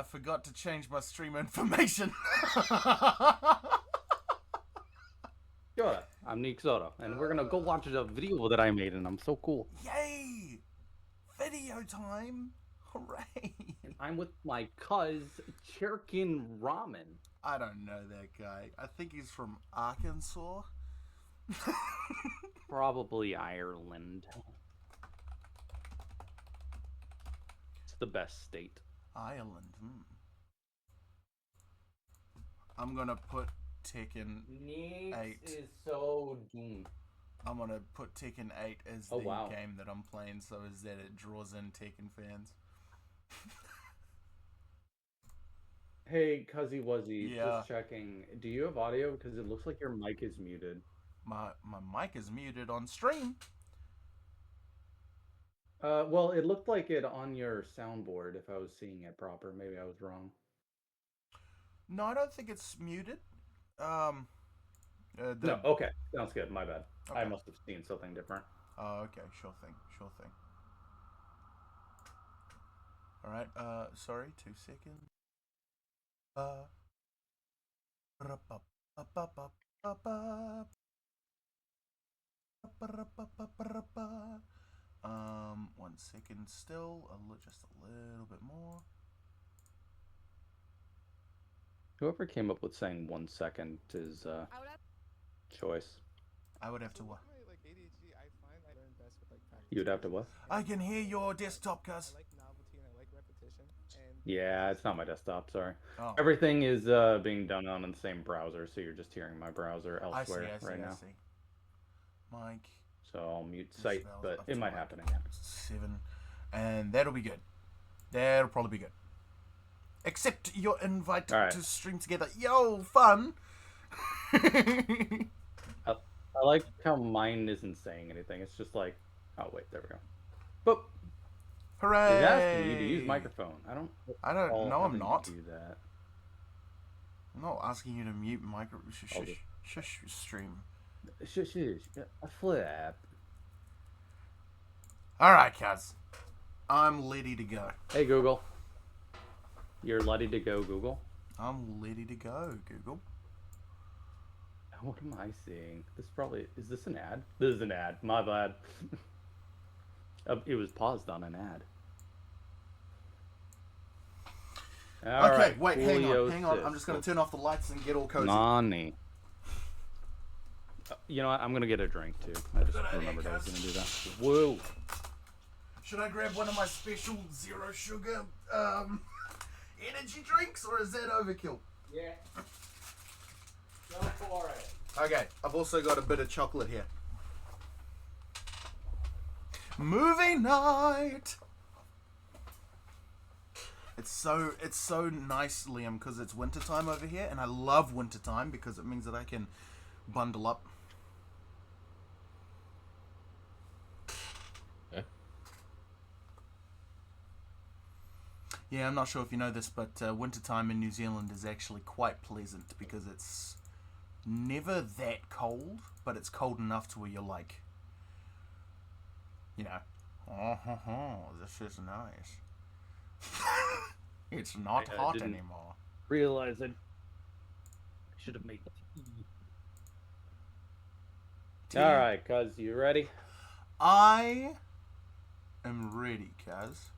I forgot to change my stream information. Sure, I'm Nick Soto, and we're gonna go watch a video that I made, and I'm so cool. Yay! Video time! Hooray! And I'm with my cuz, Cherkin Ramen. I don't know that guy. I think he's from Arkansas. Probably Ireland. It's the best state. Ireland. I'm gonna put Tekken 8. Is so doomed. I'm gonna put Tekken 8 as the game that I'm playing, so as that it draws in Tekken fans. Hey, Cuzzy Wuzzy, Yeah. just checking. Do you have audio? Because it looks like your mic is muted. My mic is muted on stream. Well, it looked like it on your soundboard if I was seeing it proper. Maybe I was wrong. No, I don't think it's muted. No, okay. Sounds good. My bad. Okay. I must have seen something different. Oh, okay. Sure thing. Alright, sorry, 2 seconds. One second still, just a little bit more. Whoever came up with saying 1 second is choice. I would have to what? You would have to what? I can hear your desktop, cuz. I like novelty and I like repetition. And Yeah, it's not my desktop, sorry. Oh. Everything is being done on the same browser, so you're just hearing my browser elsewhere right now. Mike. So I'll mute site, but it might happen again. 7. And that'll be good. That'll probably be good. Accept your invite to stream together. Yo, fun! I like how mine isn't saying anything. It's just like, oh wait, there we go. Boop. Hooray! It's asking you to use microphone. I don't. No, I'm not. Do that. I'm not asking you to mute micro. Shush, stream. Shush. A flip. All right, cuz. I'm ready to go. Hey Google. You're ready to go, Google. I'm ready to go, Google. What am I seeing? Is this an ad? This is an ad. My bad. It was paused on an ad. All right, wait, hang on. I'm just gonna turn off the lights and get all cozy. Nani. You know what? I'm gonna get a drink too. I just remembered I was gonna do that. Whoa. Should I grab one of my special zero sugar energy drinks, or is that overkill? Yeah. Go for it. Okay, I've also got a bit of chocolate here. Movie night. It's so nice, Liam, because it's wintertime over here, and I love wintertime because it means that I can bundle up. Yeah, I'm not sure if you know this, but wintertime in New Zealand is actually quite pleasant because it's never that cold, but it's cold enough to where you're like, you know, this is nice. It's not hot anymore. Realize I should have made tea. All right, cuz, you ready? I am ready, cuz.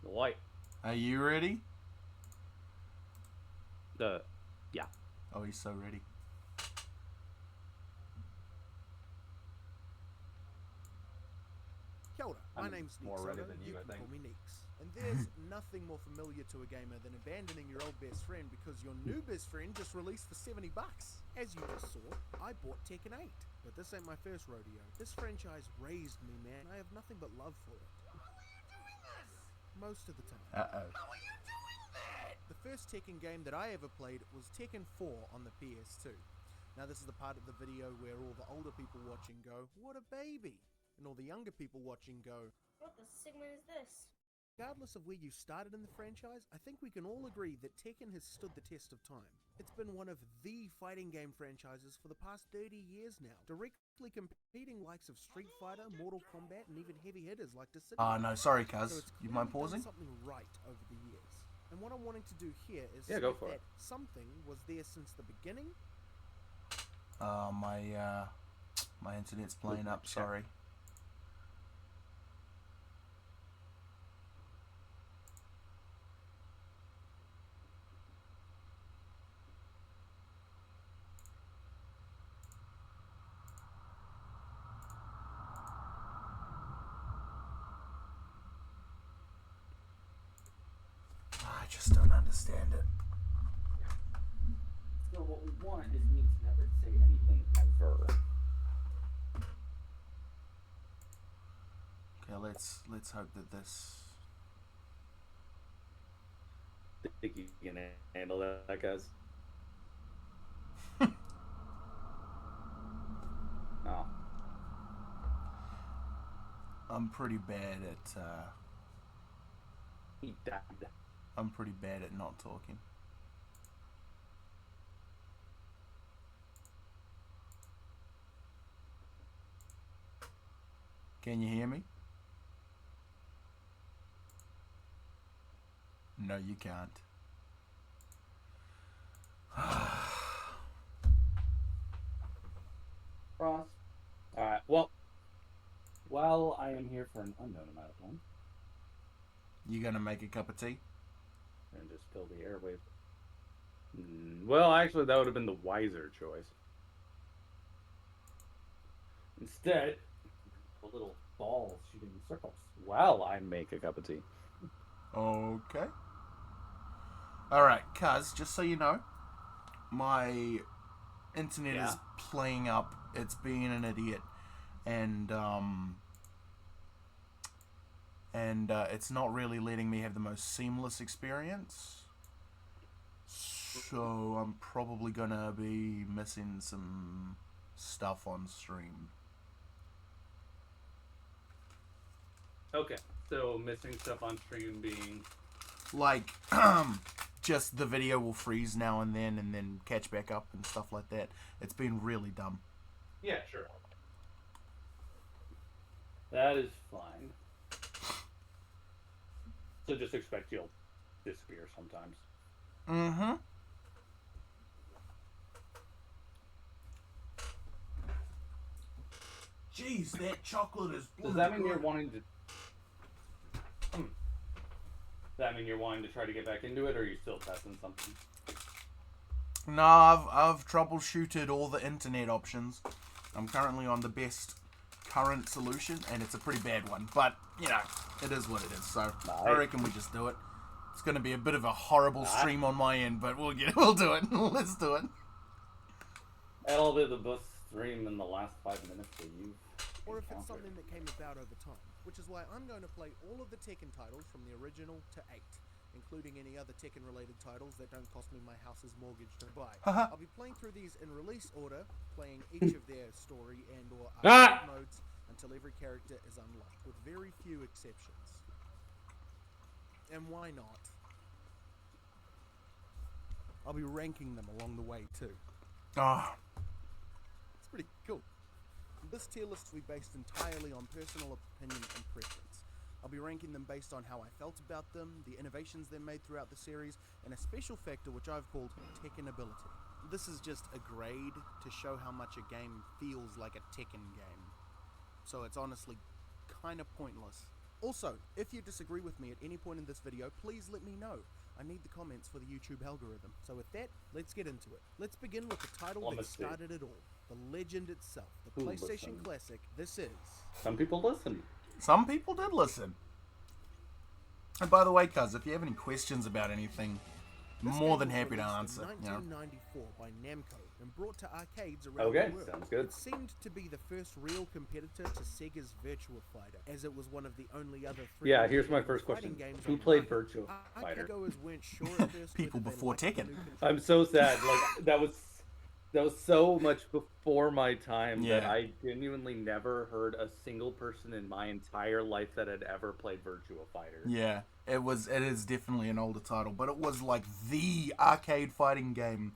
White. Are you ready? Yeah. Oh, he's so ready. Kia ora, my name's Nick Soto, you can call me Neeks. And there's nothing more familiar to a gamer than abandoning your old best friend because your new best friend just released for $70. As you just saw, I bought Tekken 8. But this ain't my first rodeo. This franchise raised me, man. I have nothing but love for it. How are you doing this? Most of the time. Uh-oh. How are you doing that? The first Tekken game that I ever played was Tekken 4 on the PS2. Now this is the part of the video where all the older people watching go, what a baby! And all the younger people watching go, what the Sigma is this? Regardless of where you started in the franchise, I think we can all agree that Tekken has stood the test of time. It's been one of the fighting game franchises for the past 30 years now. Direct competing likes of Street Fighter, Mortal Kombat, and even heavy hitters like Dissidia. Ah, no, sorry, So cuz. it's You clearly mind done pausing? something right over the years. And what I'm wanting to do here is Yeah, go state for that it. something was there since the beginning. My internet's playing up, check. sorry. I just don't understand it. So what we want is me to never say anything ever. Okay, let's hope that this. Think you can handle that, guys? Oh. I'm pretty bad at He died. I'm pretty bad at not talking. Can you hear me? No, you can't. Ross. Alright, well, I am here for an unknown amount of time. You gonna make a cup of tea? And just fill the airwave. Well, actually, that would have been the wiser choice. Instead, a little ball shooting circles while I make a cup of tea. Okay. Alright, cuz, just so you know, my internet is playing up. It's being an idiot. And it's not really letting me have the most seamless experience. So I'm probably gonna be missing some stuff on stream. Okay, so missing stuff on stream being... Like, just the video will freeze now and then catch back up and stuff like that. It's been really dumb. Yeah, sure. That is fine. So just expect you'll disappear sometimes. Mm-hmm. Jeez, that chocolate is Does that mean you're wanting to... Does that mean you're wanting to try to get back into it, or are you still testing something? No, I've troubleshooted all the internet options. I'm currently on the best current solution, and it's a pretty bad one. But, you know, it is what it is. So I reckon we just do it. It's going to be a bit of a horrible stream on my end, but we'll do it. Let's do it. That'll be the best stream in the last 5 minutes that you've Or if it's encountered. something that came about over time, which is why I'm going to play all of the Tekken titles from the original to 8, including any other Tekken-related titles that don't cost me my house's mortgage to buy. I'll be playing through these in release order, playing each of their story and or arcade modes until every character is unlocked, with very few exceptions. And why not? I'll be ranking them along the way too. Oh, It's pretty cool. This tier list will be based entirely on personal opinion and preference. I'll be ranking them based on how I felt about them, the innovations they made throughout the series, and a special factor which I've called Tekkenability. This is just a grade to show how much a game feels like a Tekken game. So it's honestly kind of pointless. Also, if you disagree with me at any point in this video, please let me know. I need the comments for the YouTube algorithm. So with that, let's get into it. Let's begin with the title that started it all. The legend itself. The PlayStation Classic. This is... Some people listen. some people did listen. And by the way, cuz, if you have any questions about anything, This more game than was happy to released answer. in You know. 1994 by Namco and brought to arcades around Okay, the world. sounds good. It seemed to be the first real competitor to Sega's Virtua Fighter, as it was one of the only other 3D Yeah, here's my first fighting question. games Who on the played market. Virtua Fighter? Arcade-goers weren't sure at first People whether they before liked the Tekken. new controls. I'm so sad. Like that was so much before my time that Yeah. I genuinely never heard a single person in my entire life that had ever played Virtua Fighter. Yeah, it is definitely an older title, but it was like the arcade fighting game.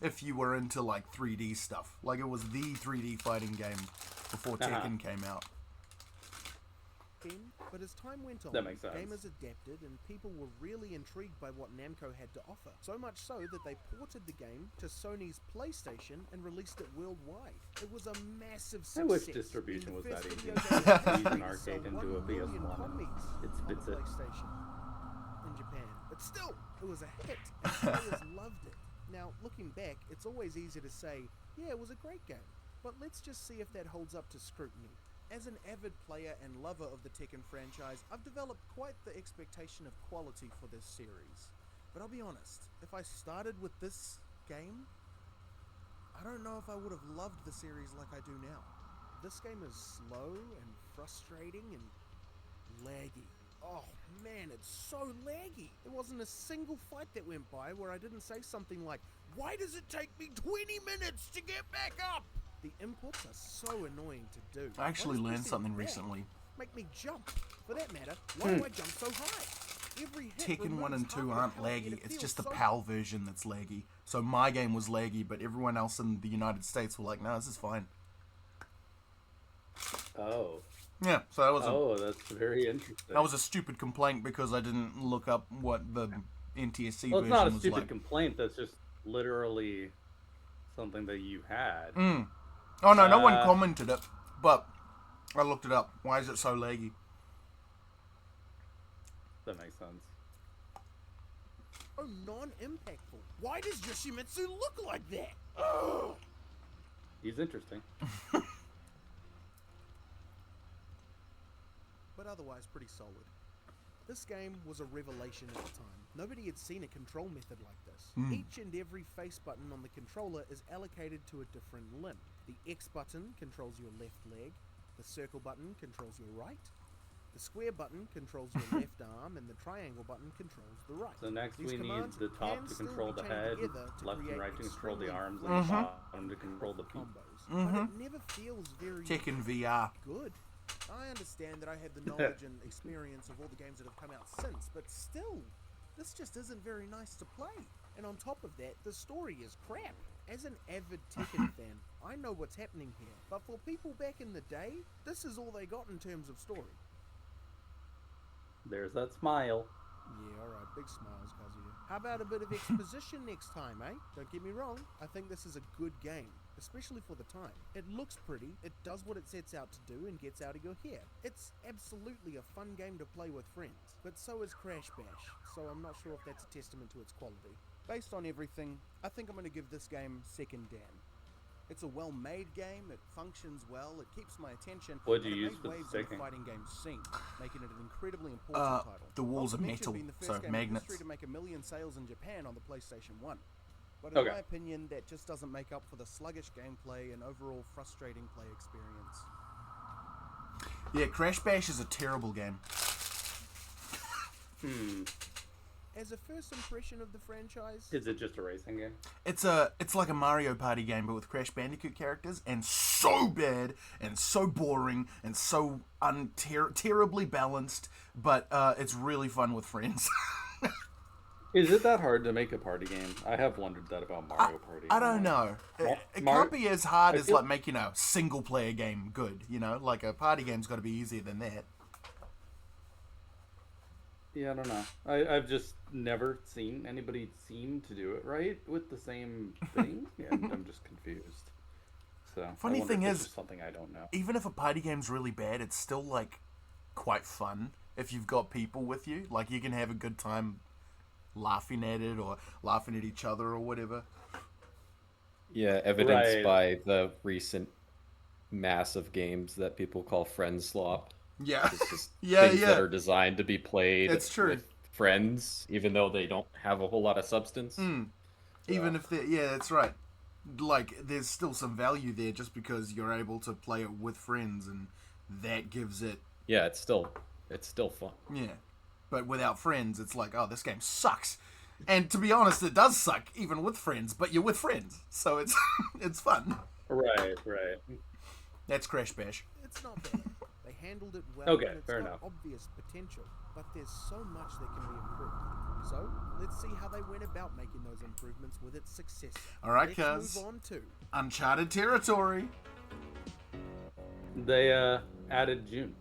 if you were into like 3D stuff. Like it was the 3D fighting game before Tekken came out. But as time went on, That makes sense. gamers adapted and people were really intrigued by what Namco had to offer. So much so that they ported the game to Sony's PlayStation and released it worldwide. It was a massive success. I wish distribution was Being the that first easy. video game Use an to arcade sell into a 1 million PS1 copies and it on spits the it. PlayStation in Japan. But still, it was a hit and players loved it. Now, looking back, it's always easy to say, yeah, it was a great game. But let's just see if that holds up to scrutiny. As an avid player and lover of the Tekken franchise, I've developed quite the expectation of quality for this series. But I'll be honest, if I started with this game, I don't know if I would have loved the series like I do now. This game is slow and frustrating and laggy. Oh man, it's so laggy. There wasn't a single fight that went by where I didn't say something like, "Why does it take me 20 minutes to get back up?" The inputs are so annoying to do. I actually Why does learned pressing something back recently. make me jump? For that matter, why do I jump so high? Every hit Tekken 1 and removes 2 half aren't the health, yet laggy, it it's feels just the so PAL version that's laggy. So my game was laggy, but everyone else in the United States were like, no, this is fine. Oh. Yeah, so that was Oh, that's very interesting. that was a stupid complaint because I didn't look up what the NTSC Well, it's version not a was stupid like. complaint. That's just literally something that you had. Oh no, no one commented it, but I looked it up. Why is it so laggy? That makes sense. Oh, non-impactful. Why does Yoshimitsu look like that? Ugh. He's interesting. But otherwise pretty solid. This game was a revelation at the time. Nobody had seen a control method like this. Each and every face button on the controller is allocated to a different limb. The X button controls your left leg, the circle button controls your right, the square button controls your left arm, and the triangle button controls the right. So next These we need commands the top can to still control be the chained head, together to left and create right to control the extremely arms, and the bottom to control the feet. combos. But it never feels very Tekken VR. good. I understand that I have the knowledge and experience of all the games that have come out since, but still, this just isn't very nice to play. And on top of that, the story is crap. As an avid Tekken fan, I know what's happening here, but for people back in the day, this is all they got in terms of story. There's that smile. Yeah, alright, big smiles, Kazuya. How about a bit of exposition next time, eh? Don't get me wrong, I think this is a good game, especially for the time. It looks pretty, it does what it sets out to do, and gets out of your hair. It's absolutely a fun game to play with friends, but so is Crash Bash, so I'm not sure if that's a testament to its quality. Based on everything, I think I'm going to give this game second Dan. It's a well-made game, it functions well, it keeps my attention. What'd you and it use made for the waves in the sticking? fighting game scene, making it an incredibly important title. The walls Not are to mention metal, being the so first game in magnets. history to make 1 million sales in Japan on the PlayStation 1. But in Okay. my opinion, that just doesn't make up for the sluggish gameplay and overall frustrating play experience. Yeah, Crash Bash is a terrible game. As a first impression of the franchise, Is it just a racing game? It's like a Mario Party game, but with Crash Bandicoot characters, and so bad, and so boring, and so terribly balanced, but it's really fun with friends. Is it that hard to make a party game? I have wondered that about Mario Party. I don't know. It Mar- can't be as hard I as feel- like making a single player game good, you know? Like a party game's got to be easier than that. Yeah, I don't know. I've just never seen anybody seem to do it right with the same thing, and I'm just confused. So Funny I wonder thing if it's is- just something I don't know. Even if a party game's really bad, it's still like quite fun if you've got people with you. Like you can have a good time laughing at it or laughing at each other or whatever. Yeah, evidenced Right. by the recent mass of games that people call friend slop. Yeah. It's just Yeah, things yeah. that are designed to be played It's true. with friends, even though they don't have a whole lot of substance. Even if they, yeah, that's right. Like, there's still some value there just because you're able to play it with friends, and that gives it, Yeah, it's still fun. yeah. But without friends, it's like, oh, this game sucks. And to be honest, it does suck, even with friends, but you're with friends, so it's it's fun. Right. That's Crash Bash. it's not bad. They handled it well, Okay, and it's fair got enough. obvious potential, but there's so much that can be improved. So, let's see how they went about making those improvements with its success. Alright, Let's cuz. move on to Uncharted territory. They added June,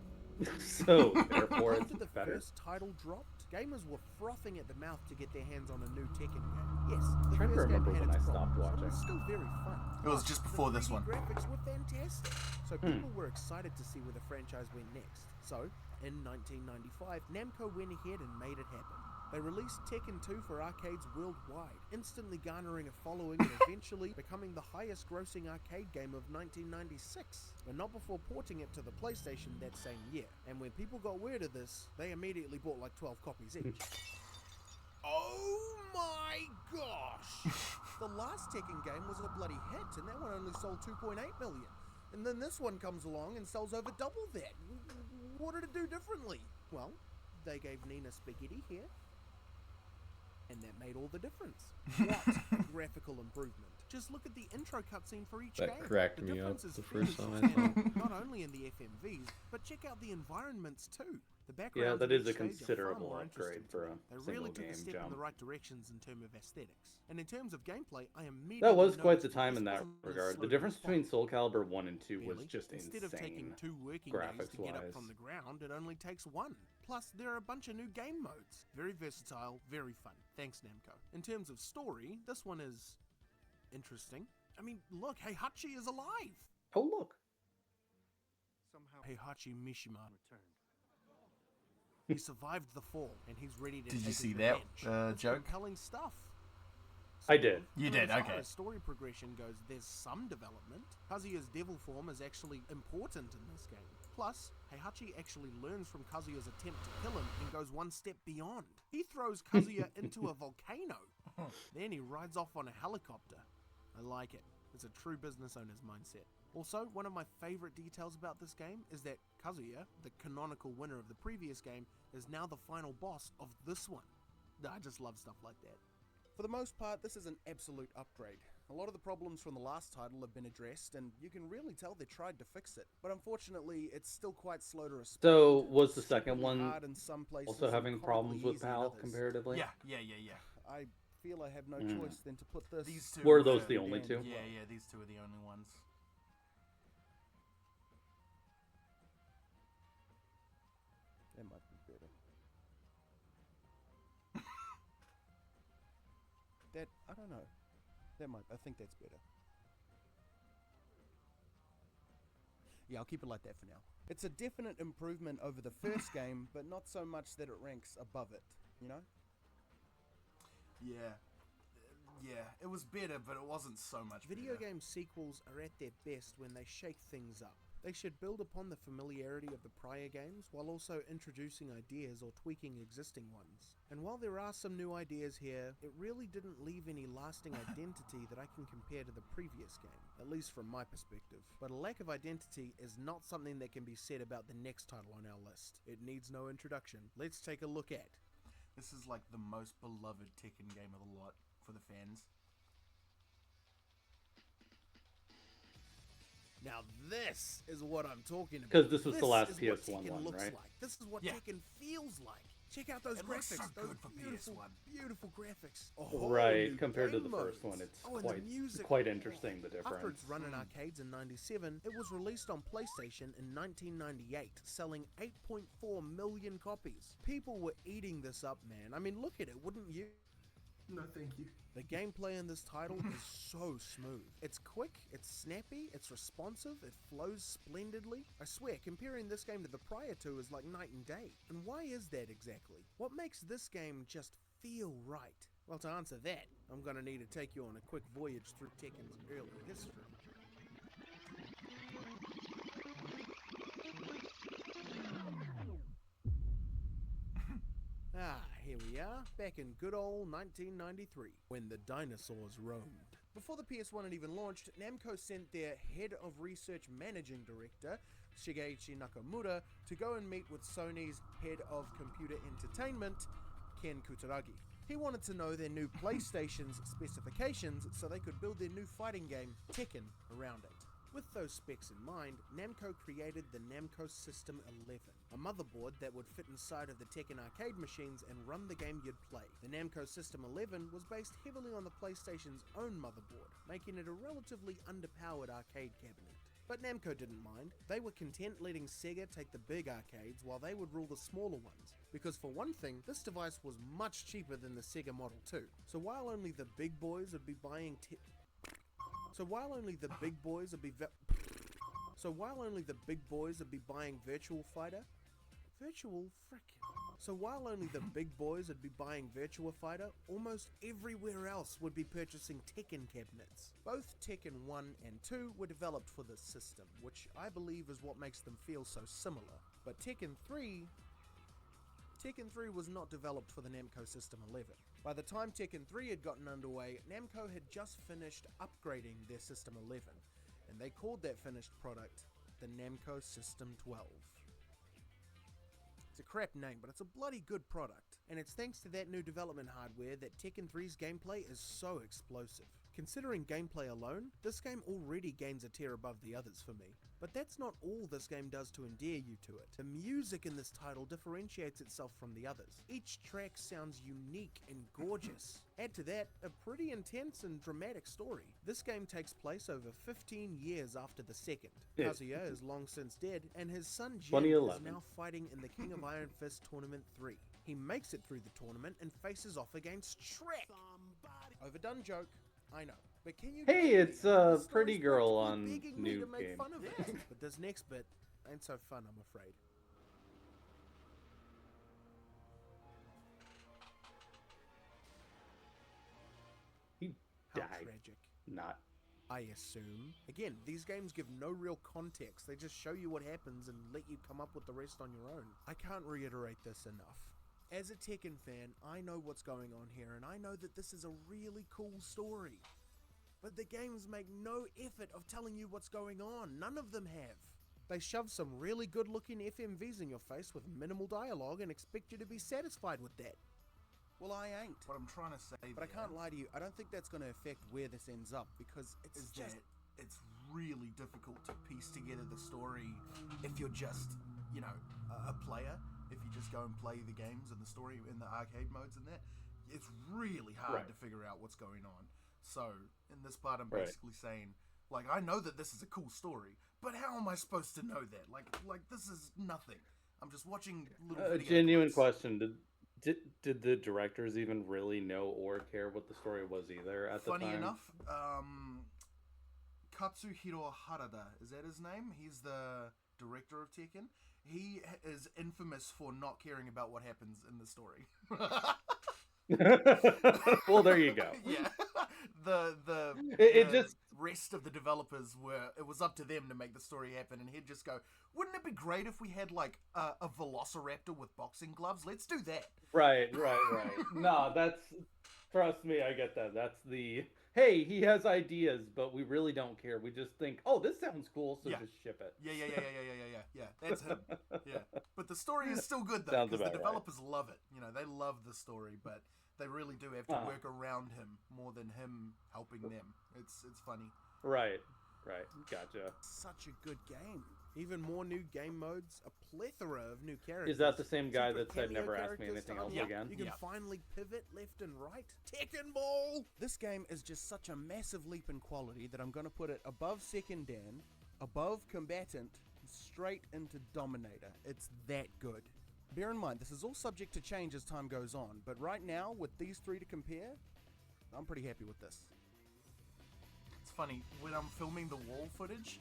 so therefore After the it's better. first title dropped, gamers were frothing at the mouth to get their hands on a new Tekken game. Yes, the Trying to first game remember had when its I stopped problems, but it was watching. still very fun. It was Plus, just the before this 3D one. graphics were fantastic, so people were excited to see where the franchise went next. So, in 1995, Namco went ahead and made it happen. They released Tekken 2 for arcades worldwide, instantly garnering a following and eventually becoming the highest grossing arcade game of 1996, but not before porting it to the PlayStation that same year. And when people got word of this, they immediately bought like 12 copies each. Oh my gosh! The last Tekken game was a bloody hit, and that one only sold 2.8 million. And then this one comes along and sells over double that. What did it do differently? Well, they gave Nina spaghetti here, and that made all the difference. What a graphical improvement. Just look at the intro cutscene for each That game. cracked The me up difference is the fairly first time I substantial, saw it. not only in the FMVs, but check out the environments too. The Yeah, backgrounds that of is a each stage are far considerable more upgrade interesting for to a me. They really single took a game step in jump. the right directions in terms of aesthetics. And in terms of gameplay, I immediately That was quite noticed the that time this in that wasn't a regard. The slow difference response. between Soul Calibur 1 and 2 was Really, just instead of taking insane. 2 working days to get up graphics-wise. from the ground, it only takes 1. Plus, there are a bunch of new game modes. Very versatile, very fun. Thanks, Namco. In terms of story, this one is interesting. I mean, look, Heihachi is alive! Oh, look. Somehow, Heihachi Mishima returned. He survived the fall, and he's ready to Did you take see his that, revenge. It's joke? compelling stuff. I did. You But did, as far okay. as story progression goes, there's some development. Kazuya's devil form is actually important in this game. Plus, Heihachi actually learns from Kazuya's attempt to kill him and goes one step beyond. He throws Kazuya into a volcano. Then he rides off on a helicopter. I like it. It's a true business owner's mindset. Also, one of my favorite details about this game is that Kazuya, the canonical winner of the previous game, is now the final boss of this one. I just love stuff like that. For the most part, this is an absolute upgrade. A lot of the problems from the last title have been addressed, and you can really tell they tried to fix it. But unfortunately, it's still quite slow to respond. So, was the It's second stupidly one hard in some places also and having comically problems with easy in PAL others. comparatively? Yeah. I feel I have no choice than to put this... These two Were those the only Dan two? as well. Yeah, these two are the only ones. That might be better. I don't know. I think that's better. Yeah, I'll keep it like that for now. It's a definite improvement over the first game, but not so much that it ranks above it, you know? Yeah. It was better, but it wasn't so much Video better. game sequels are at their best when they shake things up. They should build upon the familiarity of the prior games while also introducing ideas or tweaking existing ones. And while there are some new ideas here, it really didn't leave any lasting identity that I can compare to the previous game, at least from my perspective. But a lack of identity is not something that can be said about the next title on our list. It needs no introduction. Let's take a look at... This is like the most beloved Tekken game of the lot for the fans. Now this is what I'm talking about. 'Cause this was the last is what PS1 Tekken one, looks right? like. This is what Yeah. Tekken feels like. Check out those It looks graphics. so those good for beautiful, PS1. beautiful graphics. A whole Right, new compared to game the first modes. one, it's Oh, and the quite music. quite interesting, the After difference. its run in arcades in '97, it was released on PlayStation in 1998, selling 8.4 million copies. People were eating this up, man. I mean, look at it, wouldn't you? No, thank you. The gameplay in this title is so smooth. It's quick, it's snappy, it's responsive, it flows splendidly. I swear, comparing this game to the prior two is like night and day. And why is that exactly? What makes this game just feel right? Well, to answer that, I'm gonna need to take you on a quick voyage through Tekken's early history. Here we are, back in good old 1993, when the dinosaurs roamed. Before the PS1 had even launched, Namco sent their head of research managing director, Shigeichi Nakamura, to go and meet with Sony's head of computer entertainment, Ken Kutaragi. He wanted to know their new PlayStation's specifications so they could build their new fighting game, Tekken, around it. With those specs in mind, Namco created the Namco System 11, a motherboard that would fit inside of the Tekken arcade machines and run the game you'd play. The Namco System 11 was based heavily on the PlayStation's own motherboard, making it a relatively underpowered arcade cabinet. But Namco didn't mind. They were content letting Sega take the big arcades while they would rule the smaller ones, because for one thing, this device was much cheaper than the Sega Model 2. So while only the big boys would be buying Virtual Fighter, almost everywhere else would be purchasing Tekken cabinets. Both Tekken 1 and 2 were developed for this system, which I believe is what makes them feel so similar. But Tekken 3 was not developed for the Namco System 11. By the time Tekken 3 had gotten underway, Namco had just finished upgrading their System 11, and they called that finished product the Namco System 12. It's a crap name, but it's a bloody good product, and it's thanks to that new development hardware that Tekken 3's gameplay is so explosive. Considering gameplay alone, this game already gains a tier above the others for me. But that's not all this game does to endear you to it. The music in this title differentiates itself from the others. Each track sounds unique and gorgeous. Add to that, a pretty intense and dramatic story. This game takes place over 15 years after the second. Yeah. Kazuya is long since dead, and his son Jin is 2011. now fighting in the King of Iron Fist Tournament 3. He makes it through the tournament and faces off against Shrek. Overdone joke, I know. But can you Hey, believe it's me? a The pretty story's girl practically on begging me to New make Game. fun of it. But this next bit ain't so fun, I'm afraid. He How died. tragic. Not. I assume. Again, these games give no real context. They just show you what happens and let you come up with the rest on your own. I can't reiterate this enough. As a Tekken fan, I know what's going on here, and I know that this is a really cool story. But the games make no effort of telling you what's going on. None of them have. They shove some really good looking FMVs in your face with minimal dialogue and expect you to be satisfied with that. Well, I ain't. What I'm trying to say, But I can't lie to you, I don't think that's going to affect where this ends up, because it's is just... that it's really difficult to piece together the story if you're just, you know, a player. If you just go and play the games and the story in the arcade modes and that, it's really hard Right. to figure out what's going on. So, in this part, I'm Right. basically saying, like, I know that this is a cool story, but how am I supposed to know that? Like this is nothing. I'm just watching little A video genuine clips. question. Did the directors even really know or care what the story was either at the time? Funny enough, Katsuhiro Harada, is that his name? He's the director of Tekken. He is infamous for not caring about what happens in the story. Well, there you go. Yeah. The It the just- rest of the developers it was up to them to make the story happen, and he'd just go, wouldn't it be great if we had like a velociraptor with boxing gloves? Let's do that. Right. No, trust me, I get that. That's the, hey, he has ideas, but we really don't care. We just think, oh, this sounds cool, so Yeah. just ship it. Yeah. That's him. Yeah. But the story is still good though, Sounds because the about right. developers love it. You know, they love the story, but they really do have to Uh-huh. work around him more than him helping them. It's funny. Right. Gotcha. Such a good game. Even more new game modes, a plethora of new characters. Is that the same guy secret that said cameo never ask me characters anything to else unlock. again? You can Yeah. finally pivot left and right. Tekken Ball! This game is just such a massive leap in quality that I'm going to put it above Second Dan, above Combatant, and straight into Dominator. It's that good. Bear in mind, this is all subject to change as time goes on, but right now, with these three to compare, I'm pretty happy with this. It's funny, when I'm filming the wall footage,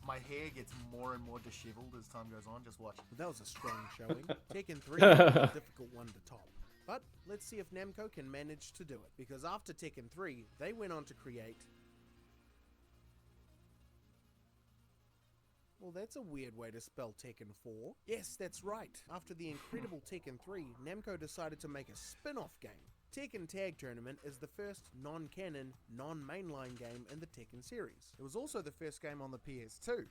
my hair gets more and more disheveled as time goes on. Just watch. That was a strong showing. Tekken 3 is a difficult one to top. But let's see if Namco can manage to do it, because after Tekken 3, they went on to create... Well, that's a weird way to spell Tekken 4. Yes, that's right. After the incredible Tekken 3, Namco decided to make a spin-off game. Tekken Tag Tournament is the first non-canon, non-mainline game in the Tekken series. It was also the first game on the PS2.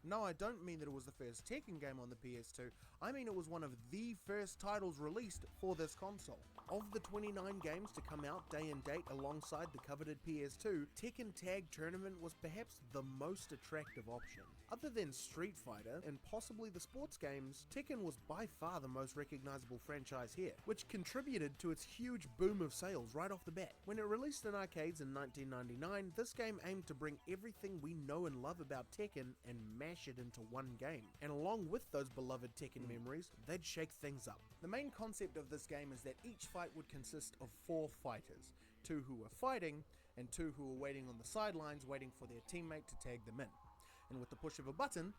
No, I don't mean that it was the first Tekken game on the PS2. I mean it was one of the first titles released for this console. Of the 29 games to come out day and date alongside the coveted PS2, Tekken Tag Tournament was perhaps the most attractive option. Other than Street Fighter and possibly the sports games, Tekken was by far the most recognizable franchise here, which contributed to its huge boom of sales right off the bat. When it released in arcades in 1999, this game aimed to bring everything we know and love about Tekken and mash it into one game. And along with those beloved Tekken memories, they'd shake things up. The main concept of this game is that each fight would consist of 4 fighters, 2 who were fighting and 2 who were waiting on the sidelines waiting for their teammate to tag them in. And with the push of a button,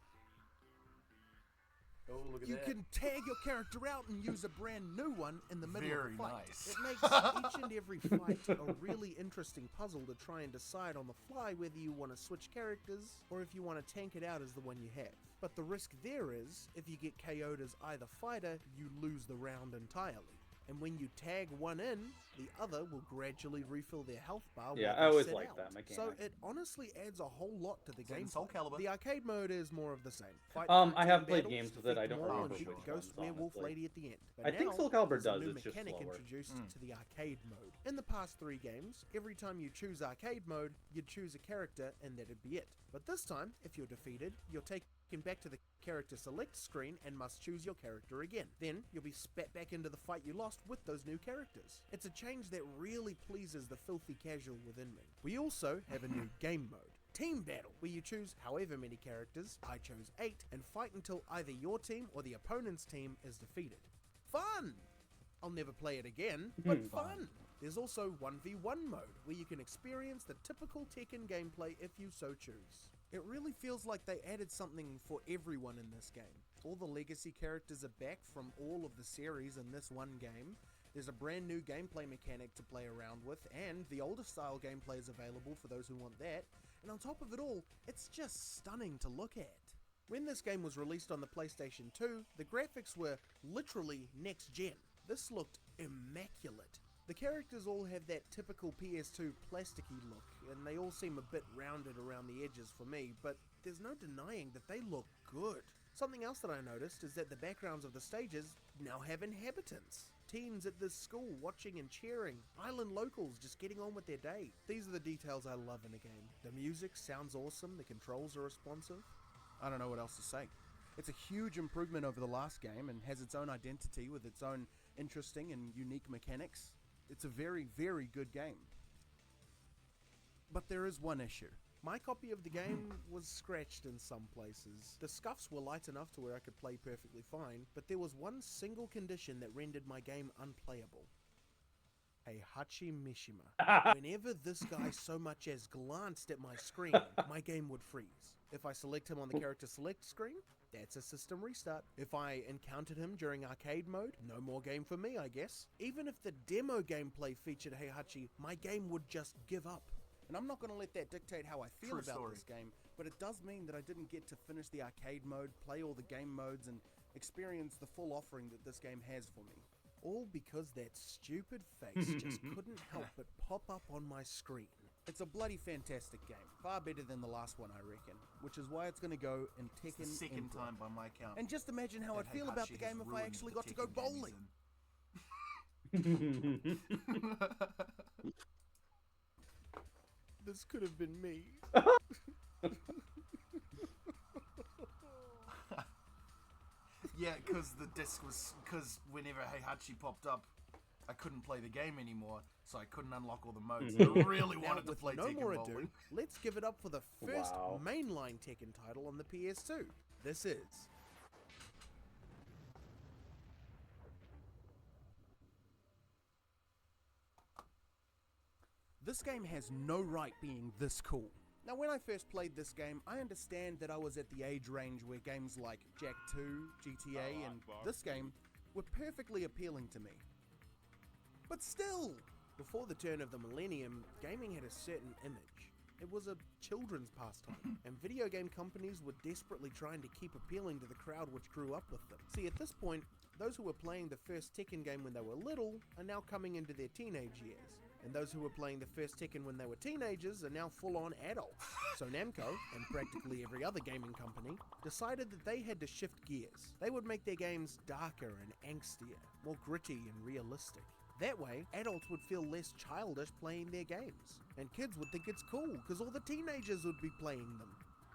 Oh, look at you that. can tag your character out and use a brand new one in the middle Very of the fight. nice. It makes each and every fight a really interesting puzzle to try and decide on the fly whether you want to switch characters or if you want to tank it out as the one you have. But the risk there is, if you get KO'd as either fighter, you lose the round entirely. And when you tag one in, the other will gradually refill their health bar. Yeah, while I they always sit liked out. that mechanic. So it honestly adds a whole lot to the Is that in game. Soul Calibur? The arcade mode is more of the same. Fight I fights have and played battles, games with it, I don't defeat more remember and beat which Ghost ones, Werewolf honestly. Lady at the end. But I think now, Soul Calibur there's a does, new it's just mechanic slower. introduced to the arcade mode. In the past 3 games, every time you choose arcade mode, you'd choose a character and that'd be it. But this time, if you're defeated, you're taken back to the character select screen and must choose your character again. Then you'll be spat back into the fight you lost with those new characters. It's a change that really pleases the filthy casual within me. We also have a new game mode, Team Battle, where you choose however many characters, I chose 8, and fight until either your team or the opponent's team is defeated. Fun! I'll never play it again, but fun! There's also 1v1 mode, where you can experience the typical Tekken gameplay if you so choose. It really feels like they added something for everyone in this game. All the legacy characters are back from all of the series in this one game. There's a brand new gameplay mechanic to play around with, and the older style gameplay is available for those who want that. And on top of it all, it's just stunning to look at. When this game was released on the PlayStation 2, the graphics were literally next gen. This looked immaculate. The characters all have that typical PS2 plasticky look, and they all seem a bit rounded around the edges for me, but there's no denying that they look good. Something else that I noticed is that the backgrounds of the stages now have inhabitants. Teens at this school watching and cheering, island locals just getting on with their day. These are the details I love in a game. The music sounds awesome, the controls are responsive. I don't know what else to say. It's a huge improvement over the last game and has its own identity with its own interesting and unique mechanics. It's a very, very good game. But there is one issue. My copy of the game was scratched in some places. The scuffs were light enough to where I could play perfectly fine, but there was one single condition that rendered my game unplayable. Heihachi Mishima. Whenever this guy so much as glanced at my screen, my game would freeze. If I select him on the character select screen, that's a system restart. If I encountered him during arcade mode, no more game for me, I guess. Even if the demo gameplay featured Heihachi, my game would just give up. And I'm not going to let that dictate how I feel True about story. this game, but it does mean that I didn't get to finish the arcade mode, play all the game modes, and experience the full offering that this game has for me. All because that stupid face just couldn't help but pop up on my screen. It's a bloody fantastic game. Far better than the last one, I reckon. Which is why it's going to go in Tekken It's the second Emperor. time by my count. And just imagine how that I'd feel about Heihachi the game has if I ruined actually the got to go Tekken game he's bowling. in. This could have been me. Yeah, because the disc was... Because whenever Heihachi popped up, I couldn't play the game anymore, so I couldn't unlock all the modes. I really Now, wanted to with play no Tekken more Bowling. ado, let's give it up for the first Wow. mainline Tekken title on the PS2. This is... This game has no right being this cool. Now, when I first played this game, I understand that I was at the age range where games like Jak 2, GTA, and this game were perfectly appealing to me. But still, before the turn of the millennium, gaming had a certain image. It was a children's pastime, and video game companies were desperately trying to keep appealing to the crowd which grew up with them. See, at this point, those who were playing the first Tekken game when they were little are now coming into their teenage years. And those who were playing the first Tekken when they were teenagers are now full-on adults. So Namco, and practically every other gaming company, decided that they had to shift gears. They would make their games darker and angstier, more gritty and realistic. That way, adults would feel less childish playing their games, and kids would think it's cool because all the teenagers would be playing them.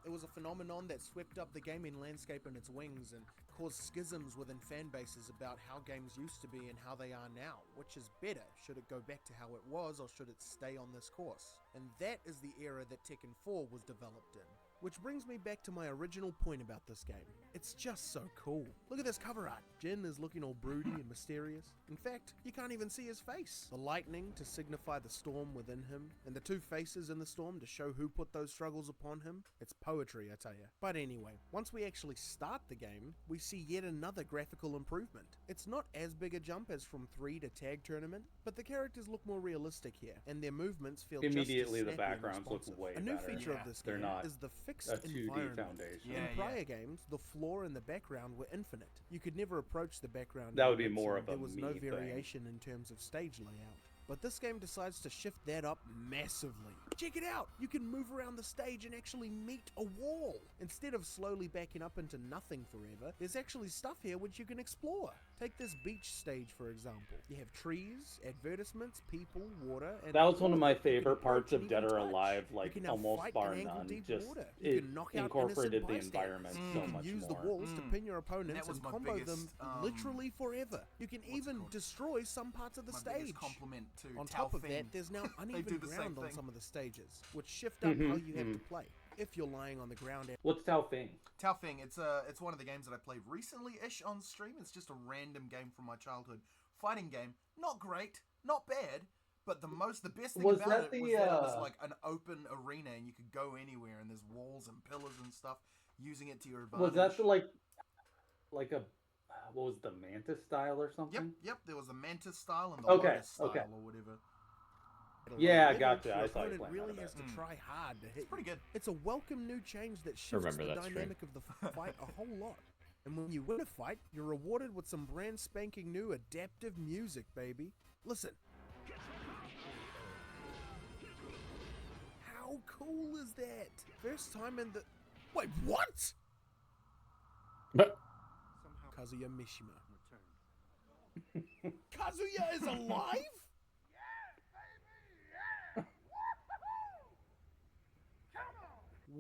It was a phenomenon that swept up the gaming landscape in its wings and caused schisms within fan bases about how games used to be and how they are now. Which is better? Should it go back to how it was, or should it stay on this course? And that is the era that Tekken 4 was developed in. Which brings me back to my original point about this game. It's just so cool. Look at this cover art. Jin is looking all broody and mysterious. In fact, you can't even see his face. The lightning to signify the storm within him, and the two faces in the storm to show who put those struggles upon him. It's poetry, I tell you. But anyway, once we actually start the game, we see yet another graphical improvement. It's not as big a jump as from 3 to Tag Tournament, but the characters look more realistic here, and their movements feel Immediately just as the snappy and backgrounds look responsive. way A new better. feature Yeah. of this They're game not is the fixed a 2D environment. foundation. Yeah, In prior games, the floor and the background were infinite. You could never approach the background. That would be elements, more and of a there was no me thing. variation in terms of stage layout. But this game decides to shift that up massively. Check it out! You can move around the stage and actually meet a wall. Instead of slowly backing up into nothing forever, there's actually stuff here which you can explore. Take this beach stage for example. You have trees, advertisements, people, water, and That was one of my you can favorite approach parts and of Dead even or touch. Alive, You like can now almost fight bar in none. ankle-deep Just water. You it can knock out incorporated innocent the bystanders. environment so You much can use more. the walls to pin your opponents That was and my combo biggest, them literally forever. You can it even called? destroy some parts of the My stage. biggest compliment to On Tao top of Feng. that, there's now do uneven the same ground on thing. some of the stages, which shift up how you have to mhm. play. If you're lying on the ground What's Tao Feng? Tao Feng, it's one of the games that I played recently-ish on stream. It's just a random game from my childhood. Fighting game. Not great, not bad, but the best thing Was about that it the, was that it was uh, like an open arena and you could go anywhere and there's walls and pillars and stuff, using it to your advantage. Was that the like a what was the Mantis style or something? Yep, there was the Mantis style and the Okay, Lotus style okay. or whatever. Yeah, level, gotcha. your I saw you opponent playing really that a has bit. to try hard to hit. Pretty you. good. It's a welcome new change that shifts remember the that stream. dynamic of the fight a whole lot. And when you win a fight, you're rewarded with some brand spanking new adaptive music, baby. Listen. How cool is that? First time in the... Wait, what? Kazuya Mishima. Kazuya is alive?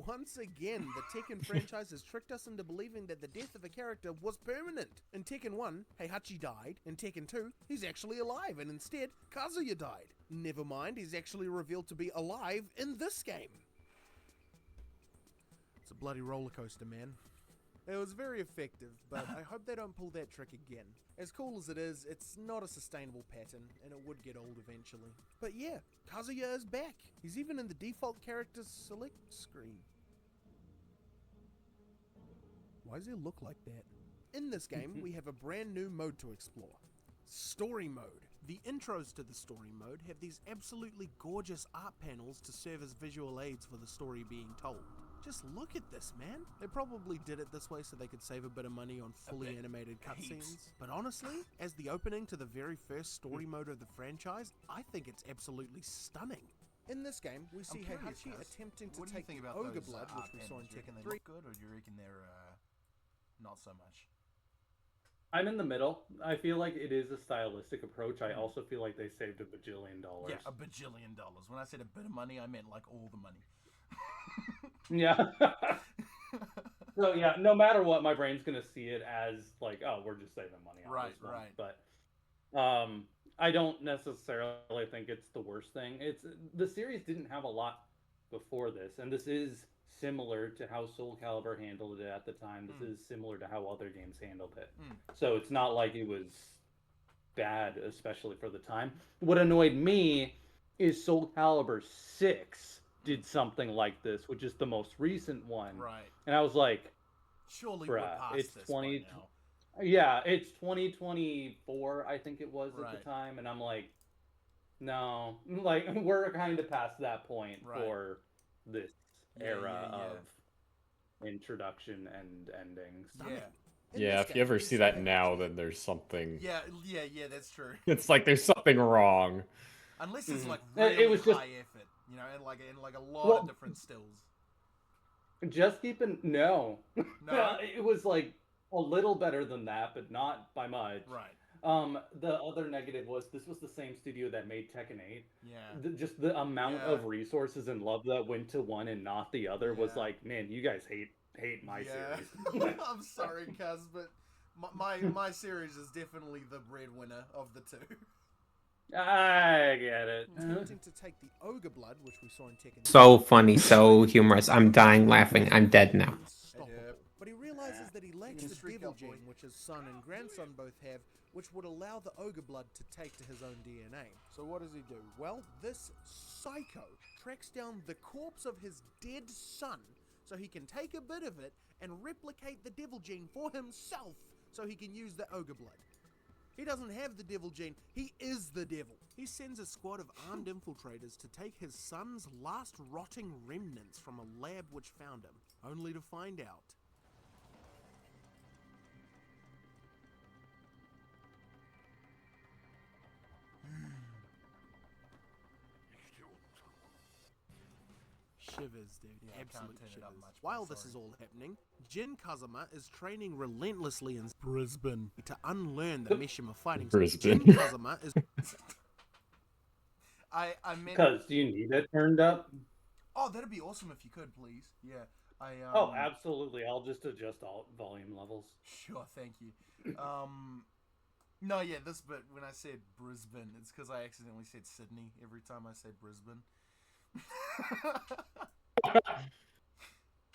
Once again, the Tekken franchise has tricked us into believing that the death of a character was permanent. In Tekken 1, Heihachi died. In Tekken 2, he's actually alive, and instead, Kazuya died. Never mind, he's actually revealed to be alive in this game. It's a bloody roller coaster, man. It was very effective, but I hope they don't pull that trick again. As cool as it is, it's not a sustainable pattern, and it would get old eventually. But yeah, Kazuya is back. He's even in the default character select screen. Why does he look like that? In this game, we have a brand new mode to explore. Story mode. The intros to the story mode have these absolutely gorgeous art panels to serve as visual aids for the story being told. Just look at this, man. They probably did it this way so they could save a bit of money on fully bit. animated cutscenes. Heaps. But honestly, as the opening to the very first story mode of the franchise, I think it's absolutely stunning. In this game, we see curious, Heihachi Kaz, attempting to what do you take think the about Ogre those, Blood, art which we saw in panels? Do you reckon Tekken they 3. look good, or do you reckon they're not so much? I'm in the middle. I feel like it is a stylistic approach. I also feel like they saved $1 bajillion. Yeah, $1 bajillion. When I said a bit of money, I meant like all the money. Yeah. So yeah, no matter what, my brain's gonna see it as like, oh, we're just saving money on Right, this one. right. But I don't necessarily think it's the worst thing. It's the series didn't have a lot before this, and this is similar to how Soul Calibur handled it at the time. This is similar to how other games handled it. So it's not like it was bad, especially for the time. What annoyed me is Soul Calibur 6 did something like this, which is the most recent one. Right. And I was like, Surely we're bruh, past it's this 20 by now. yeah, it's 2024, I think it was at Right. the time, and I'm like, no, like we're kind of past that point Right. for this Yeah, era yeah, yeah. of introduction and ending. So- Yeah. In Yeah, this if game, you ever we see that Heihachi- now, then there's something. Yeah, that's true. It's like there's something wrong. Unless it's like It really was just- high effort, you know, and like a lot Well- of different stills. Just keeping no, No? it was like a little better than that, but not by much. Right. The other negative was this was the same studio that made Tekken 8. Yeah. Just the amount Yeah. of resources and love that went to one and not the other was Yeah. like, man, you guys hate my series. I'm sorry, Kaz, but my series is definitely the breadwinner of the two. I get it. Attempting to take the ogre blood, which we saw in Tekken. So funny, so humorous. I'm dying laughing. I'm dead now. Unstoppable. But he realizes that he lacks Yeah, the streak devil up, boy. gene, which his son and grandson both have, which would allow the ogre blood to take to his own DNA. So what does he do? Well, this psycho tracks down the corpse of his dead son so he can take a bit of it and replicate the devil gene for himself so he can use the ogre blood. He doesn't have the devil gene, he is the devil. He sends a squad of armed infiltrators to take his son's last rotting remnants from a lab which found him, only to find out shivers, dude. Yeah, I can't Absolute turn it up shivers. much, but While this sorry. is all happening, Jin Kazama is training relentlessly in Brisbane to unlearn the Mishima fighting style. Brisbane. Jin Kazama is I meant. Because do you need it turned up? Oh, that'd be awesome if you could, please. Yeah. Oh, absolutely. I'll just adjust all volume levels. Sure, thank you. No, yeah, this bit when I said Brisbane, it's because I accidentally said Sydney every time I said Brisbane.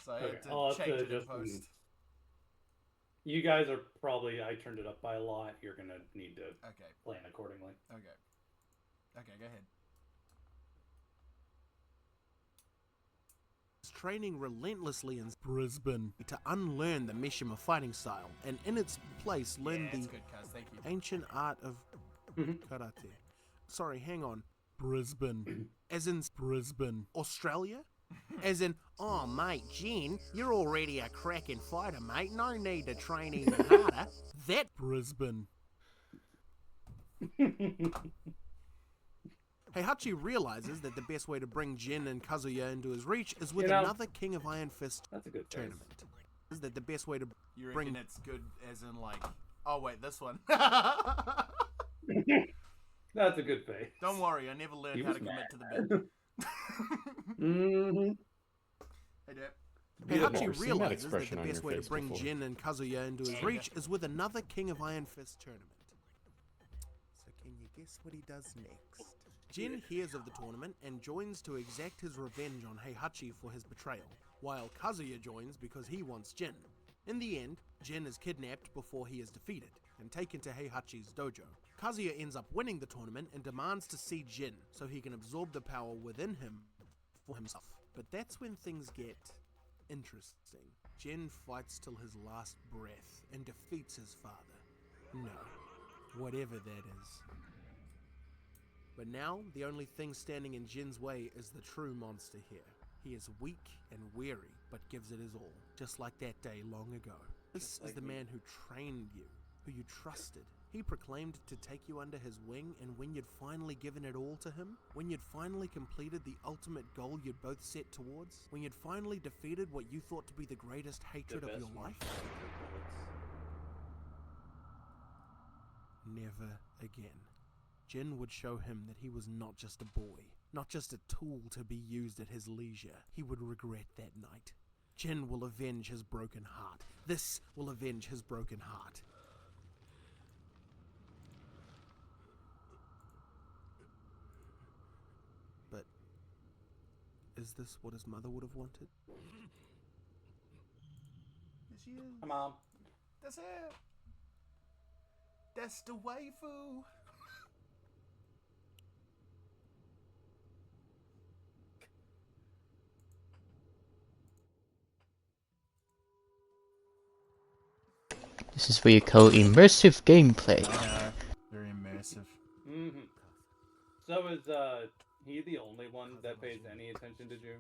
So I Okay, had I'll to have to change it in adjust post. You guys are probably, I turned it up by a lot. You're going to need to Okay, plan accordingly. okay, go ahead. training relentlessly in Brisbane to unlearn the Mishima fighting style and in its place learn Yeah, the it's good, Kaz, thank you. ancient art of Mhm. karate. Sorry, hang on. Brisbane. As in Brisbane. Australia? As in, oh mate, Jen, you're already a cracking fighter, mate. No need to train even harder. That Brisbane. Heihachi realizes that the best way to bring Jin and Kazuya into his reach is with You know- another King of Iron Fist That's a good face. tournament. Is that the best way to You bring reckon it's good as in like, oh wait, this one. That's a good face. Don't worry, I never learned He how was to commit mad. to the bit. Mm-hmm. Hey, Dad. I've never Heihachi seen that realizes that expression the on best your way to face bring before. Jin and Kazuya into his Yeah. reach is with another King of Iron Fist tournament. So can you guess what he does next? Jin hears of the tournament and joins to exact his revenge on Heihachi for his betrayal, while Kazuya joins because he wants Jin. In the end, Jin is kidnapped before he is defeated and taken to Heihachi's dojo. Kazuya ends up winning the tournament and demands to see Jin so he can absorb the power within him for himself. But that's when things get interesting. Jin fights till his last breath and defeats his father. No, whatever that is. But now, the only thing standing in Jin's way is the true monster here. He is weak and weary, but gives it his all, just like that day long ago. This is the man who trained you, who you trusted. He proclaimed to take you under his wing, and when you'd finally given it all to him, when you'd finally completed the ultimate goal you'd both set towards, when you'd finally defeated what you thought to be the greatest hatred of your life, never again. Jin would show him that he was not just a boy, not just a tool to be used at his leisure. He would regret that night. Jin will avenge his broken heart. This will avenge his broken heart. But is this what his mother would have wanted? There she is. Hi, Mom. That's it. That's the waifu. This is what you call immersive gameplay. Very immersive. Mm-hmm. So is he the only one that pays any attention to June?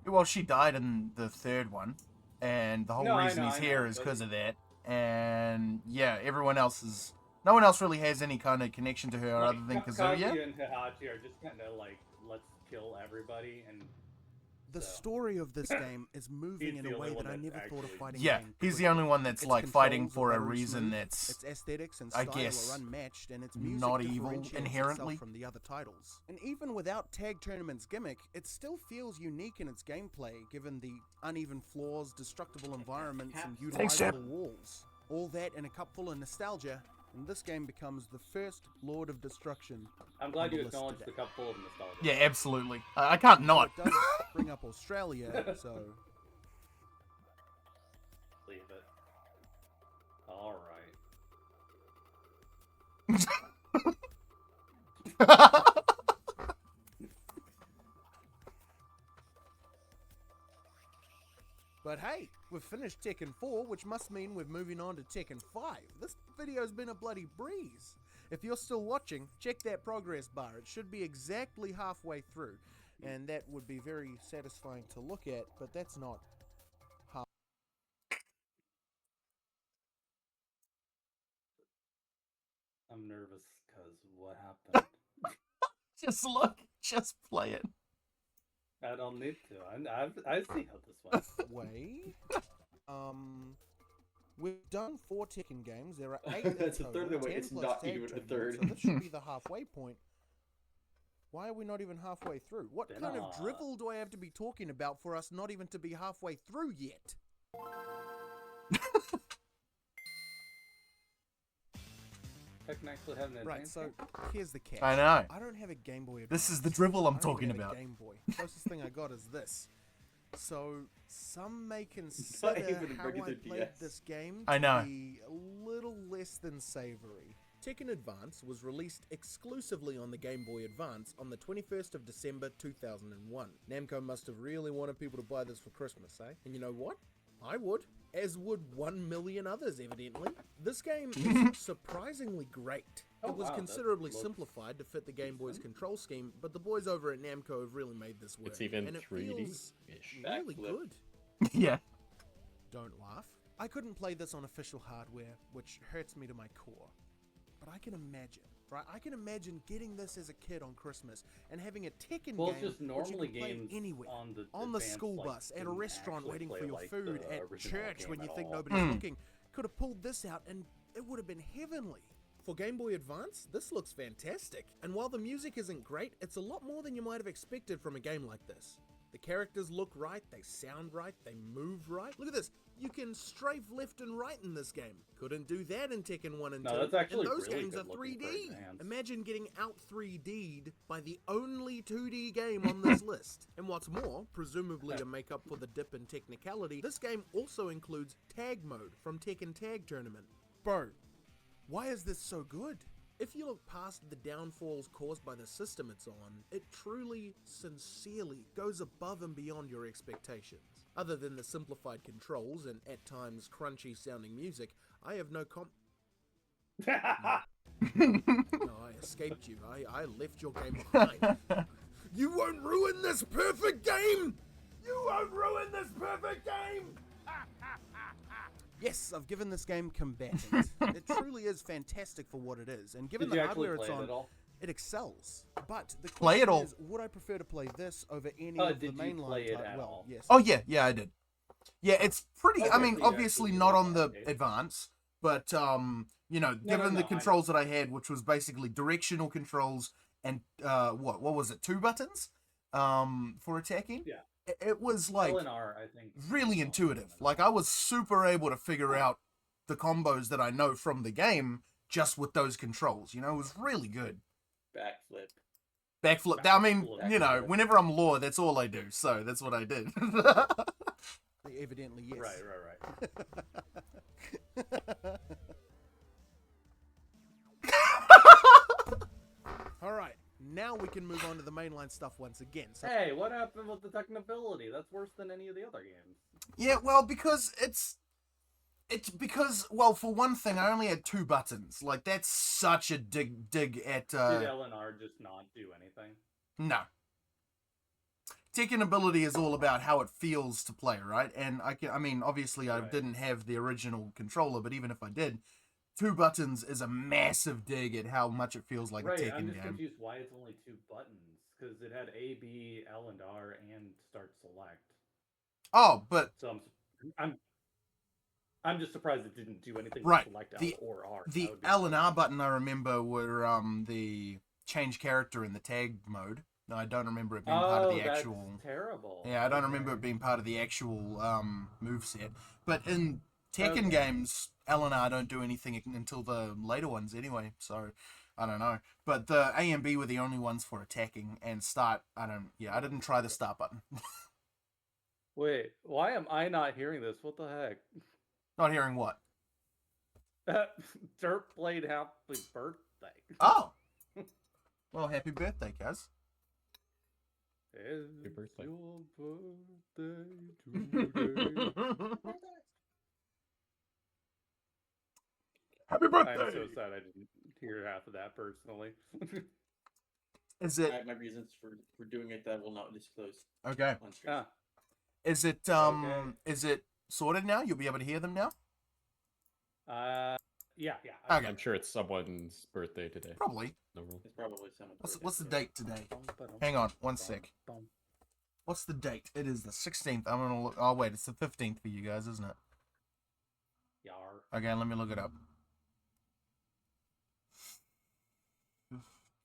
Well, she died in the third one, and the whole No, I reason know, he's I here know, is but- because of that. And yeah, everyone else is. No one else really has any kind of connection to her other than Kazuya. Kazuya and Heihachi are just kind of like, let's kill everybody, and The so. story of this game is moving He's in the a way only one that I that's never thought a actually- fighting Yeah, game he's could. the only one that's Its like fighting controls for are a very reason smooth, that's its aesthetics and I style guess, are unmatched, and its music not evil differentiates inherently. itself from the other titles. And even without Tag Tournament's gimmick, it still feels unique in its gameplay, given the uneven floors, destructible environments, and Thanks, Jeb. utilizable walls. All that in a cup full of nostalgia, and this game becomes the first Lord of Destruction. I'm glad on the you list acknowledged today. the cup full of nostalgia. Yeah, absolutely. I can't not. So it does bring up Australia, so Leave it. All right. But hey, we've finished Tekken 4, which must mean we're moving on to Tekken 5. This video's been a bloody breeze. If you're still watching, check that progress bar. It should be exactly halfway through, and that would be very satisfying to look at, but that's not half. I'm nervous because what happened? Just look, just play it. I don't need to. I see how this went. Way. We've done 4 Tekken games. There are 8 That's in a total, third of the way. 10 It's plus not tag even a tournaments, third. So this should be the halfway point. Why are we not even halfway through? What Then, kind of drivel do I have to be talking about for us not even to be halfway through yet? Tekken actually had an Right, advanced so game? here's the catch. I know. I don't have a Game Boy Advance. This is the drivel I'm I don't talking even have about. a Game Boy. Closest thing I got is this. So some may consider even how I bigger than played DS. this game I to know. be a little less than savory. Tekken Advance was released exclusively on the Game Boy Advance on the 21st of December 2001. Namco must have really wanted people to buy this for Christmas, eh? And you know what? I would. As would 1 million others, evidently. This game is surprisingly great. Oh, It was wow, that considerably looks simplified to fit the Game Boy's control scheme, but the boys over at Namco have really made this work. It's even and it 3D feels -ish. really Backflip. good. Yeah. Don't laugh. I couldn't play this on official hardware, which hurts me to my core. But I can imagine, right? I can imagine getting this as a kid on Christmas and having a Tekken Well, game it's just which normally you can play games anywhere. on the On the advanced, school like, bus, at a didn't restaurant actually waiting play, for your like, food, the at original church game when you at think all. nobody's looking. Could have pulled this out and it would have been heavenly. For Game Boy Advance, this looks fantastic. And while the music isn't great, it's a lot more than you might have expected from a game like this. The characters look right, they sound right, they move right. Look at this. You can strafe left and right in this game. Couldn't do that in Tekken 1 and 2. No, that's actually and those really games are good looking for 3D. Advance. Imagine getting out 3D'd by the only 2D game on this list. And what's more, presumably to make up for the dip in technicality, this game also includes tag mode from Tekken Tag Tournament. Bro, why is this so good? If you look past the downfalls caused by the system it's on, it truly, sincerely goes above and beyond your expectations. Other than the simplified controls and at times crunchy sounding music, I have no No, I escaped you. I left your game behind. You won't ruin this perfect game! You won't ruin this perfect game! Yes, I've given this game combatant. It truly is fantastic for what it is, and given Did the you actually hardware play it's it on, at all? it excels. But the Play it question all. is, would I prefer to play this over any Oh, of the did you mainline play it type? at Well, all? yes. Oh yeah, I did. Yeah, it's pretty. I Okay, mean, so you obviously actually not did on the okay. advance, but you know, No, given no, the I controls that I had, which was basically directional controls and what was it, 2 buttons, for attacking. Yeah. It was like LNR, I think. really intuitive. Like I was super able to figure out the combos that I know from the game just with those controls. You know, it was really good. Backflip. Backflip. I mean, Backflip. you know, whenever I'm lore, that's all I do. So that's what I did. Evidently, yes. Right. All right, now we can move on to the mainline stuff once again. So Hey, what happened with the technability? That's worse than any of the other games. Yeah, well, because it's because, well, for one thing, I only had 2 buttons. Like that's such a dig at Did LNR just not do anything? no. Tekken ability is all about how it feels to play, right? And I mean, obviously I Right. didn't have the original controller, but even if I did, 2 buttons is a massive dig at how much it feels like Right, a Tekken I'm just game. confused why it's only 2 buttons. because it had A, B, L, and R, and start select. Oh, but So I'm just surprised it didn't do anything Right. with select L The- or R. That the would be L and R button I remember were the change character in the tag mode. No, I don't remember it being part of the that's actual. terrible. Yeah, I don't remember it Okay. being part of the actual moveset. But in Tekken Okay. games, L and R don't do anything until the later ones anyway, so I don't know. But the A and B were the only ones for attacking, and start, I didn't try the start button. Wait, why am I not hearing this? What the heck? Not hearing what? Derp played Happy Birthday. Oh! Well, happy birthday, Kaz. It's birthday. your birthday today. Happy I'm birthday! so sad I didn't hear half of that personally. Is it I have my reasons for doing it that I will not disclose okay? on stream. Ah, Is it Okay. is it sorted now? You'll be able to hear them now. yeah. Okay. I'm sure it's someone's birthday today. Probably. No rule. It's probably someone. What's the date today? Hang on, one sec. What's the date? It is the 16th. I'm gonna look. Oh wait, it's the 15th for you guys, isn't it? Yar. Okay, let me look it up.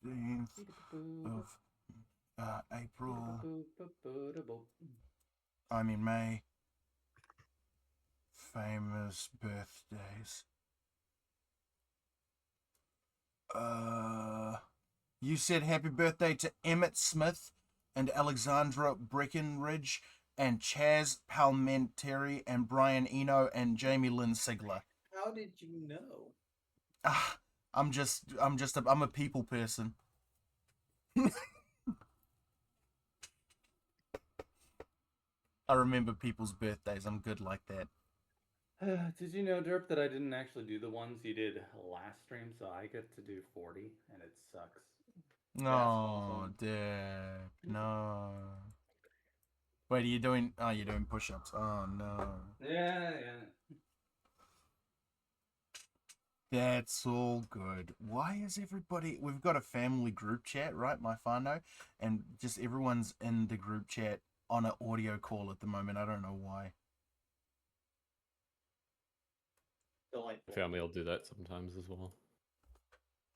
15th of April. I mean May. Famous birthdays. You said happy birthday to Emmett Smith and Alexandra Breckenridge and Chaz Palminteri and Brian Eno and Jamie Lynn Sigler. How did you know? I'm a people person. I remember people's birthdays. I'm good like that. Did you know, Derp, that I didn't actually do the ones you did last stream, so I get to do 40, and it sucks. No, awesome. Derp. No. Wait, are you doing? Oh, you're doing push-ups. Oh no. Yeah. That's all good. Why is everybody... We've got a family group chat, right, my Fano? And just everyone's in the group chat on an audio call at the moment. I don't know why. Delightful. Family will do that sometimes as well.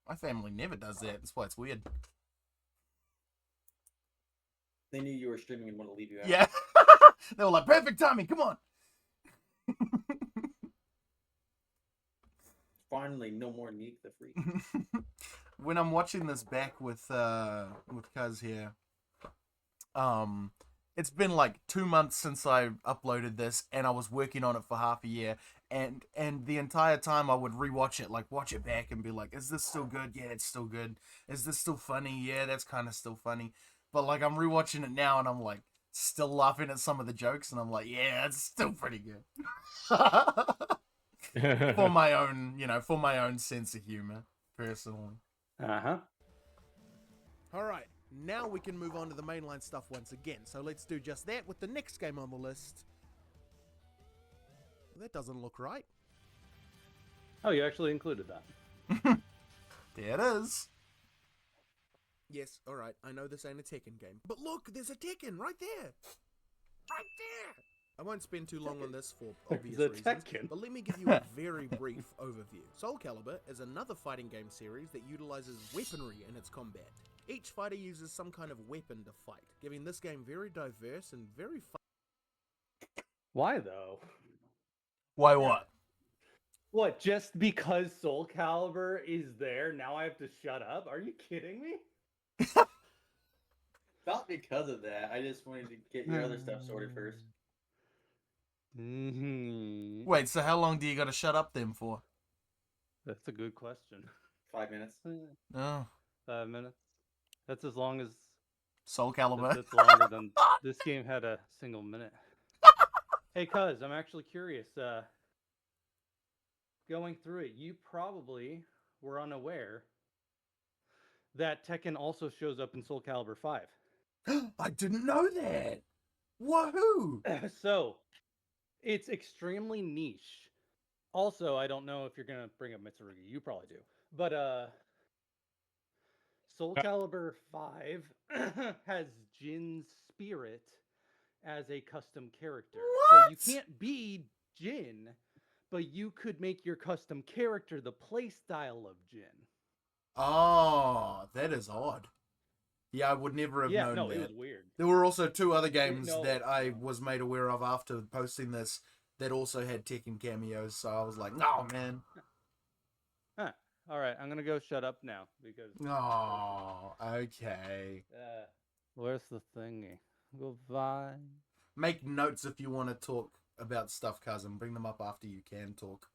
My family never does that. That's why it's weird. They knew you were streaming and want to leave you out. Yeah. They were like, perfect timing. Come on. Finally, no more Neek the Freak. When I'm watching this back with Cuz here, it's been like 2 months since I uploaded this, and I was working on it for half a year, and the entire time I would rewatch it, like watch it back and be like, is this still good? Yeah, it's still good. Is this still funny? Yeah, that's kind of still funny. But like I'm rewatching it now, and I'm like still laughing at some of the jokes, and I'm like, yeah, it's still pretty good. For my own sense of humor, personally. Uh-huh. All right, now we can move on to the mainline stuff once again. So let's do just that with the next game on the list. That doesn't look right. Oh, you actually included that. There it is. Yes, all right, I know this ain't a Tekken game. But look, there's a Tekken right there. Right there. I won't spend too long on this for obvious The reasons, Tekken. but let me give you a very brief overview. Soul Calibur is another fighting game series that utilizes weaponry in its combat. Each fighter uses some kind of weapon to fight, giving this game very diverse and very fun. Why, though? Why what? What, just because Soul Calibur is there, now I have to shut up? Are you kidding me? Not because of that. I just wanted to get your other stuff sorted first. Mm-hmm. Wait, so how long do you gotta shut up them for? That's a good question. 5 minutes. Oh, 5 minutes. That's as long as... Soul Calibur. That's longer than this game had a single minute. Hey, cuz, I'm actually curious. Going through it, you probably were unaware that Tekken also shows up in Soul Calibur 5. I didn't know that. Woohoo! So, it's extremely niche. Also, I don't know if you're gonna bring up Mitsurugi. You probably do. But Soul Calibur 5 has Jin's spirit as a custom character. So you can't be Jin, but you could make your custom character the playstyle of Jin. Oh, that is odd. Yeah, I would never have known that. It was weird. There were also 2 other games No. that I was made aware of after posting this that also had Tekken cameos, so I was like, no, man. Huh. All right, I'm going to go shut up now because... Oh, okay. Where's the thingy? Goodbye. Make notes if you want to talk about stuff, cousin. Bring them up after you can talk.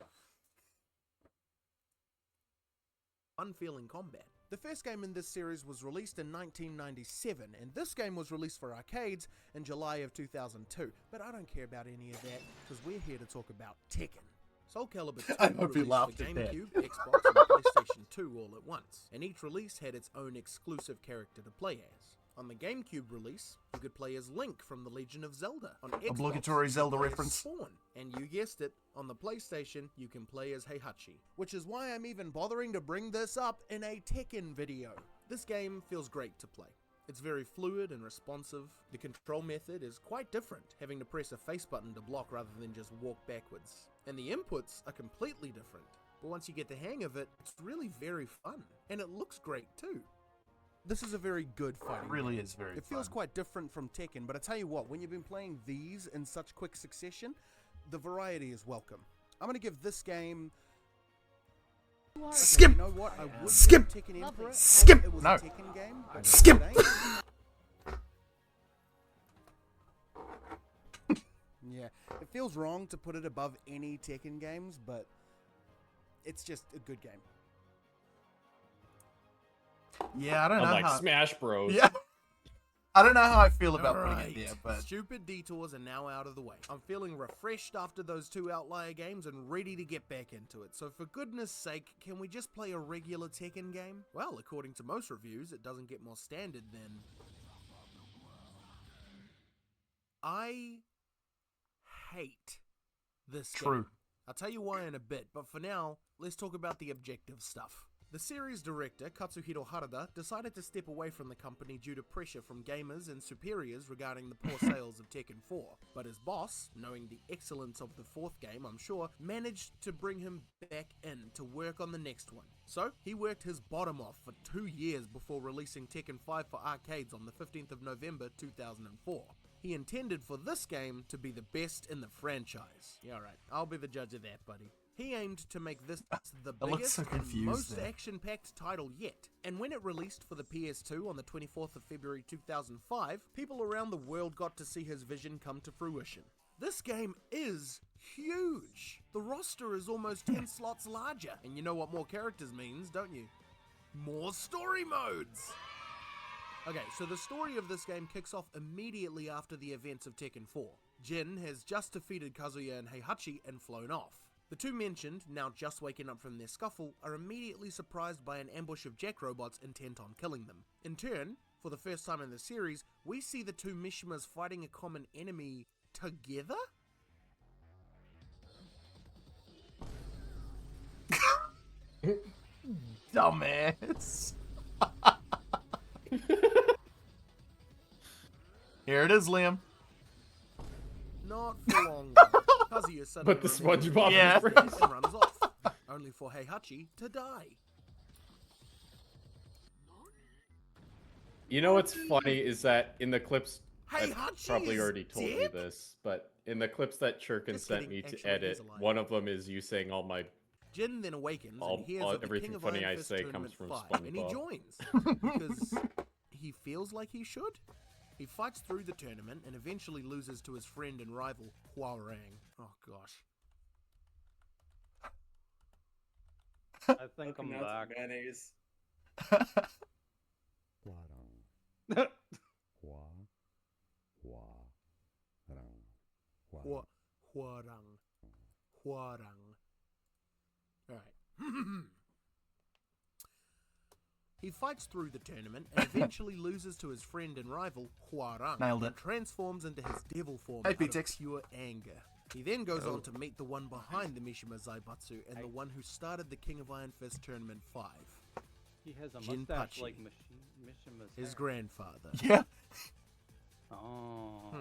Unfeeling Combat. The first game in this series was released in 1997, and this game was released for arcades in July of 2002. But I don't care about any of that, because we're here to talk about Tekken. Soul Calibur 2 I hope you released laughed for at that. GameCube, Xbox, and PlayStation 2 all at once, and each release had its own exclusive character to play as. On the GameCube release, you could play as Link from The Legend of Zelda. On Xbox, Obligatory you could Zelda play as reference. Spawn. And you guessed it, on the PlayStation, you can play as Heihachi. Which is why I'm even bothering to bring this up in a Tekken video. This game feels great to play. It's very fluid and responsive. The control method is quite different, having to press a face button to block rather than just walk backwards. And the inputs are completely different. But once you get the hang of it, it's really very fun. And it looks great too. This is a very good fighting It really game. is very It feels fun. quite different from Tekken, but I tell you what, when you've been playing these in such quick succession, the variety is welcome. I'm going to give this game... Skip! You know what? I would Skip! give Tekken Emperor if Skip! it was No. a Tekken game. But Skip! it ain't. Yeah, it feels wrong to put it above any Tekken games, but it's just a good game. Yeah, I don't know Unlike how... Smash Bros. Yeah. I don't know how I feel about putting Alright, it there, but... stupid detours are now out of the way. I'm feeling refreshed after those 2 outlier games and ready to get back into it. So for goodness sake, can we just play a regular Tekken game? Well, according to most reviews, it doesn't get more standard than... I hate this True. game. I'll tell you why in a bit, but for now, let's talk about the objective stuff. The series director, Katsuhiro Harada, decided to step away from the company due to pressure from gamers and superiors regarding the poor sales of Tekken 4. But his boss, knowing the excellence of the 4th game, I'm sure, managed to bring him back in to work on the next one. So, he worked his bottom off for 2 years before releasing Tekken 5 for arcades on the 15th of November 2004. He intended for this game to be the best in the franchise. Yeah, alright, I'll be the judge of that, buddy. He aimed to make this the I look biggest so and confused most there. action-packed title yet. And when it released for the PS2 on the 24th of February 2005, people around the world got to see his vision come to fruition. This game is huge. The roster is almost 10 slots larger. And you know what more characters means, don't you? More story modes! Okay, so the story of this game kicks off immediately after the events of Tekken 4. Jin has just defeated Kazuya and Heihachi and flown off. The 2 mentioned, now just waking up from their scuffle, are immediately surprised by an ambush of Jack robots intent on killing them. In turn, for the first time in the series, we see the 2 Mishimas fighting a common enemy together? Dumbass. Here it is, Liam. Not for long. Kazuya suddenly But the remembers SpongeBob Yeah. reference. and runs off, only for Heihachi to die. You know what's funny is that in the clips, I've Heihachi probably is already told you dead? this, but in the clips that Churkin Just sent kidding, me to actually, edit, he's alive. one of them is you saying all my Jin then awakens All- and hears all- of the everything King of funny Iron I Fist say Tournament comes from 5, and he SpongeBob. joins because he feels like he should. He fights through the tournament and eventually loses to his friend and rival Hwoarang. Oh gosh. I think I'm Nuts back. and mayonnaise. Hwoarang. Hwoarang. Alright. He fights through the tournament and eventually loses to his friend and rival Hwoarang. Nailed it. And transforms into his devil form Hey, out of PTX. pure anger. He then goes on to meet the one behind the Mishima Zaibatsu and the one who started the King of Iron Fist Tournament 5. He has a Jinpachi. mustache like Mishima's His hair. grandfather. Yeah. Oh.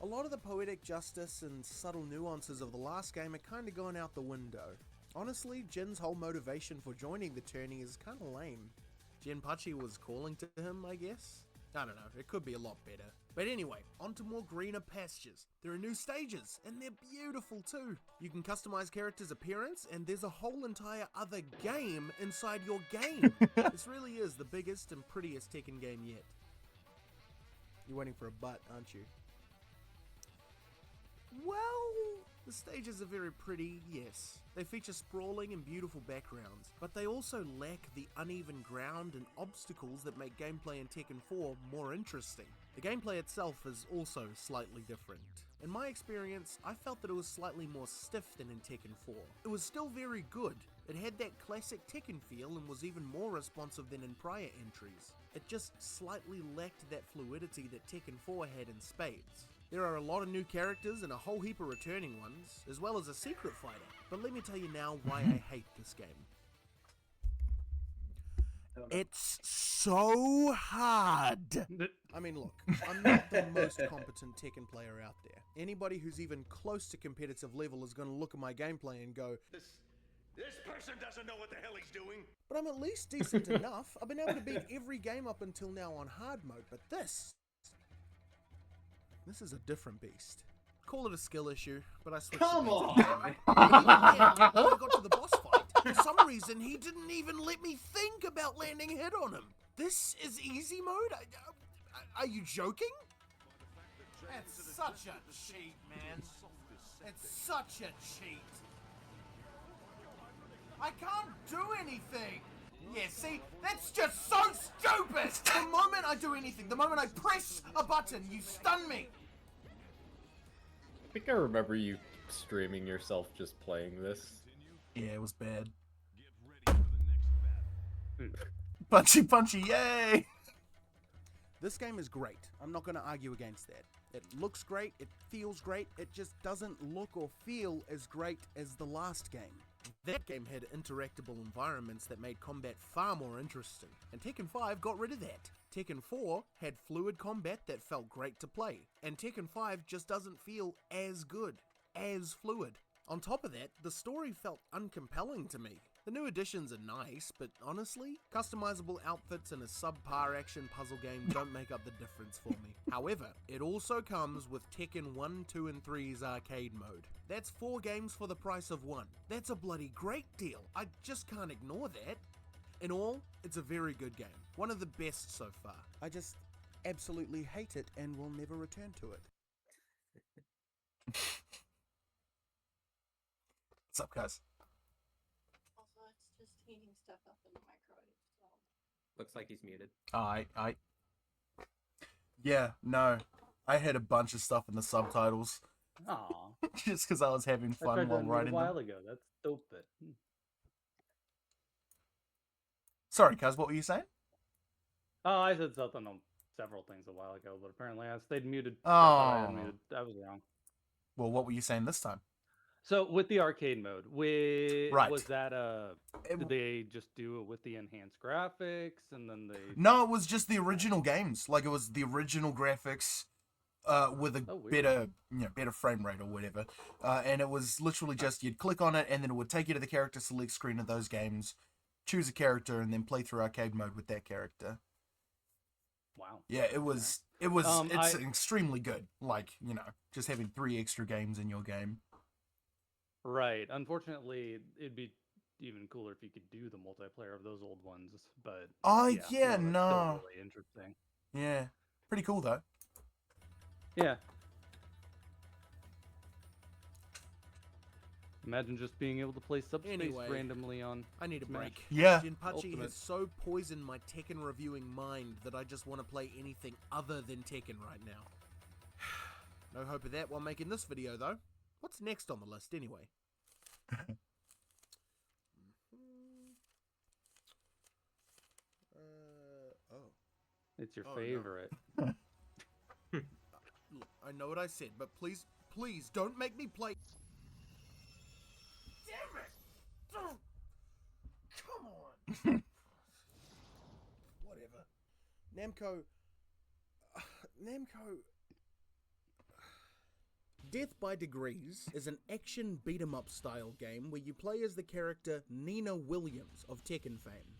A lot of the poetic justice and subtle nuances of the last game are kind of going out the window. Honestly, Jin's whole motivation for joining the tourney is kind of lame. Jinpachi was calling to him, I guess? I don't know, it could be a lot better. But anyway, on to more greener pastures. There are new stages, and they're beautiful too. You can customize characters' appearance, and there's a whole entire other game inside your game. This really is the biggest and prettiest Tekken game yet. You're waiting for a butt, aren't you? Well, the stages are very pretty, yes. They feature sprawling and beautiful backgrounds, but they also lack the uneven ground and obstacles that make gameplay in Tekken 4 more interesting. The gameplay itself is also slightly different. In my experience, I felt that it was slightly more stiff than in Tekken 4. It was still very good. It had that classic Tekken feel and was even more responsive than in prior entries. It just slightly lacked that fluidity that Tekken 4 had in spades. There are a lot of new characters and a whole heap of returning ones, as well as a secret fighter. But let me tell you now why I hate this game. It's so hard! I mean, look, I'm not the most competent Tekken player out there. Anybody who's even close to competitive level is going to look at my gameplay and go, This person doesn't know what the hell he's doing. but I'm at least decent enough. I've been able to beat every game up until now on hard mode, but this is a different beast. Call it a skill issue, but I switched Come it back on. to gaming. Yeah, when I got to the boss fight, for some reason he didn't even let me think about landing a hit on him. This is easy mode? Are you joking? It's such a cheat, man. It's such a cheat. I can't do anything. Yeah, see, that's just so stupid. The moment I do anything, the moment I press a button, you stun me. I think I remember you streaming yourself just playing this. Yeah, it was bad. Punchy, punchy, yay! This game is great. I'm not going to argue against that. It looks great, it feels great, it just doesn't look or feel as great as the last game. That game had interactable environments that made combat far more interesting, and Tekken 5 got rid of that. Tekken 4 had fluid combat that felt great to play, and Tekken 5 just doesn't feel as good, as fluid. On top of that, the story felt uncompelling to me. The new additions are nice, but honestly, customizable outfits in a subpar action puzzle game don't make up the difference for me. However, it also comes with Tekken 1, 2, and 3's arcade mode. That's 4 games for the price of 1. That's a bloody great deal. I just can't ignore that. In all, it's a very good game. One of the best so far. I just absolutely hate it and will never return to it. What's up, guys? Also, it's just heating stuff up in the microwave. So. Looks like he's muted. Yeah, no. I had a bunch of stuff in the subtitles Aw. just because I was having I fun tried while that a writing while them. ago. That's dope. But Sorry, Kaz, what were you saying? oh, I said something on several things a while ago, but apparently I stayed muted. Oh. I had muted. I was wrong. Well, what were you saying this time? So with the arcade mode, Right. was that It- did they just do it with the enhanced graphics and then they? No, it was just the original games. Like, it was the original graphics with a Oh, weird. better frame rate or whatever. And it was literally just, you'd click on it and then it would take you to the character select screen of those games, choose a character, and then play through arcade mode with that character. Wow. Yeah, it's extremely good. Like, just having 3 extra games in your game. Right. Unfortunately, it'd be even cooler if you could do the multiplayer of those old ones. But Oh, yeah, yeah, that's no. still really interesting. Yeah. Pretty cool, though. Yeah. Imagine just being able to play Subspace Anyway, randomly on. I need a Smash. break. Yeah. Jinpachi Ultimate. has so poisoned my Tekken reviewing mind that I just want to play anything other than Tekken right now. No hope of that while making this video, though. What's next on the list, anyway? It's your Oh, no. favorite. Look, I know what I said, but please, please don't make me play. Damn it! Come on! Namco. Death by Degrees is an action beat-em-up style game where you play as the character Nina Williams of Tekken fame.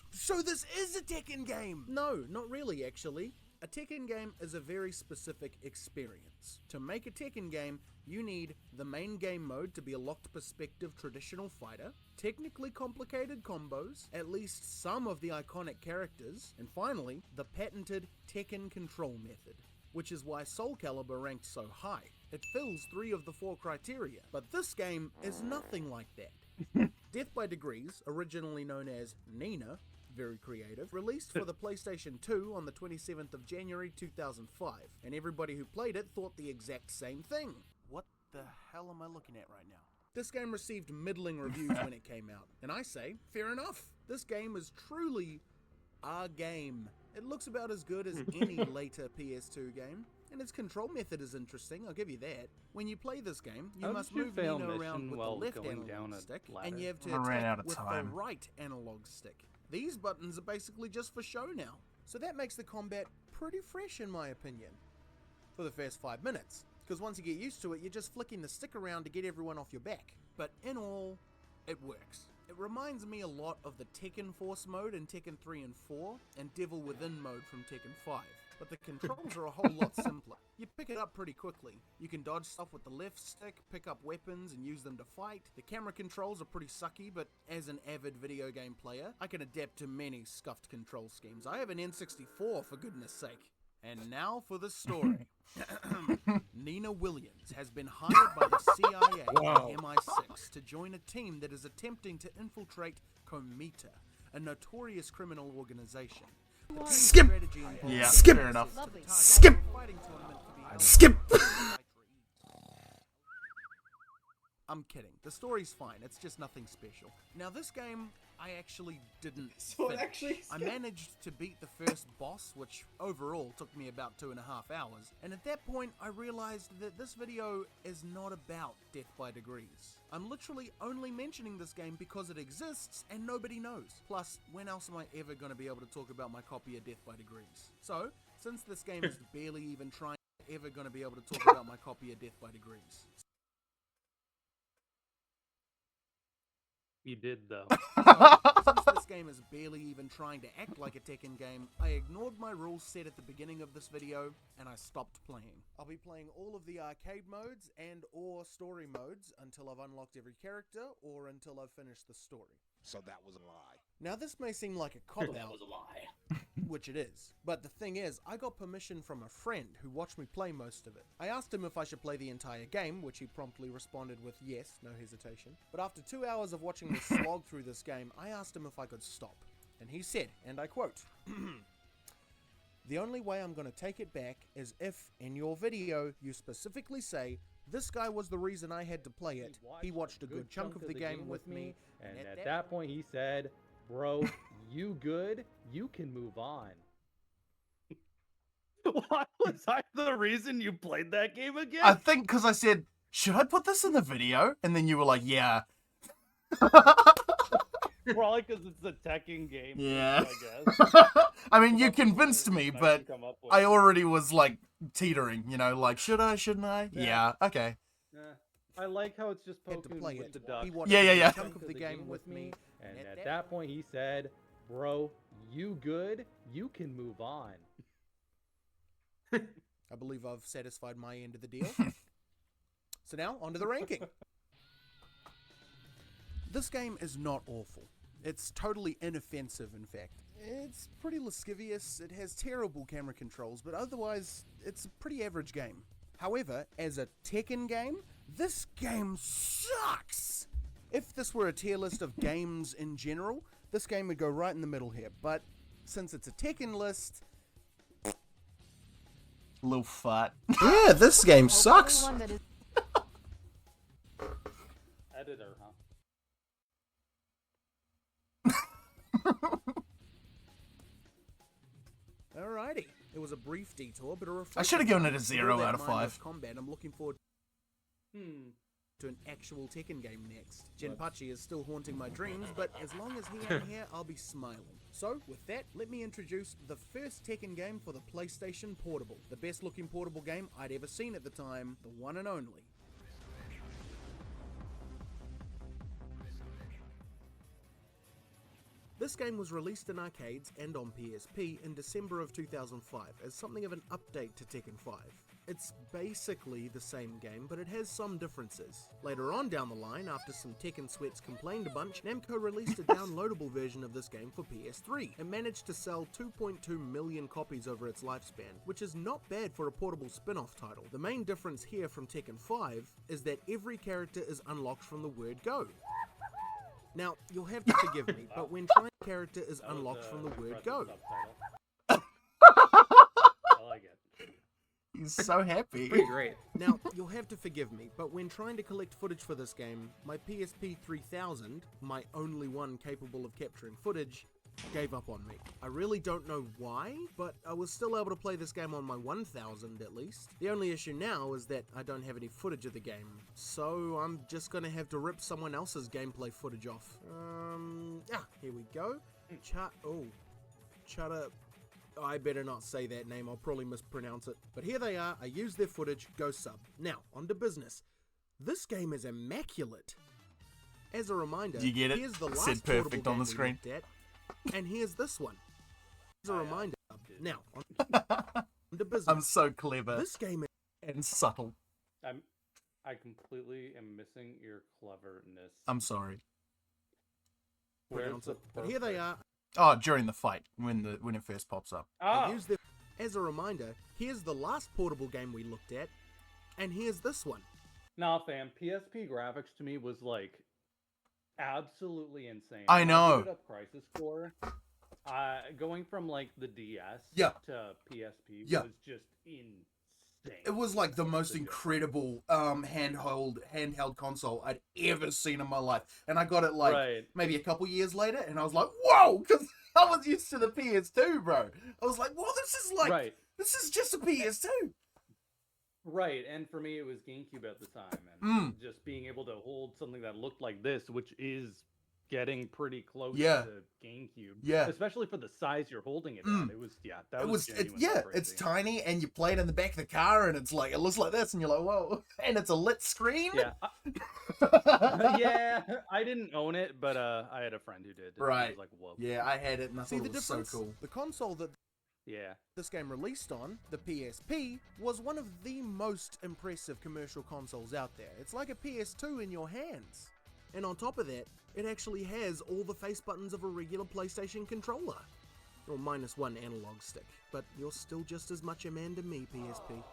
So this is a Tekken game! No, not really actually. A Tekken game is a very specific experience. To make a Tekken game, you need the main game mode to be a locked perspective traditional fighter, technically complicated combos, at least some of the iconic characters, and finally, the patented Tekken control method, which is why Soul Calibur ranked so high. It fills 3 of the 4 criteria, but this game is nothing like that. Death by Degrees, originally known as Nina, very creative, released for the PlayStation 2 on the 27th of January 2005, and everybody who played it thought the exact same thing. What the hell am I looking at right now? This game received middling reviews when it came out, and I say, fair enough. This game is truly a game. It looks about as good as any later PS2 game, and its control method is interesting, I'll give you that. When you play this game, you must move Nina around with the left analog stick, and you have to attack with the right analog stick. These buttons are basically just for show now, so that makes the combat pretty fresh in my opinion. For the first 5 minutes, because once you get used to it, you're just flicking the stick around to get everyone off your back. But in all, it works. It reminds me a lot of the Tekken Force mode in Tekken 3 and 4, and Devil Within mode from Tekken 5. But the controls are a whole lot simpler. You pick it up pretty quickly. You can dodge stuff with the left stick, pick up weapons and use them to fight. The camera controls are pretty sucky, but as an avid video game player, I can adapt to many scuffed control schemes. I have an N64 for goodness sake. And now for the story. Nina Williams has been hired by the CIA and MI6 to join a team that is attempting to infiltrate Comita, a notorious criminal organization. Skip! Yeah, skip! Fair enough. Skip! Skip! I'm kidding. The story's fine. It's just nothing special. Now this game, I actually didn't finish. I managed to beat the first boss, which overall took me about 2.5 hours. And at that point, I realized that this video is not about Death by Degrees. I'm literally only mentioning this game because it exists and nobody knows. Plus, when else am I ever going to be able to talk about my copy of Death by Degrees? So, since this game is barely even trying ever going to be able to talk about my copy of Death by Degrees. You did, though. Since this game is barely even trying to act like a Tekken game, I ignored my rules set at the beginning of this video, and I stopped playing. I'll be playing all of the arcade modes and or story modes until I've unlocked every character, or until I've finished the story. So that was a lie. Now this may seem like a cop-out, That was a lie. which it is, but the thing is, I got permission from a friend who watched me play most of it. I asked him if I should play the entire game, which he promptly responded with yes, no hesitation. But after 2 hours of watching me slog through this game, I asked him if I could stop. And he said, and I quote, "The only way I'm going to take it back is if, in your video, you specifically say, this guy was the reason I had to play it. He watched a good chunk of the game with me, and at that point he said, bro, you good? You can move on." Why was I the reason you played that game again? I think because I said, should I put this in the video? And then you were like, yeah. Probably because it's a Tekken game. Yeah. I guess. I mean, you convinced me, I but can come up with. I already was like teetering, you know, like, should I, shouldn't I? Yeah, okay. I like how it's just had to Pokemon play with it. the duck. He watched Yeah, a yeah, good yeah. chunk of the game with me, And at that point he said, bro, you good? You can move on. I believe I've satisfied my end of the deal. So now, on to the ranking. This game is not awful. It's totally inoffensive, in fact. It's pretty lascivious, it has terrible camera controls, but otherwise, it's a pretty average game. However, as a Tekken game, this game sucks! If this were a tier list of games in general, this game would go right in the middle here, but since it's a Tekken list... Little fart. Yeah, this game sucks! Editor, huh? Alrighty, it was a brief detour, but a I should have given it a 0 With all out of that 5. mindless combat, I'm looking forward. to an actual Tekken game next. Jinpachi is still haunting my dreams, but as long as he ain't here, I'll be smiling. So, with that, let me introduce the first Tekken game for the PlayStation Portable. The best looking portable game I'd ever seen at the time, the one and only. This game was released in arcades and on PSP in December of 2005 as something of an update to Tekken 5. It's basically the same game, but it has some differences. Later on down the line, after some Tekken sweats complained a bunch, Namco released a downloadable version of this game for PS3 and managed to sell 2.2 million copies over its lifespan, which is not bad for a portable spin-off title. The main difference here from Tekken 5 is that every character is unlocked from the word go. Now, you'll have to forgive me, but when trying character is unlocked from the word go. I like it. He's so happy. Pretty great. Now, you'll have to forgive me, but when trying to collect footage for this game, my PSP 3000, my only one capable of capturing footage, gave up on me. I really don't know why, but I was still able to play this game on my 1000 at least. The only issue now is that I don't have any footage of the game, so I'm just gonna have to rip someone else's gameplay footage off. Here we go. Chutta. I better not say that name, I'll probably mispronounce it. But here they are, I used their footage, go sub. Now, on to business. This game is immaculate. As a reminder, Do you get it? here's the last Said portable perfect on game the we screen. looked at, and here's this one. As a reminder, now, on to business. I'm so clever This game is and subtle. I completely am missing your cleverness. I'm sorry. Where's the but here they perfect- are. Oh, during the fight, when it first pops up. Ah, Use their... As a reminder, here's the last portable game we looked at, and here's this one. nah, fam. PSP graphics to me was like absolutely insane. I When know. booted up Crisis Core, going from like the DS Yeah. to PSP Yeah. was just insane. It was like the most The difference. incredible handheld console I'd ever seen in my life, and I got it like Right. maybe a couple years later, and I was like, "Whoa!" Because I was used to the PS2, bro. I was like, "Well, this is like Right. this is just a PS2." Right, and for me it was GameCube at the time, and Mm. just being able to hold something that looked like this, which is getting pretty close Yeah. to GameCube. Yeah. Especially for the size you're holding it Mm. at. It was that was genuinely it's crazy. tiny, and you play it in the back of the car, and it's like it looks like this, and you're like, "Whoa!" And it's a lit screen. Yeah. Yeah, I didn't own it, but I had a friend who did. and I Right. was like, whoa. Yeah, I had it, and I See thought the it was so difference? cool. The console that Yeah. this game released on, the PSP, was one of the most impressive commercial consoles out there. It's like a PS2 in your hands. And on top of that, it actually has all the face buttons of a regular PlayStation controller. Or minus one analog stick, but you're still just as much a man to me, PSP.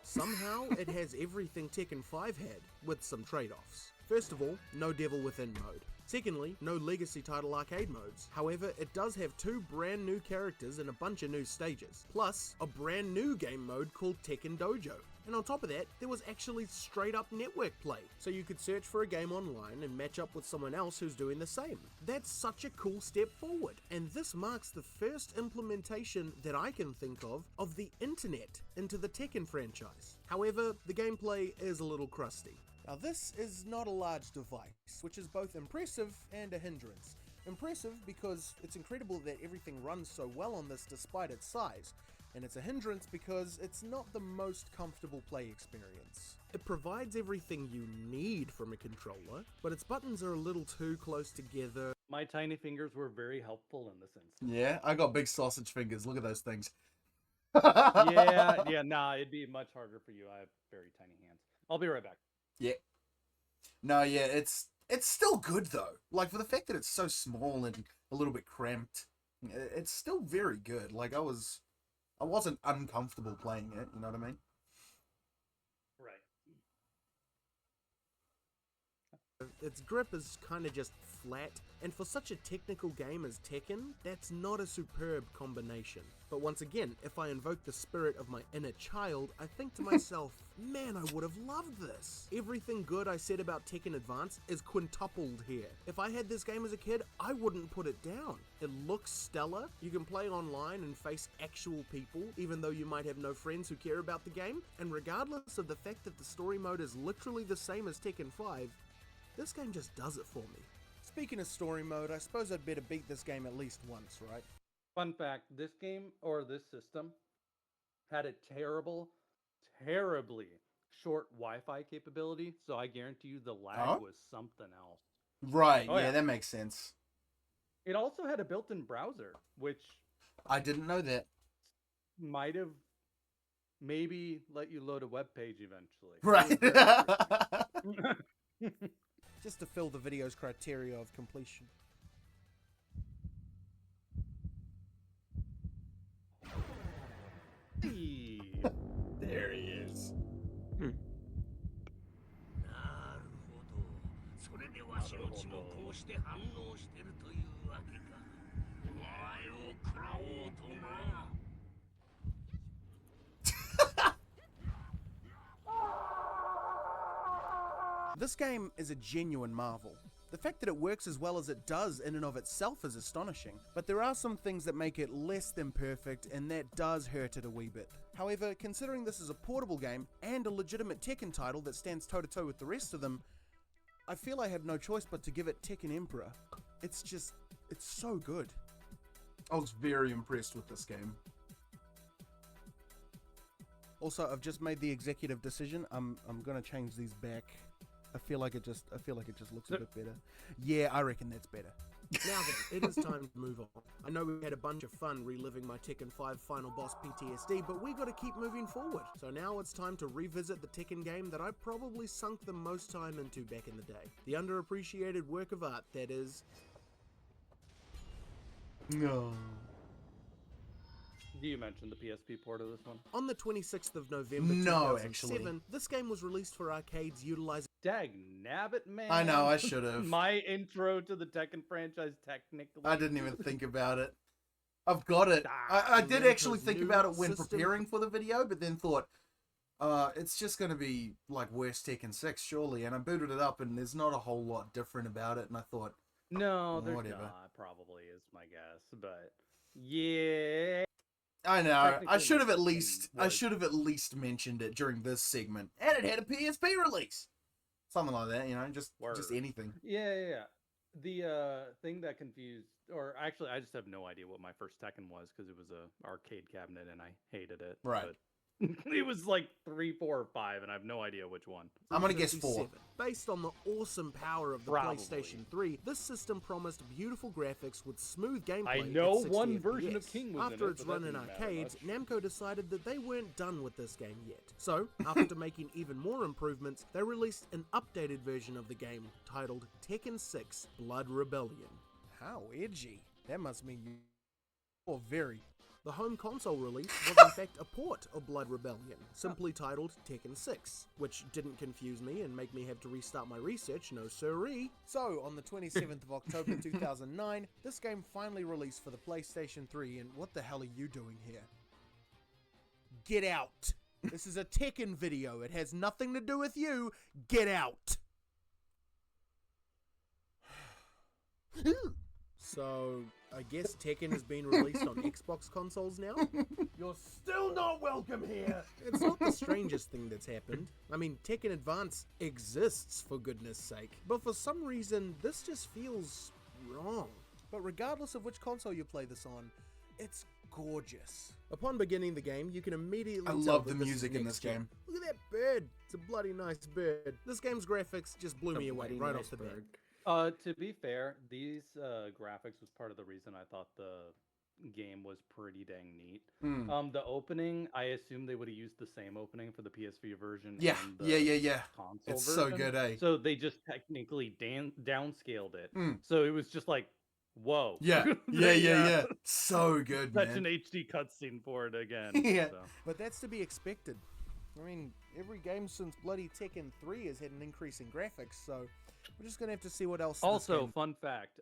Somehow, it has everything Tekken 5 had, with some trade-offs. First of all, no Devil Within mode. Secondly, no Legacy title arcade modes. However, it does have 2 brand new characters and a bunch of new stages, plus a brand new game mode called Tekken Dojo. And on top of that, there was actually straight up network play, so you could search for a game online and match up with someone else who's doing the same. That's such a cool step forward, and this marks the first implementation that I can think of the internet into the Tekken franchise. However, the gameplay is a little crusty. Now this is not a large device, which is both impressive and a hindrance. Impressive because it's incredible that everything runs so well on this despite its size, and it's a hindrance because it's not the most comfortable play experience. It provides everything you need from a controller, but its buttons are a little too close together. My tiny fingers were very helpful in this instance. Yeah, I got big sausage fingers. Look at those things. Yeah, nah, it'd be much harder for you. I have very tiny hands. I'll be right back. Yeah. No, yeah, it's still good though. Like for the fact that it's so small and a little bit cramped, it's still very good. Like I wasn't uncomfortable playing it. You know what I mean? Right. its grip is kind of just flat, and for such a technical game as Tekken, that's not a superb combination. But once again, if I invoke the spirit of my inner child, I think to myself, man, I would have loved this. Everything good I said about Tekken Advance is quintupled here. If I had this game as a kid, I wouldn't put it down. It looks stellar, you can play online and face actual people, even though you might have no friends who care about the game, and regardless of the fact that the story mode is literally the same as Tekken 5, this game just does it for me. Speaking of story mode, I suppose I'd better beat this game at least once, right? Fun fact, this game, or this system, had a terribly short Wi-Fi capability, so I guarantee you the lag was something else. Right, Oh, yeah, yeah. that makes sense. It also had a built-in browser, which I didn't know that. might have maybe let you load a web page eventually. Right. It was very interesting. Just to fill the video's criteria of completion. There he is. This game is a genuine marvel. The fact that it works as well as it does in and of itself is astonishing, but there are some things that make it less than perfect, and that does hurt it a wee bit. However, considering this is a portable game and a legitimate Tekken title that stands toe-to-toe with the rest of them, I feel I have no choice but to give it Tekken Emperor. It's so good. I was very impressed with this game. Also, I've just made the executive decision. I'm gonna change these back. I feel like it just looks a bit better. Yeah, I reckon that's better. Now then, it is time to move on. I know we had a bunch of fun reliving my Tekken 5 final boss PTSD, but we gotta keep moving forward. So now it's time to revisit the Tekken game that I probably sunk the most time into back in the day. The underappreciated work of art, that is. No. Do you mention the PSP port of this one? On the 26th of November No, 2007, this game was released for arcades utilizing. Dag nabbit, man. I know, I should have. My intro to the Tekken franchise, technically. I didn't even think about it. I've got it. I did actually think about it when preparing for the video, but then thought, it's just going to be like worse Tekken 6, surely. And I booted it up, and there's not a whole lot different about it. And I thought, no, there's whatever. not. Probably is my guess, but yeah. I know. I Technically, should have my at Tekken least mentioned it during this segment, and it had a PSP release, something like that. You know, just anything. Yeah. The thing that confused, or actually, I just have no idea what my first Tekken was because it was a arcade cabinet and I hated it. Right. But it was like 3, 4, or 5, and I have no idea which one. I'm gonna guess 4. Based on the awesome power of the Probably. PlayStation 3, this system promised beautiful graphics with smooth gameplay. I at know 60 one FPS. version of King was in After it, its but that run in didn't matter arcades, much. Namco decided that they weren't done with this game yet. So, after making even more improvements, they released an updated version of the game titled Tekken 6 Blood Rebellion. How edgy. That must mean you... Or very. The home console release was in fact a port of Blood Rebellion, simply titled Tekken 6, which didn't confuse me and make me have to restart my research, no siree. So, on the 27th of October 2009, this game finally released for the PlayStation 3, and what the hell are you doing here? Get out! This is a Tekken video, it has nothing to do with you, get out! So, I guess Tekken has been released on Xbox consoles now? You're still not welcome here! It's not the strangest thing that's happened. I mean, Tekken Advance exists, for goodness sake. But for some reason, this just feels wrong. But regardless of which console you play this on, it's gorgeous. Upon beginning the game, you can immediately I tell love that the this is music in next this game. gen. Look at that bird! It's a bloody nice bird. This game's graphics just blew me away right off the bat. To be fair, these graphics was part of the reason I thought the game was pretty dang neat. The opening, I assume they would have used the same opening for the PSV version. Yeah, and the yeah. console It's so version. good, eh? So they just technically downscaled it. So it was just like, whoa. Yeah. So good, Such man. an HD cutscene for it again. Yeah. So. But that's to be expected. I mean, every game since bloody Tekken 3 has had an increase in graphics, so We're just gonna have to see what else. Also, this game... fun fact.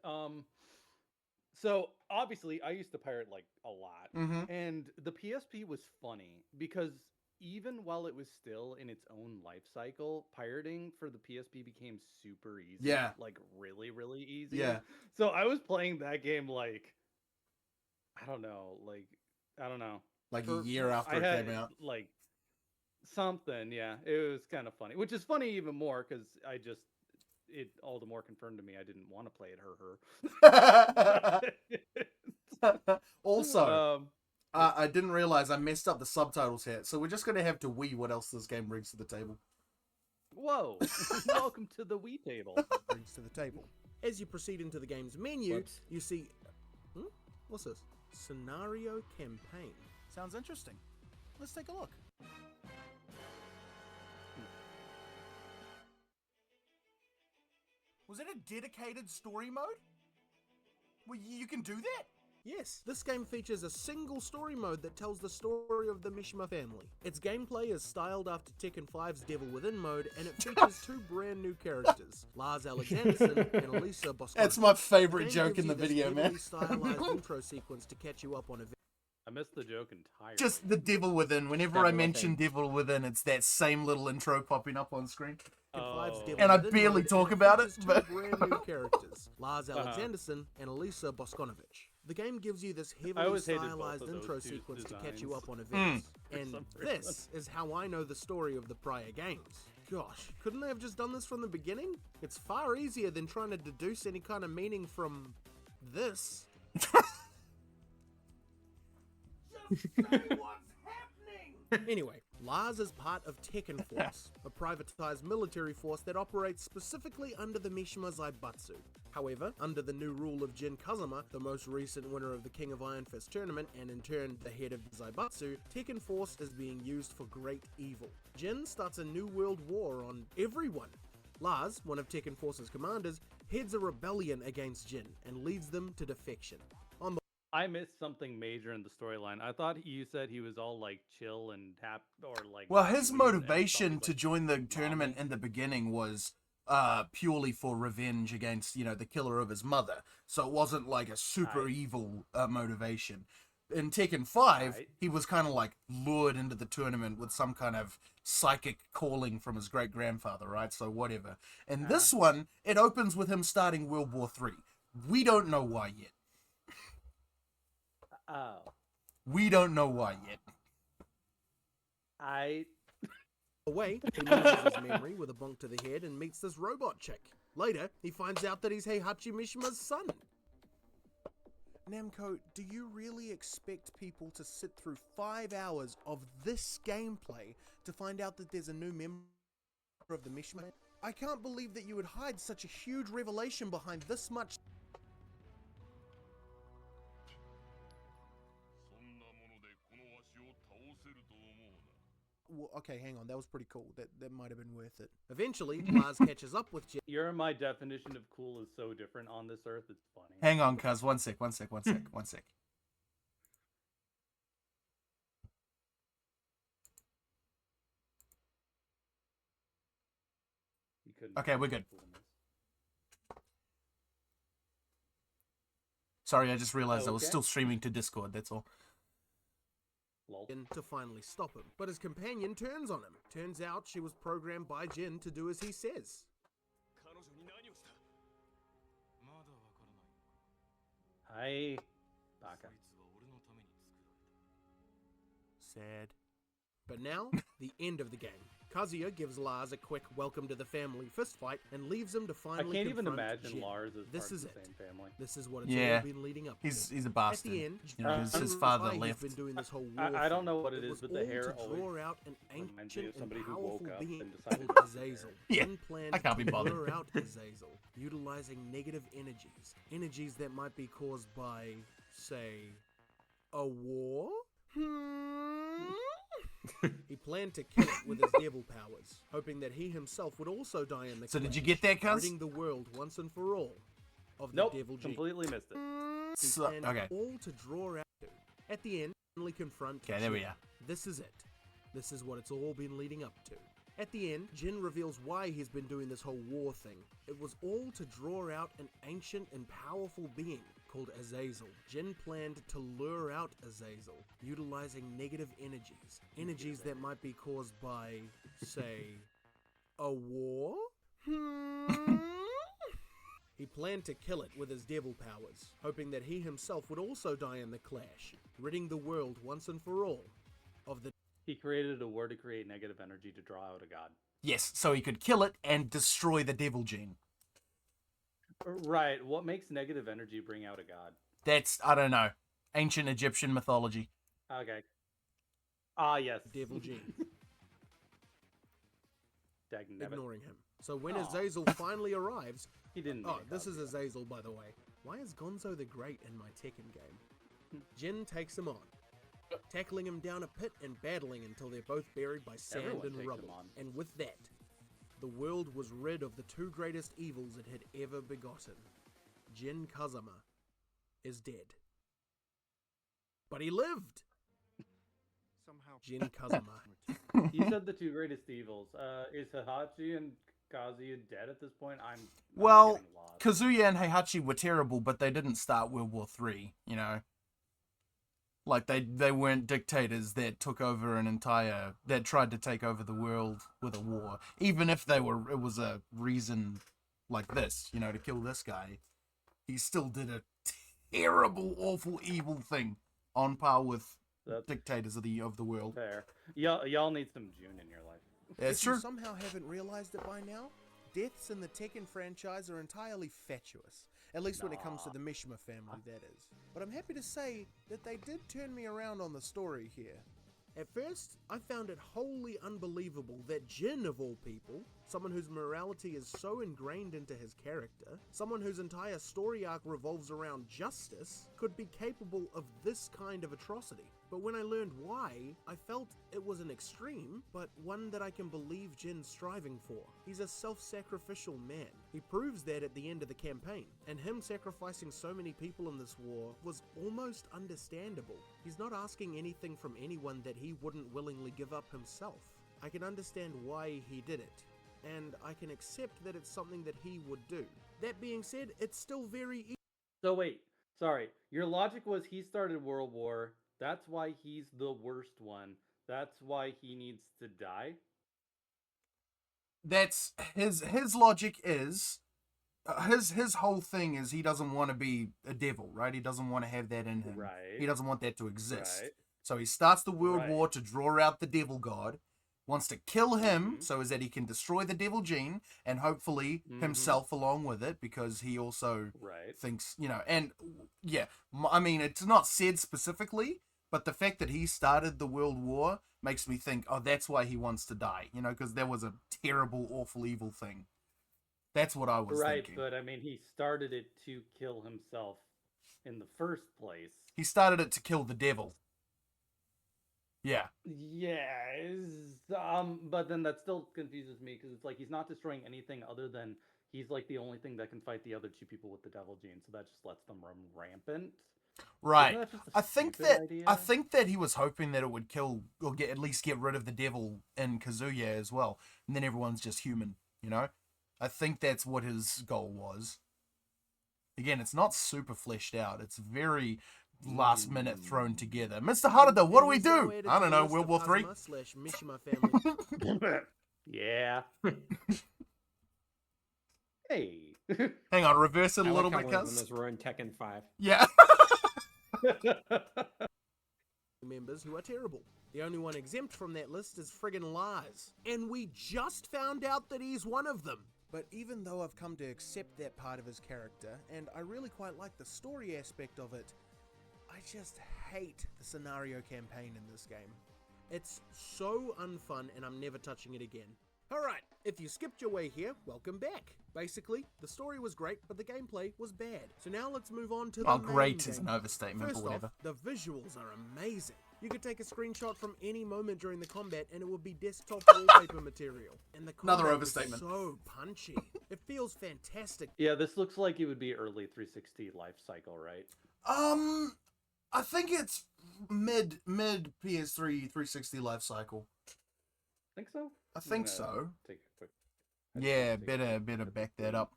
So obviously, I used to pirate like a lot, and the PSP was funny because even while it was still in its own life cycle, pirating for the PSP became super easy. Yeah. Like really, really easy. Yeah. So I was playing that game like, I don't know. Like For- a year after I it had, came out. like something, yeah. It was kind of funny, which is funny even more because it all the more confirmed to me I didn't want to play it. Also, I didn't realize I messed up the subtitles here, so we're just gonna have to wee what else this game brings to the table. Whoa! Welcome to the Wii table. brings to the table. As you proceed into the game's menu, Whoops. you see... What's this? Scenario campaign. Sounds interesting. Let's take a look. Was it a dedicated story mode? Well, you can do that? Yes, this game features a single story mode that tells the story of the Mishima family. Its gameplay is styled after Tekken 5's Devil Within mode, and it features two brand new characters, Lars Alexanderson and Elisa Bosco. That's my favorite game joke gives in the you this video, heavily man. stylized intro sequence to catch you up on events. I missed the joke entirely. Just the Devil Within. Whenever I mention Devil Within, it's that same little intro popping up on screen. And I barely talk about it, but two brand new characters, Lars Alexanderson and Elisa Boskonovich. The game gives you this heavily always hated both stylized of those intro two sequence to catch you designs. up on events. And some this is how I know the story of the prior games. Gosh, couldn't they have just done this from the beginning? It's far easier than trying to deduce any kind of meaning from this. Anyway, Lars is part of Tekken Force, a privatized military force that operates specifically under the Mishima Zaibatsu. However, under the new rule of Jin Kazama, the most recent winner of the King of Iron Fist tournament and in turn the head of the Zaibatsu, Tekken Force is being used for great evil. Jin starts a new world war on everyone. Lars, one of Tekken Force's commanders, heads a rebellion against Jin and leads them to defection. On the I missed something major in the storyline. I thought you said he was all like chill and happy, or like. well, his pleased, and motivation felt to like join the tournament in the beginning was purely for revenge against, the killer of his mother. So it wasn't like a super Right. evil motivation. In Tekken 5, Right. he was kind of like lured into the tournament with some kind of psychic calling from his great grandfather, right? So whatever. And this one, it opens with him starting World War III. We don't know why yet. Oh, We don't know why yet. way, he loses his memory with a bonk to the head and meets this robot chick. Later, he finds out that he's Heihachi Mishima's son. Namco, do you really expect people to sit through 5 hours of this gameplay to find out that there's a new member of the Mishima? I can't believe that you would hide such a huge revelation behind this much. Well, okay, hang on. That was pretty cool. That might have been worth it. Eventually, Lars catches up with Jin. your and my definition of cool is so different on this earth. It's funny. Hang on, cuz. One sec. You couldn't Okay, we're good. cool in this. Sorry, I just realized I was Okay. still streaming to Discord, that's all. Lol. To finally stop him. But his companion turns on him. Turns out she was programmed by Jin to do as he says. Hi, Baka. Sad. But now, the end of the game. Kazuya gives Lars a quick welcome to the family fistfight and leaves him to I finally can't even confront imagine Jin. Lars as This part is of the it. same family. This is what it's Yeah. all been leading up He's to. a bastard. At the end, his father he's left. been doing this whole I war don't know thing. what it is, was but the all hair to always draw out an reminds me ancient of somebody and who powerful woke up being and decided called to wear Azazel. Yeah, Jin planned I can't be to bothered. lure out Azazel, utilizing negative energies that might be caused by, say, a war? He planned to kill it with his devil powers, hoping that he himself would also die in the So did clash, you get that, cuz? ridding the world once and for all of the Nope, devil gene. completely missed it. He So, planned okay. all to draw out to. At the end, finally confront Okay, there we Jin. are. This is it. This is what it's all been leading up to. At the end, Jin reveals why he's been doing this whole war thing. It was all to draw out an ancient and powerful being called Azazel. Jin planned to lure out Azazel, utilizing negative energies. Energies that might be caused by, say, a war? He planned to kill it with his devil powers, hoping that he himself would also die in the clash, ridding the world once and for all of the... He created a war to create negative energy to draw out a god. Yes, so he could kill it and destroy the devil gene. Right. What makes negative energy bring out a god? That's, I don't know, ancient Egyptian mythology. Okay. Ah, yes. devil gene. Dagnabbit. Ignoring him. So when Aw. Azazel finally arrives... He didn't. Oh, need a this god. is Azazel, by the way. Why is Gonzo the Great in my Tekken game? Jin takes him on, tackling him down a pit and battling until they're both buried by sand Everyone and takes him rubble. on. And with that, the world was rid of the two greatest evils it had ever begotten. Jin Kazama is dead. But he lived! Somehow. Jin Kazama. You said the two greatest evils. Is Heihachi and Kazuya dead at this point? I'm Well, getting lost. Kazuya and Heihachi were terrible, but they didn't start World War III, you know? Like, they weren't dictators that took over that tried to take over the world with a war. Even if it was a reason like this, you know, to kill this guy. He still did a terrible, awful, evil thing on par with That's dictators of the world. fair. Y'all need some June in your life. It's If you true. somehow haven't realized it by now, deaths in the Tekken franchise are entirely fatuous. At least when it comes to the Mishima family, that is. But I'm happy to say that they did turn me around on the story here. At first, I found it wholly unbelievable that Jin, of all people, someone whose morality is so ingrained into his character, someone whose entire story arc revolves around justice, could be capable of this kind of atrocity. But when I learned why, I felt it was an extreme, but one that I can believe Jin's striving for. He's a self-sacrificial man. He proves that at the end of the campaign, and him sacrificing so many people in this war was almost understandable. He's not asking anything from anyone that he wouldn't willingly give up himself. I can understand why he did it, and I can accept that it's something that he would do. That being said, it's still very easy. So wait, sorry. Your logic was he started World War. That's why he's the worst one. That's why he needs to die. That's his logic is his whole thing is he doesn't want to be a devil, right? He doesn't want to have that in him. Right. He doesn't want that to exist. Right. So he starts the world Right. war to draw out the devil god, wants to kill him Mhm. so as that he can destroy the devil gene and hopefully Mhm. himself along with it, because he also Right. thinks, you know, and yeah, I mean, it's not said specifically, but the fact that he started the world war makes me think, oh, that's why he wants to die, you know, because that was a terrible, awful, evil thing. That's what I was Right, thinking. but I mean, he started it to kill himself in the first place. He started it to kill the devil. Yeah. Yes. But then that still confuses me because it's like he's not destroying anything other than he's like the only thing that can fight the other two people with the devil gene, so that just lets them run rampant. Right. Isn't that just a I think stupid idea? he was hoping that it would kill or at least get rid of the devil in Kazuya as well, and then everyone's just human, you know? I think that's what his goal was. Again, it's not super fleshed out. It's very last minute thrown together. Mr. Harada, what do we He's now do? added I to don't the know, list World of War III? Kazuma/Mishima family. Yeah. Hey. Hang on, reverse it a I little like bit, how one of them cuz. is Ruined Tekken 5. Yeah. members who are terrible. The only one exempt from that list is friggin' Lars. And we just found out that he's one of them. But even though I've come to accept that part of his character, and I really quite like the story aspect of it, I just hate the scenario campaign in this game. It's so unfun and I'm never touching it again. Alright, if you skipped your way here, welcome back. Basically, the story was great, but the gameplay was bad. So now let's move on to the Oh, main great is game. an overstatement, First but whatever. off, the visuals are amazing. You could take a screenshot from any moment during the combat and it would be desktop wallpaper material. And the Another combat was overstatement. so punchy. It feels fantastic. Yeah, this looks like it would be early 360 life cycle, right? I think it's mid PS3 360 life cycle. Think so? I think gonna so. Take a quick. Yeah, take a better quick back that look. up.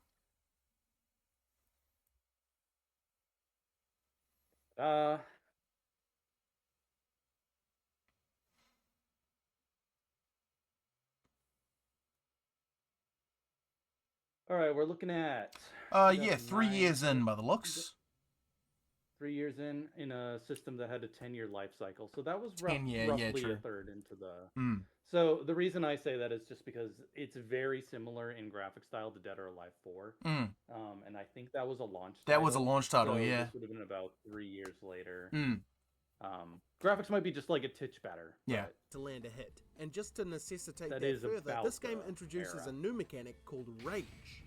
Uh, all right, we're looking at. Yeah, 3 years in by the looks. 3 years in a system that had a 10-year life cycle. So that was 10 year, yeah, roughly true. a third into the. Hmm. So the reason I say that is just because it's very similar in graphic style to Dead or Alive 4. Mm. And I think that was a launch title. That was a launch title, so yeah. This would have been about 3 years later. Mm. Graphics might be just like a titch better. Yeah. To land a hit. And just to necessitate That that is further, about this game the introduces era. a new mechanic called Rage.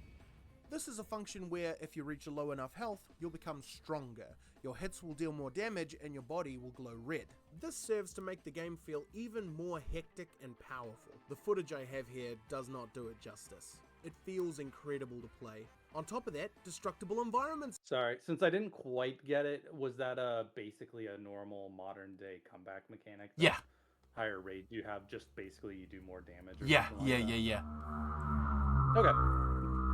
This is a function where if you reach a low enough health, you'll become stronger. Your hits will deal more damage and your body will glow red. This serves to make the game feel even more hectic and powerful. The footage I have here does not do it justice. It feels incredible to play. On top of that, destructible environments. Sorry, since I didn't quite get it, was that basically a normal modern day comeback mechanic? that Yeah. Higher rate, you have just basically you do more damage. Or Yeah, something like that? yeah. Okay.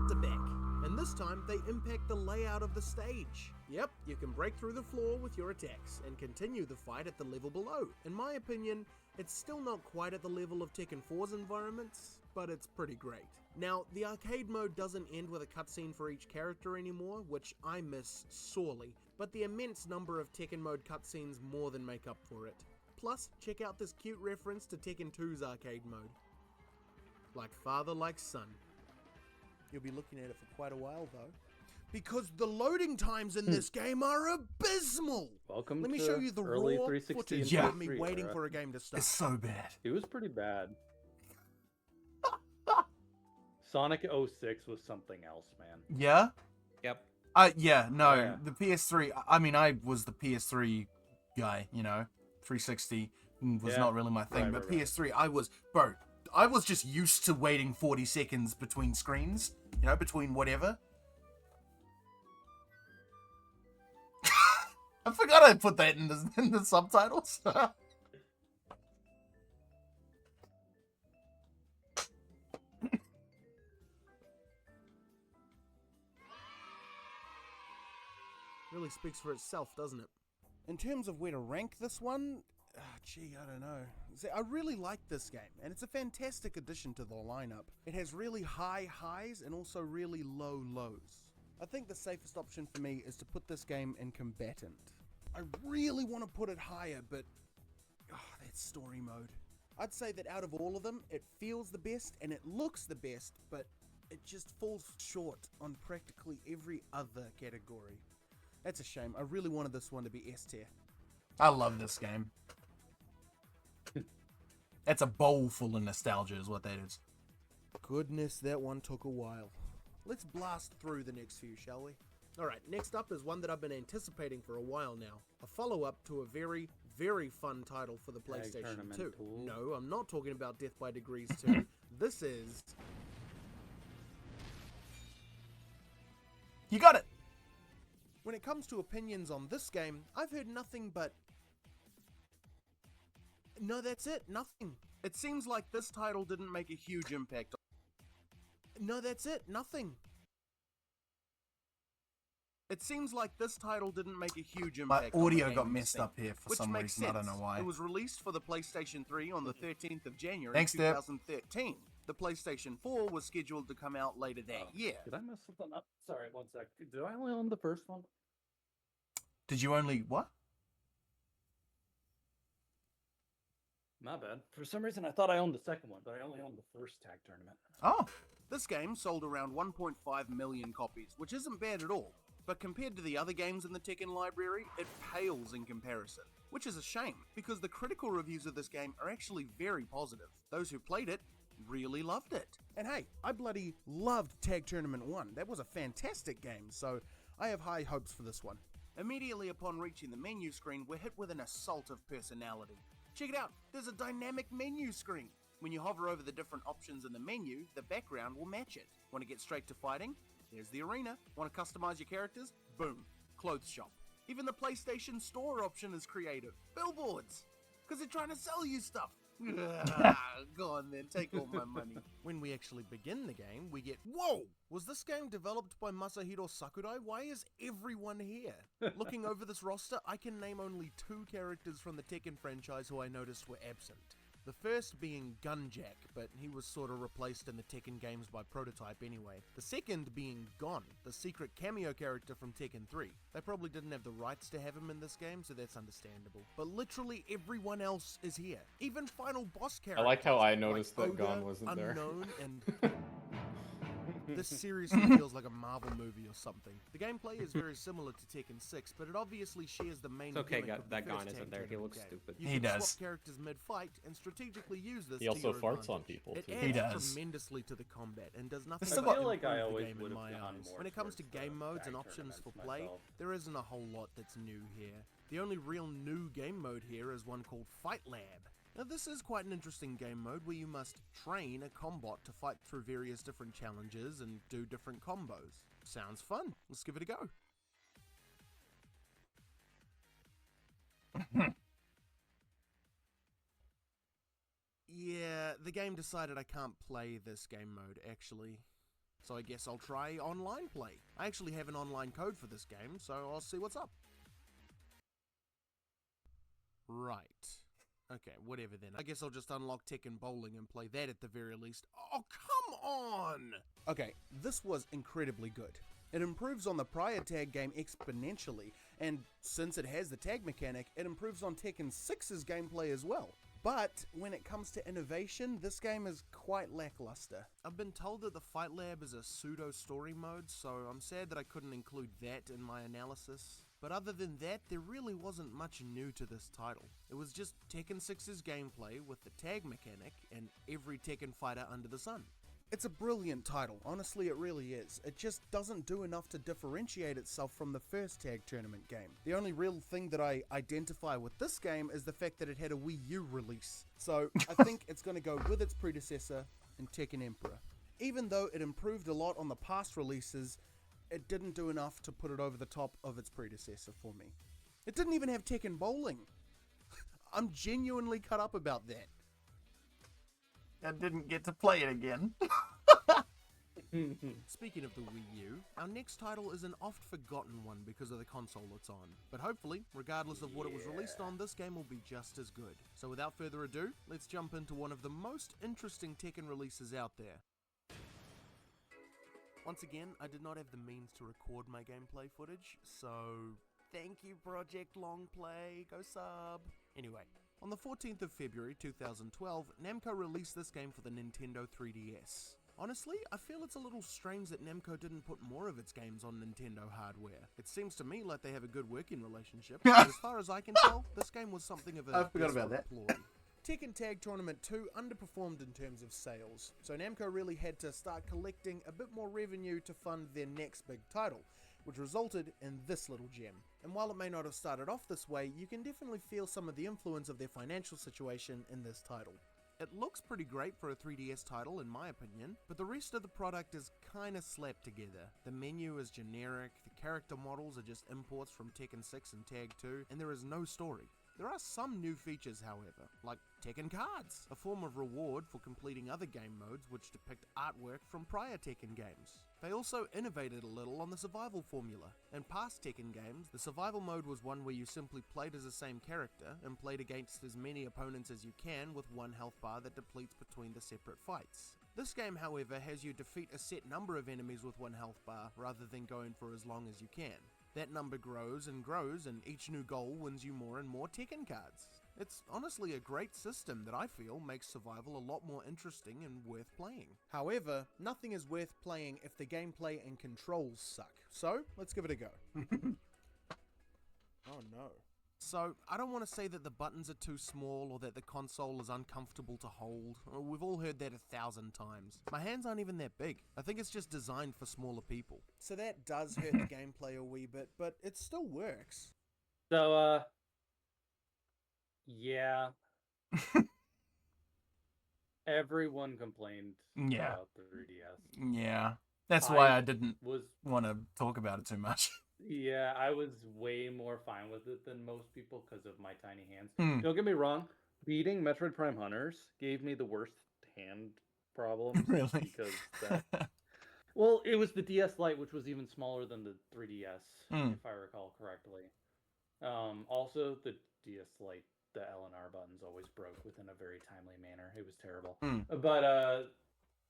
To back. And this time, they impact the layout of the stage. Yep, you can break through the floor with your attacks and continue the fight at the level below. In my opinion, it's still not quite at the level of Tekken 4's environments, but it's pretty great. Now, the arcade mode doesn't end with a cutscene for each character anymore, which I miss sorely, but the immense number of Tekken mode cutscenes more than make up for it. Plus, check out this cute reference to Tekken 2's arcade mode. Like father, like son. You'll be looking at it for quite a while though, because the loading times in this game are abysmal. Welcome Let me to show you the early raw 360 footage Yeah. of me waiting for a game to start. It's so bad. It was pretty bad. Sonic 06 was something else, man. Yeah? Yep. Yeah, no, Yeah. the PS3, I mean, I was the PS3 guy, 360 was Yeah. not really my thing, Right, but right, right. PS3, I was just used to waiting 40 seconds between screens, between whatever. I forgot I put that in the subtitles. Really speaks for itself, doesn't it? In terms of where to rank this one, I don't know. See, I really like this game, and it's a fantastic addition to the lineup. It has really high highs and also really low lows. I think the safest option for me is to put this game in combatant. I really want to put it higher, but that story mode. I'd say that out of all of them, it feels the best and it looks the best, but it just falls short on practically every other category. That's a shame. I really wanted this one to be S tier. I love this game. That's a bowl full of nostalgia is what that is. Goodness, that one took a while. Let's blast through the next few, shall we? Alright, next up is one that I've been anticipating for a while now. A follow-up to a very, very fun title for the PlayStation 2. Tournamental. No, I'm not talking about Death by Degrees 2. This is... You got it! When it comes to opinions on this game, I've heard nothing but... No, that's it. Nothing. It seems like this title didn't make a huge impact. No, that's it. Nothing. It seems like this title didn't make a huge My impact. on the audio got gaming messed scene, up here for which some makes reason. I don't sense. know why. It was released for the PlayStation 3 on the 13th of January Thanks, Deb. 2013. The PlayStation 4 was scheduled to come out later that year. Did I mess something up? Sorry, one sec. Did I only own the first one? Did you only... what? My bad. For some reason, I thought I owned the second one, but I only owned the first tag tournament. Oh. This game sold around 1.5 million copies, which isn't bad at all. But compared to the other games in the Tekken library, it pales in comparison. Which is a shame, because the critical reviews of this game are actually very positive. Those who played it really loved it. And hey, I bloody loved Tag Tournament 1. That was a fantastic game, so I have high hopes for this one. Immediately upon reaching the menu screen, we're hit with an assault of personality. Check it out, there's a dynamic menu screen. When you hover over the different options in the menu, the background will match it. Want to get straight to fighting? There's the arena. Want to customize your characters? Boom. Clothes shop. Even the PlayStation Store option is creative. Billboards. Because they're trying to sell you stuff. Go on then, take all my money. When we actually begin the game, we get, whoa! Was this game developed by Masahiro Sakurai? Why is everyone here? Looking over this roster, I can name only 2 characters from the Tekken franchise who I noticed were absent. The first being Gunjack, but he was sort of replaced in the Tekken games by Prototype anyway. The second being Gon, the secret cameo character from Tekken 3. They probably didn't have the rights to have him in this game, so that's understandable. But literally everyone else is here. Even final boss characters. I like how I noticed like that Oda, Gon wasn't there. Unknown, and this seriously feels like a Marvel movie or something. The gameplay is very similar to Tekken 6, but it obviously shares the main It's okay, gimmick of the that Gon first isn't tag there. He tournament looks game. stupid. You He can does. swap characters mid-fight and strategically use this He to also your farts on advantage. people, It too. adds He does. tremendously to the combat and does nothing still but got- I feel like I improve the always game in would my have gone eyes. more When it comes to towards the game modes and tag options for tournaments play, myself. there isn't a whole lot that's new here. The only real new game mode here is one called Fight Lab. Now this is quite an interesting game mode where you must train a combot to fight through various different challenges and do different combos. Sounds fun. Let's give it a go. Yeah, the game decided I can't play this game mode actually. So I guess I'll try online play. I actually have an online code for this game, so I'll see what's up. Right. Okay, whatever then. I guess I'll just unlock Tekken Bowling and play that at the very least. Oh, come on! Okay, this was incredibly good. It improves on the prior tag game exponentially, and since it has the tag mechanic, it improves on Tekken 6's gameplay as well. But when it comes to innovation, this game is quite lackluster. I've been told that the Fight Lab is a pseudo story mode, so I'm sad that I couldn't include that in my analysis. But other than that, there really wasn't much new to this title. It was just Tekken 6's gameplay with the tag mechanic and every Tekken fighter under the sun. It's a brilliant title, honestly it really is. It just doesn't do enough to differentiate itself from the first tag tournament game. The only real thing that I identify with this game is the fact that it had a Wii U release. So I think it's going to go with its predecessor in Tekken Emperor. Even though it improved a lot on the past releases, it didn't do enough to put it over the top of its predecessor for me. It didn't even have Tekken Bowling. I'm genuinely cut up about that. I didn't get to play it again. Speaking of the Wii U, our next title is an oft-forgotten one because of the console it's on. But hopefully, regardless of what it was released on, this game will be just as good. So without further ado, let's jump into one of the most interesting Tekken releases out there. Once again, I did not have the means to record my gameplay footage, so thank you Project Longplay, go sub! Anyway, on the 14th of February 2012, Namco released this game for the Nintendo 3DS. Honestly, I feel it's a little strange that Namco didn't put more of its games on Nintendo hardware. It seems to me like they have a good working relationship, but as far as I can tell, this game was something of a I forgot about that. desperate ploy. Tekken Tag Tournament 2 underperformed in terms of sales, so Namco really had to start collecting a bit more revenue to fund their next big title, which resulted in this little gem. And while it may not have started off this way, you can definitely feel some of the influence of their financial situation in this title. It looks pretty great for a 3DS title in my opinion, but the rest of the product is kinda slapped together. The menu is generic, the character models are just imports from Tekken 6 and Tag 2, and there is no story. There are some new features, however, like Tekken Cards, a form of reward for completing other game modes which depict artwork from prior Tekken games. They also innovated a little on the survival formula. In past Tekken games, the survival mode was one where you simply played as the same character and played against as many opponents as you can with one health bar that depletes between the separate fights. This game, however, has you defeat a set number of enemies with one health bar rather than going for as long as you can. That number grows, and each new goal wins you more and more Tekken cards. It's honestly a great system that I feel makes survival a lot more interesting and worth playing. However, nothing is worth playing if the gameplay and controls suck. So, let's give it a go. Oh no. So, I don't want to say that the buttons are too small or that the console is uncomfortable to hold. We've all heard that 1,000 times. My hands aren't even that big. I think it's just designed for smaller people. So that does hurt the gameplay a wee bit, but it still works. So, yeah. Everyone complained Yeah. about the 3DS. Yeah. That's why I I didn't Was want to talk about it too much. Yeah, I was way more fine with it than most people because of my tiny hands. Hmm. Don't get me wrong, beating Metroid Prime Hunters gave me the worst hand problems. Really? Because that, well, it was the DS Lite, which was even smaller than the 3DS, if I recall correctly. Also, the DS Lite, the L and R buttons always broke within a very timely manner. It was terrible. But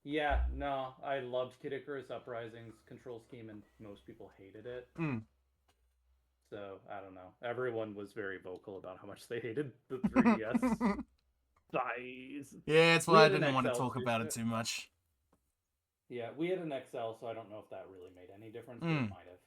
yeah, no, I loved Kid Icarus Uprising's control scheme, and most people hated it. So I don't know. Everyone was very vocal about how much they hated the 3DS size. Yeah, that's We why I had an didn't want to XL talk too. about it too much. Yeah, we had an XL, so I don't know if that really made any difference. But it might have.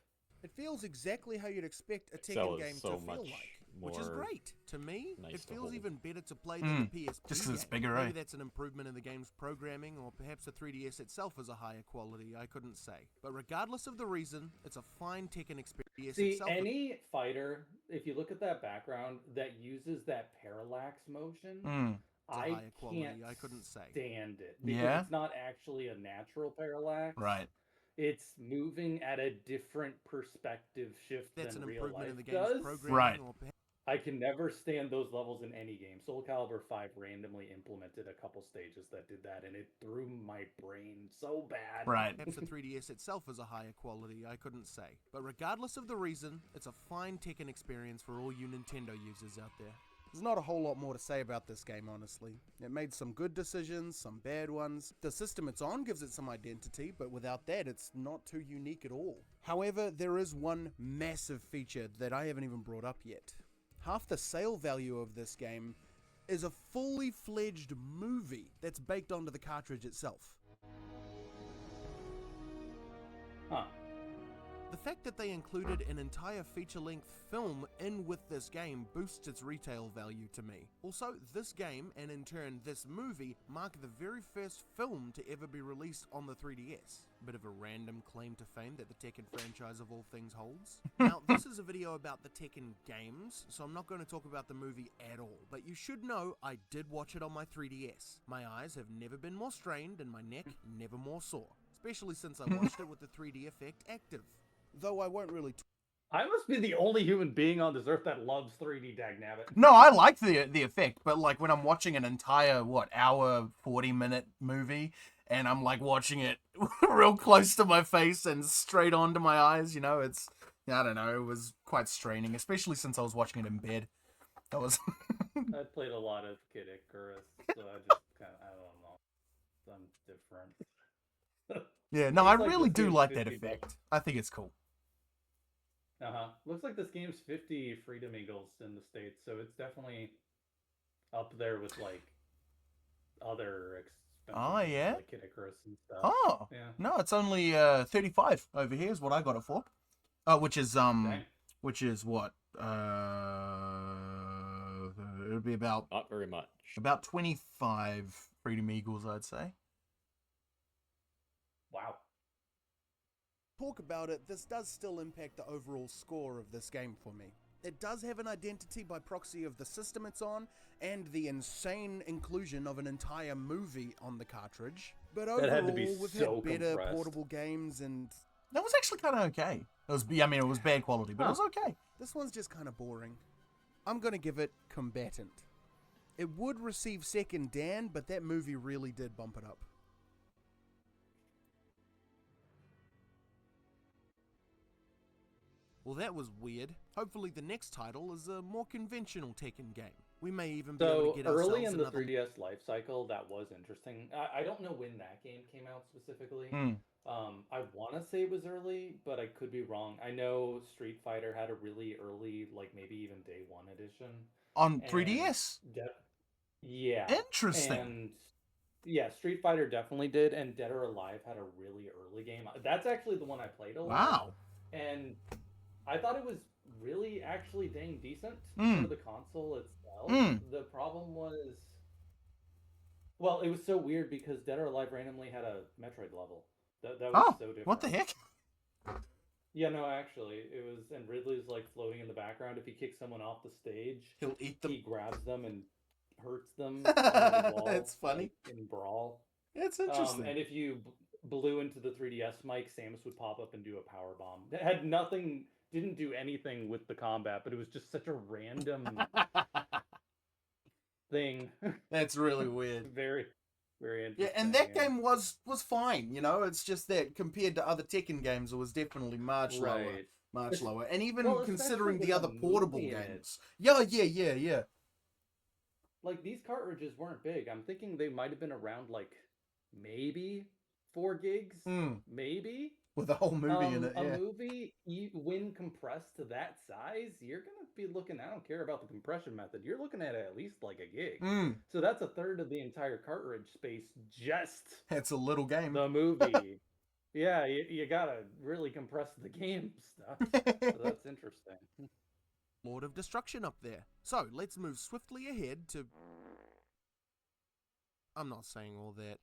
It feels exactly how you'd expect a XL Tekken is game so to feel much like, which is more great. To me, nice it to feels hold. even better to play than the PSP just 'cause it's game. bigger, Maybe eh? that's an improvement in the game's programming, or perhaps the 3DS itself is a higher quality, I couldn't say. But regardless of the reason, it's a fine Tekken experience See, itself. any fighter, if you look at that background, that uses that parallax motion, It's a I higher quality, can't I couldn't say. stand it. Because Yeah? it's not actually a natural parallax. Right. It's moving at a different perspective shift That's than an real improvement life in the game's does. programming, Right. or perhaps I can never stand those levels in any game. Soul Calibur 5 randomly implemented a couple stages that did that, and it threw my brain so bad. Right. perhaps the 3DS itself is a higher quality, I couldn't say. But regardless of the reason, it's a fine Tekken experience for all you Nintendo users out there. There's not a whole lot more to say about this game, honestly. It made some good decisions, some bad ones. The system it's on gives it some identity, but without that, it's not too unique at all. However, there is one massive feature that I haven't even brought up yet. Half the sale value of this game is a fully fledged movie that's baked onto the cartridge itself. Huh. The fact that they included an entire feature-length film in with this game boosts its retail value to me. Also, this game, and in turn this movie, mark the very first film to ever be released on the 3DS. Bit of a random claim to fame that the Tekken franchise of all things holds. Now, this is a video about the Tekken games, so I'm not going to talk about the movie at all, but you should know I did watch it on my 3DS. My eyes have never been more strained and my neck never more sore, especially since I watched it with the 3D effect active. Though I won't really I must be the only human being on this earth that loves 3D Dagnabbit. No, I like the effect, but like when I'm watching an entire hour 40-minute movie and I'm like watching it real close to my face and straight onto my eyes, it's I don't know, it was quite straining, especially since I was watching it in bed. That was I played a lot of Kid Icarus, so I just kind of, I don't know. I'm different. Yeah, no, I Looks like really this do game's like that 50 effect. bucks. I think it's cool. Looks like this game's 50 Freedom Eagles in the States, so it's definitely up there with like other expensive Oh, games, yeah? like Kid Icarus and stuff. Oh, Yeah. no, it's only 35 over here is what I got it for. Which is Dang. which is what? It would be about Not very much. 25 Freedom Eagles, I'd say. Wow. talk about it, this does still impact the overall score of this game for me. It does have an identity by proxy of the system it's on, and the insane inclusion of an entire movie on the cartridge. But That had to be overall, we've so had better compressed. portable games, and That was actually kind of okay. It was, it was bad quality, but it was okay. this one's just kind of boring. I'm gonna give it Combatant. It would receive second Dan, but that movie really did bump it up. Well, that was weird. Hopefully the next title is a more conventional Tekken game. We may even be able So to get early ourselves in the another... 3DS life cycle, that was interesting. I don't know when that game came out specifically. I want to say it was early, but I could be wrong. I know Street Fighter had a really early, like maybe even day one edition. On And 3DS? Yeah. Interesting. And yeah, Street Fighter definitely did, and Dead or Alive had a really early game. That's actually the one I played a lot. Wow. And I thought it was really actually dang decent for the console itself. The problem was, well, it was so weird because Dead or Alive randomly had a Metroid level. That was so different. What the heck? Yeah, no, actually, it was, and Ridley's like floating in the background. If he kicks someone off the stage, He'll eat them. he grabs them and hurts them. On the wall, That's funny. like, in Brawl. It's interesting. And if you blew into the 3DS mic, Samus would pop up and do a power bomb. It had nothing, didn't do anything with the combat, but it was just such a random thing. That's really weird. Very, very Yeah, interesting. and that game was fine, you know. It's just that compared to other Tekken games, it was definitely much lower, Right. much lower. And even Well, considering especially the with other a portable movie in it. games, yeah. Like, these cartridges weren't big. I'm thinking they might have been around, like, maybe 4 gigs? Maybe? With a whole movie in it, A yeah. movie, when compressed to that size, you're gonna be looking. I don't care about the compression method. You're looking at least like a gig. So that's a third of the entire cartridge space. Just That's a little game. the movie. Yeah, you gotta really compress the game stuff. So that's interesting. Lord of Destruction up there. So, let's move swiftly ahead to... I'm not saying all that.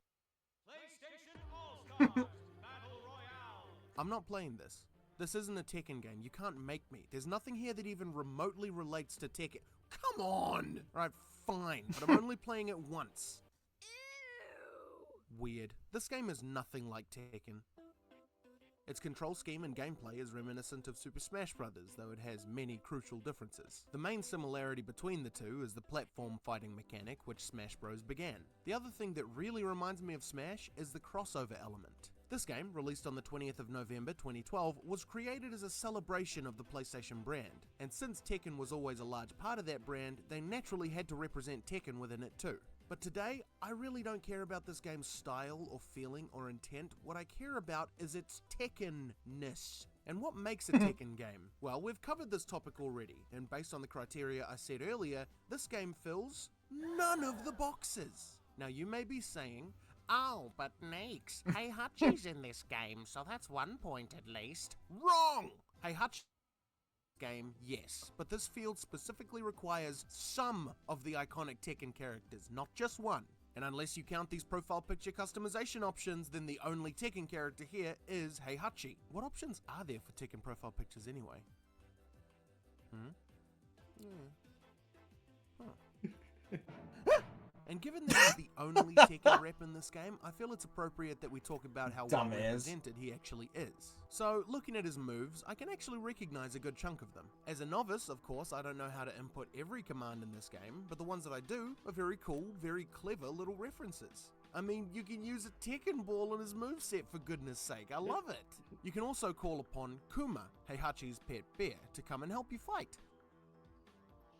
PlayStation All-Stars Battle Royale. I'm not playing this. This isn't a Tekken game. You can't make me. There's nothing here that even remotely relates to Tekken. Come on! Right, fine, but I'm only playing it once. Weird. This game is nothing like Tekken. Its control scheme and gameplay is reminiscent of Super Smash Bros., though it has many crucial differences. The main similarity between the two is the platform fighting mechanic which Smash Bros. Began. The other thing that really reminds me of Smash is the crossover element. This game, released on the 20th of November 2012, was created as a celebration of the PlayStation brand, and since Tekken was always a large part of that brand, they naturally had to represent Tekken within it too. But today, I really don't care about this game's style or feeling or intent. What I care about is its Tekken-ness. And what makes a Tekken game? Well, we've covered this topic already, and based on the criteria I said earlier, this game fills none of the boxes. Now you may be saying, oh, but Neeks, Heihachi's in this game, so that's 1 point at least. Wrong! Heihachi game, yes, but this field specifically requires some of the iconic Tekken characters, not just one. And unless you count these profile picture customization options, then the only Tekken character here is Heihachi. What options are there for Tekken profile pictures anyway? And given that he's the only Tekken rep in this game, I feel it's appropriate that we talk about how well represented he actually is. So, looking at his moves, I can actually recognize a good chunk of them. As a novice, of course, I don't know how to input every command in this game, but the ones that I do are very cool, very clever little references. I mean, you can use a Tekken ball in his moveset for goodness sake, I love it! You can also call upon Kuma, Heihachi's pet bear, to come and help you fight.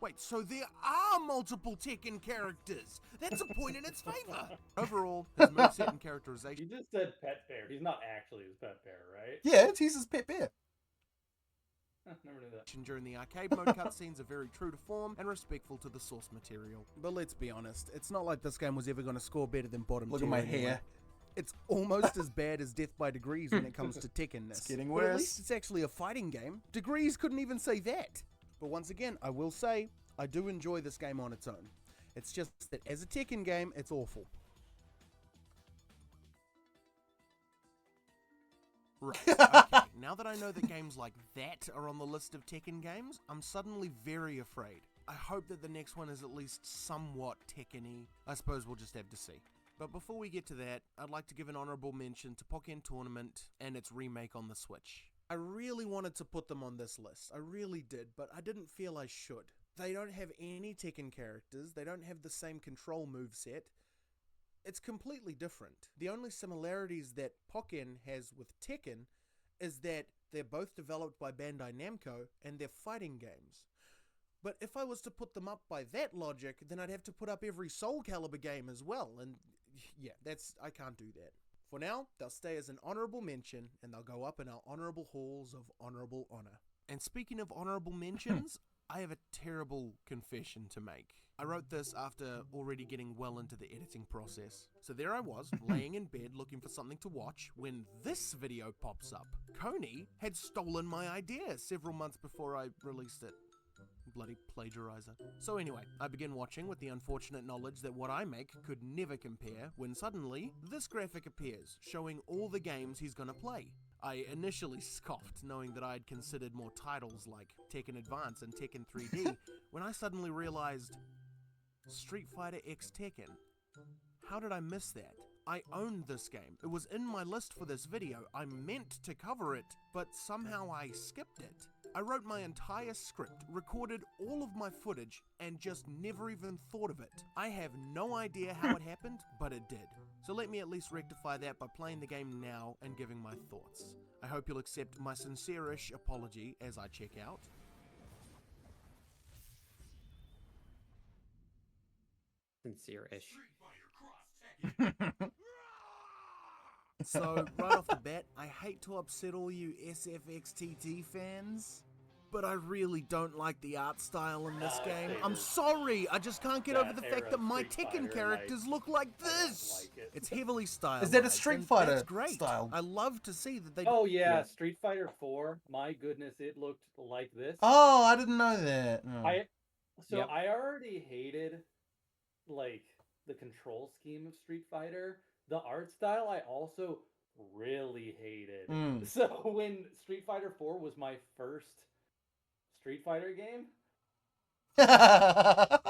Wait, so there are multiple Tekken characters! That's a point in its favor! Overall, his moveset and characterization... You just said pet bear. He's not actually his pet bear, right? Yeah, he's his pet bear. Never knew that. During the arcade mode cutscenes are very true to form and respectful to the source material. But let's be honest, it's not like this game was ever going to score better than bottom Look tier at my anyway. hair. It's almost as bad as Death by Degrees when it comes to Tekken-ness. It's getting But at worse. least it's actually a fighting game. Degrees couldn't even say that. But once again, I will say, I do enjoy this game on its own. It's just that as a Tekken game, it's awful. Right, okay. Now that I know that games like that are on the list of Tekken games, I'm suddenly very afraid. I hope that the next one is at least somewhat Tekken-y. I suppose we'll just have to see. But before we get to that, I'd like to give an honorable mention to Pokken Tournament and its remake on the Switch. I really wanted to put them on this list, I really did, but I didn't feel I should. They don't have any Tekken characters, they don't have the same control moveset. It's completely different. The only similarities that Pokken has with Tekken is that they're both developed by Bandai Namco and they're fighting games. But if I was to put them up by that logic, then I'd have to put up every Soul Calibur game as well, and yeah, I can't do that. For now, they'll stay as an honorable mention, and they'll go up in our honorable halls of honorable honor. And speaking of honorable mentions, I have a terrible confession to make. I wrote this after already getting well into the editing process. So there I was, laying in bed looking for something to watch, when this video pops up. Kony had stolen my idea several months before I released it. Bloody plagiarizer. So anyway, I begin watching with the unfortunate knowledge that what I make could never compare, when suddenly, this graphic appears, showing all the games he's gonna play. I initially scoffed, knowing that I had considered more titles like Tekken Advance and Tekken 3D, when I suddenly realized Street Fighter X Tekken. How did I miss that? I owned this game. It was in my list for this video. I meant to cover it, but somehow I skipped it. I wrote my entire script, recorded all of my footage, and just never even thought of it. I have no idea how it happened, but it did. So let me at least rectify that by playing the game now and giving my thoughts. I hope you'll accept my sincere-ish apology as I check out. Sincere-ish. So, right off the bat, I hate to upset all you SFXTT fans, but I really don't like the art style in this game. I'm sorry, I just can't get over the fact that my Tekken characters look like this. It's heavily stylized. Is that a Street and Fighter that's great. style? I love to see that they. Oh yeah, Street Fighter 4. My goodness, it looked like this. Oh, I didn't know that. Oh. I already hated like the control scheme of Street Fighter. The art style I also really hated. So when Street Fighter 4 was my first Street Fighter game, I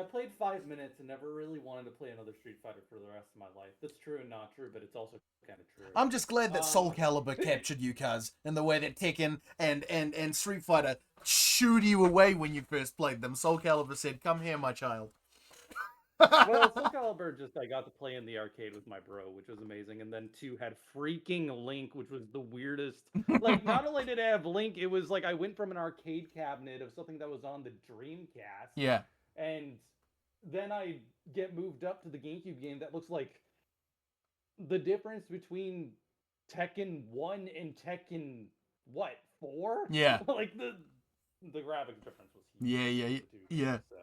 played 5 minutes and never really wanted to play another Street Fighter for the rest of my life. That's true and not true, but it's also kind of true. I'm just glad that Soul Calibur captured you, cuz, in the way that Tekken and Street Fighter shooed you away when you first played them. Soul Calibur said, "Come here, my child." Well, Soul Calibur I got to play in the arcade with my bro, which was amazing. And then 2 had freaking Link, which was the weirdest. Like, not only did it have Link, it was like I went from an arcade cabinet of something that was on the Dreamcast. Yeah. And then I get moved up to the GameCube game that looks like the difference between Tekken 1 and Tekken, 4? Yeah. Like, the graphics difference was huge. Yeah. So.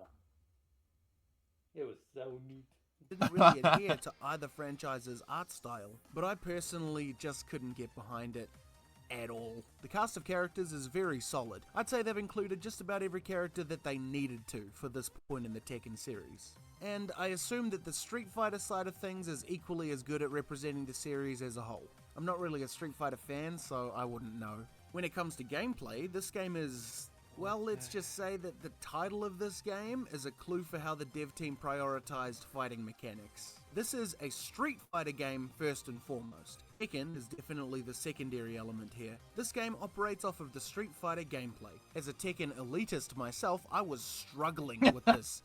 It was so neat. Didn't really adhere to either franchise's art style, but I personally just couldn't get behind it at all. The cast of characters is very solid. I'd say they've included just about every character that they needed to for this point in the Tekken series. And I assume that the Street Fighter side of things is equally as good at representing the series as a whole. I'm not really a Street Fighter fan, so I wouldn't know. When it comes to gameplay, this game is... well, let's just say that the title of this game is a clue for how the dev team prioritized fighting mechanics. This is a Street Fighter game first and foremost. Tekken is definitely the secondary element here. This game operates off of the Street Fighter gameplay. As a Tekken elitist myself, I was struggling with this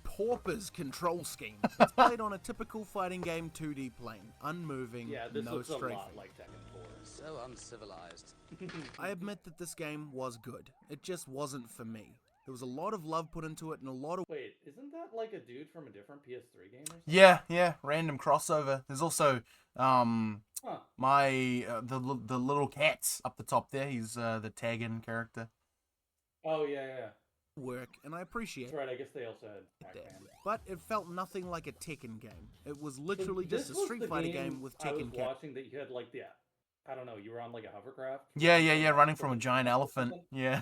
pauper's control scheme. It's played on a typical fighting game 2D plane, unmoving, Yeah, this no looks a strafing. lot like Tekken 4. So uncivilized. I admit that this game was good. It just wasn't for me. There was a lot of love put into it and a lot of... Wait, isn't that like a dude from a different PS3 game or something? Yeah, random crossover. There's also the little cats up the top there. He's the tag-in character. Oh, yeah. work, and I appreciate That's right, I guess they also had that. Pac-Man. But it felt nothing like a Tekken game. It was literally just a This was Street the Fighter game with I was Tekken characters. watching that you had like I don't know, you were on like a hovercraft. Yeah, running from a giant elephant. Yeah.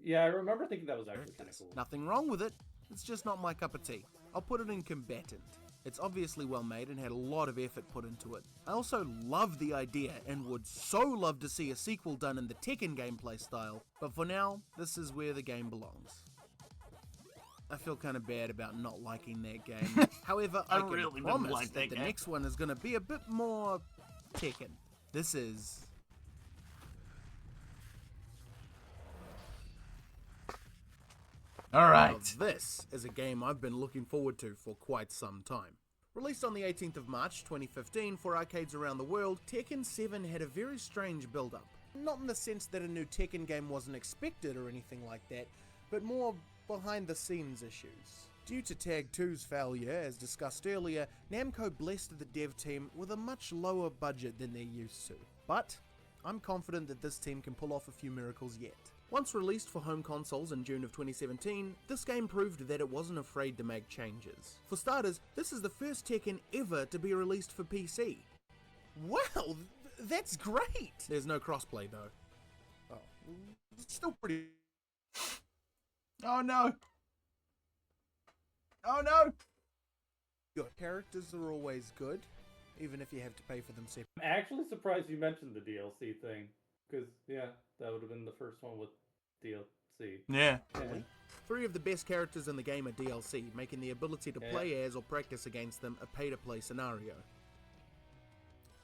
Yeah, I remember thinking that was actually kind of cool. Nothing wrong with it. It's just not my cup of tea. I'll put it in combatant. It's obviously well made and had a lot of effort put into it. I also love the idea and would so love to see a sequel done in the Tekken gameplay style, but for now, this is where the game belongs. I feel kind of bad about not liking that game. However, I can really promise didn't like that the that game. next one is going to be a bit more Tekken. This is... Alright. Now, this is a game I've been looking forward to for quite some time. Released on the 18th of March 2015 for arcades around the world, Tekken 7 had a very strange build-up. Not in the sense that a new Tekken game wasn't expected or anything like that, but more behind-the-scenes issues. Due to Tag 2's failure, as discussed earlier, Namco blessed the dev team with a much lower budget than they're used to. But I'm confident that this team can pull off a few miracles yet. Once released for home consoles in June of 2017, this game proved that it wasn't afraid to make changes. For starters, this is the first Tekken ever to be released for PC. Wow, that's great! There's no crossplay though. Oh, it's still pretty... Oh no! Oh no! Your characters are always good, even if you have to pay for them separately. I'm actually surprised you mentioned the DLC thing, because yeah, that would have been the first one with DLC. Yeah. 3 of the best characters in the game are DLC, making the ability to play as or practice against them a pay-to-play scenario.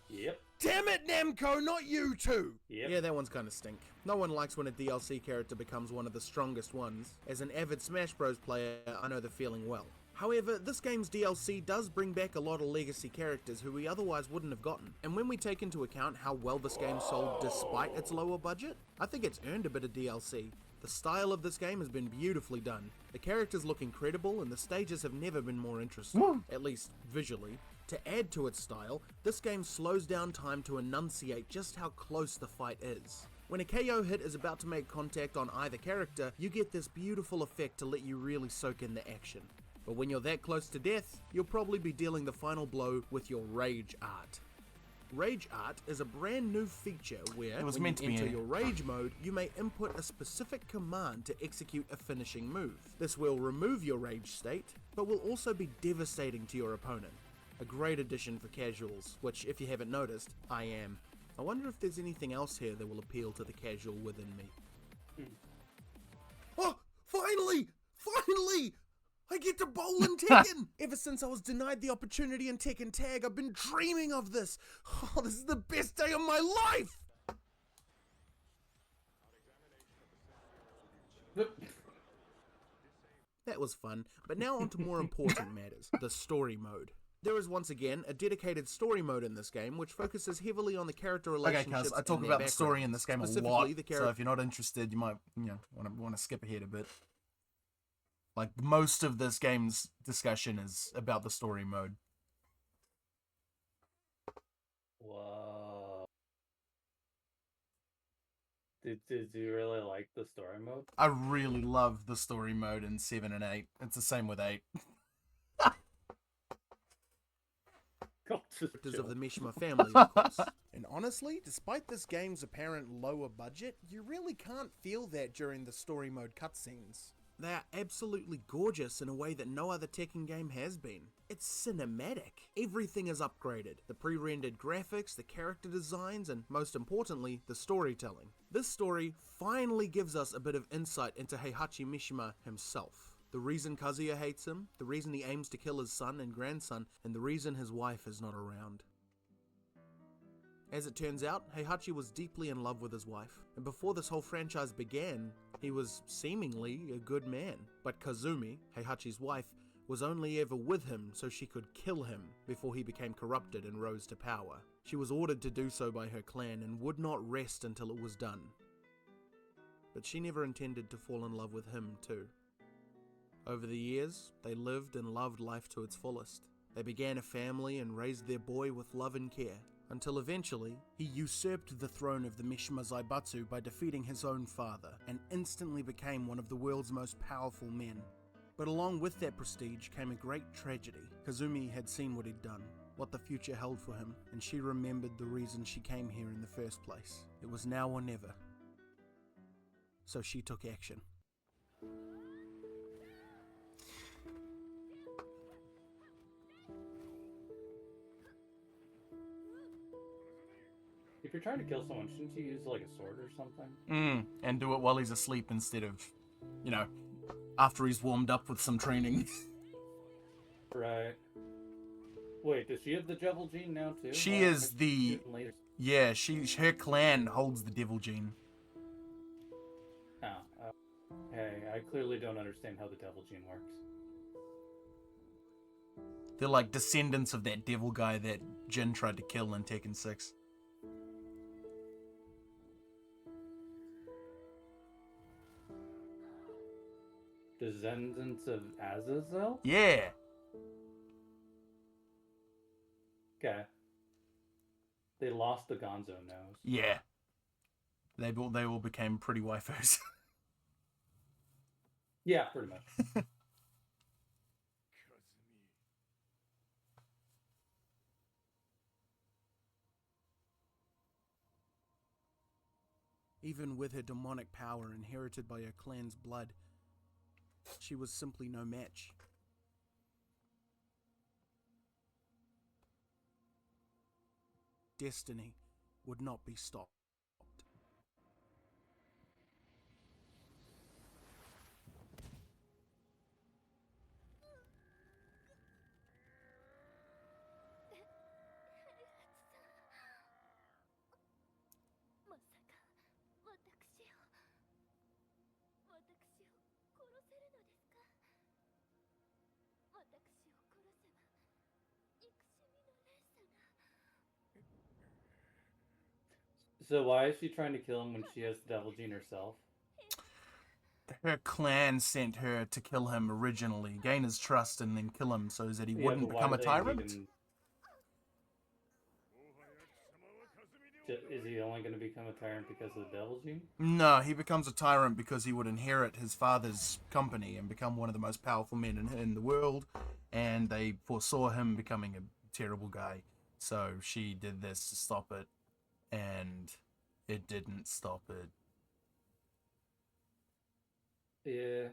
Yep. Damn it, Namco, not you too! Yep. Yeah, that one's kinda stink. No one likes when a DLC character becomes one of the strongest ones. As an avid Smash Bros player, I know the feeling well. However, this game's DLC does bring back a lot of legacy characters who we otherwise wouldn't have gotten. And when we take into account how well this game sold despite its lower budget, I think it's earned a bit of DLC. The style of this game has been beautifully done. The characters look incredible and the stages have never been more interesting, at least visually. To add to its style, this game slows down time to enunciate just how close the fight is. When a KO hit is about to make contact on either character, you get this beautiful effect to let you really soak in the action. But when you're that close to death, you'll probably be dealing the final blow with your Rage Art. Rage Art is a brand new feature where, when you enter your Rage mode, you may input a specific command to execute a finishing move. This will remove your Rage state, but will also be devastating to your opponent. A great addition for casuals, which, if you haven't noticed, I am. I wonder if there's anything else here that will appeal to the casual within me. Oh, finally! Finally! I get to bowl in Tekken! Ever since I was denied the opportunity in Tekken Tag, I've been dreaming of this! Oh, this is the best day of my life! That was fun, but now on to more important matters, the story mode. There is once again a dedicated story mode in this game, which focuses heavily on the character relationships. Okay, cuz I talk and about their the story in backgrounds. this game a lot, Specifically, so if you're not interested, you might, want to skip ahead a bit. Like, most of this game's discussion is about the story mode. Whoa. Did you really like the story mode? I really love the story mode in 7 and 8. It's the same with 8. Characters of the Mishima family, of course. And honestly, despite this game's apparent lower budget, you really can't feel that during the story mode cutscenes. They are absolutely gorgeous in a way that no other Tekken game has been. It's cinematic. Everything is upgraded. The pre-rendered graphics, the character designs, and most importantly, the storytelling. This story finally gives us a bit of insight into Heihachi Mishima himself. The reason Kazuya hates him, the reason he aims to kill his son and grandson, and the reason his wife is not around. As it turns out, Heihachi was deeply in love with his wife, and before this whole franchise began, he was seemingly a good man. But Kazumi, Heihachi's wife, was only ever with him so she could kill him before he became corrupted and rose to power. She was ordered to do so by her clan and would not rest until it was done. But she never intended to fall in love with him too. Over the years, they lived and loved life to its fullest. They began a family and raised their boy with love and care, until eventually, he usurped the throne of the Mishima Zaibatsu by defeating his own father, and instantly became one of the world's most powerful men. But along with that prestige came a great tragedy. Kazumi had seen what he'd done, what the future held for him, and she remembered the reason she came here in the first place. It was now or never. So she took action. If you're trying to kill someone, shouldn't you use like a sword or something? And do it while he's asleep instead of, after he's warmed up with some training. Right. Wait, does she have the devil gene now too? She Or is is the... she getting later? Yeah, her clan holds the devil gene. Oh, hey, I clearly don't understand how the devil gene works. They're like descendants of that devil guy that Jin tried to kill in Tekken 6. Descendants of Azazel? Yeah. Okay. They lost the Gonzo nose. Yeah. They all became pretty waifus. Yeah, pretty much. Even with her demonic power inherited by her clan's blood, she was simply no match. Destiny would not be stopped. So why is she trying to kill him when she has the devil gene herself? Her clan sent her to kill him originally, gain his trust, and then kill him so that he Yeah, wouldn't but why become a do they need tyrant. him? Is he only going to become a tyrant because of the devil gene? No, he becomes a tyrant because he would inherit his father's company and become one of the most powerful men in the world, and they foresaw him becoming a terrible guy. So she did this to stop it, and it didn't stop it. Yeah.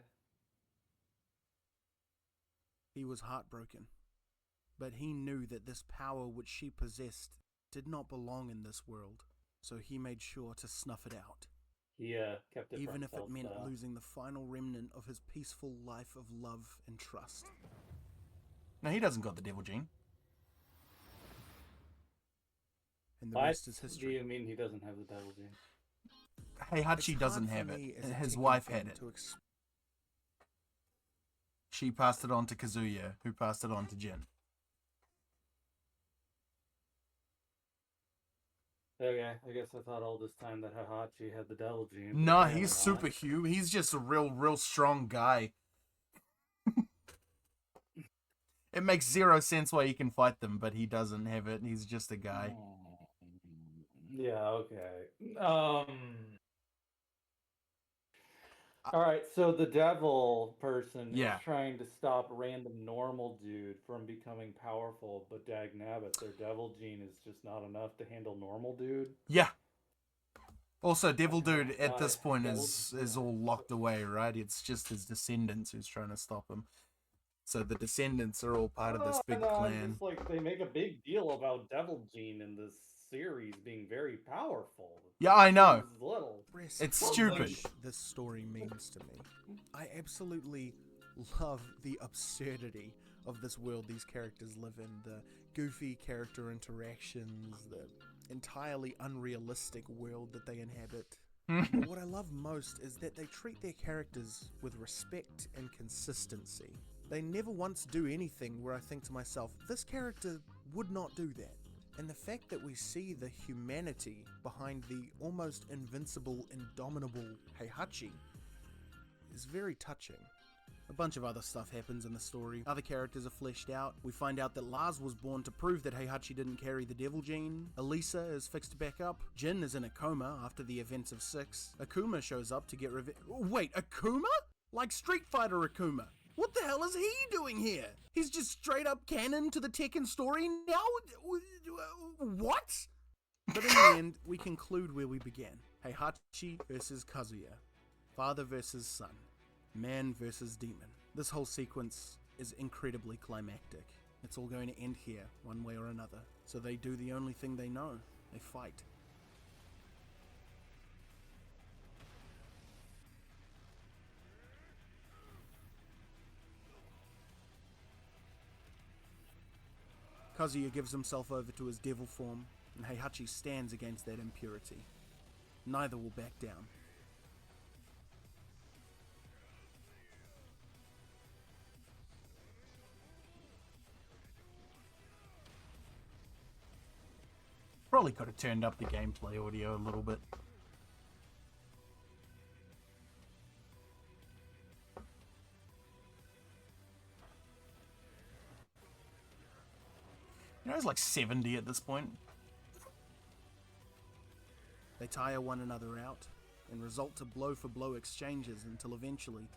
He was heartbroken, but he knew that this power which she possessed did not belong in this world, so he made sure to snuff it out. He kept it for Even if himself, it meant though. losing the final remnant of his peaceful life of love and trust. No, he doesn't got the devil gene. And the Why rest is do history. you mean he doesn't have the devil gene? Heihachi It's doesn't hard have for it. me as a His Tekken wife fan had it. to She passed it on to Kazuya, who passed it on to Jin. Okay, I guess I thought all this time that Heihachi had the devil gene. but No, apparently he's not. super huge. He's just a real strong guy. It makes zero sense why he can fight them, but he doesn't have it. He's just a guy. Yeah, okay. Alright, so the devil person Yeah. is trying to stop random normal dude from becoming powerful, but dagnabbit, their devil gene is just not enough to handle normal dude. Yeah. Also, Devil Dude at this Why? point Devil- is all locked away, right? It's just his descendants who's trying to stop him. So the descendants are all part of this big No, clan. Just like they make a big deal about devil gene in this series being very powerful. Yeah, I know. This is little. express It's how stupid. much this story means to me. I absolutely love the absurdity of this world these characters live in, the goofy character interactions, the entirely unrealistic world that they inhabit. But what I love most is that they treat their characters with respect and consistency. They never once do anything where I think to myself, this character would not do that. And the fact that we see the humanity behind the almost invincible, indomitable Heihachi is very touching. A bunch of other stuff happens in the story. Other characters are fleshed out. We find out that Lars was born to prove that Heihachi didn't carry the devil gene. Elisa is fixed back up. Jin is in a coma after the events of 6. Akuma shows up to get revenge. Wait, Akuma? Like Street Fighter Akuma. What the hell is he doing here? He's just straight up canon to the Tekken story now? What? But in the end, we conclude where we began. Heihachi versus Kazuya. Father versus son. Man versus demon. This whole sequence is incredibly climactic. It's all going to end here, one way or another. So they do the only thing they know. They fight. Kazuya gives himself over to his devil form, and Heihachi stands against that impurity. Neither will back down. Probably could have turned up the gameplay audio a little bit. You know, it's like 70 at this point. They tire one another out, and result to blow-for-blow exchanges until eventually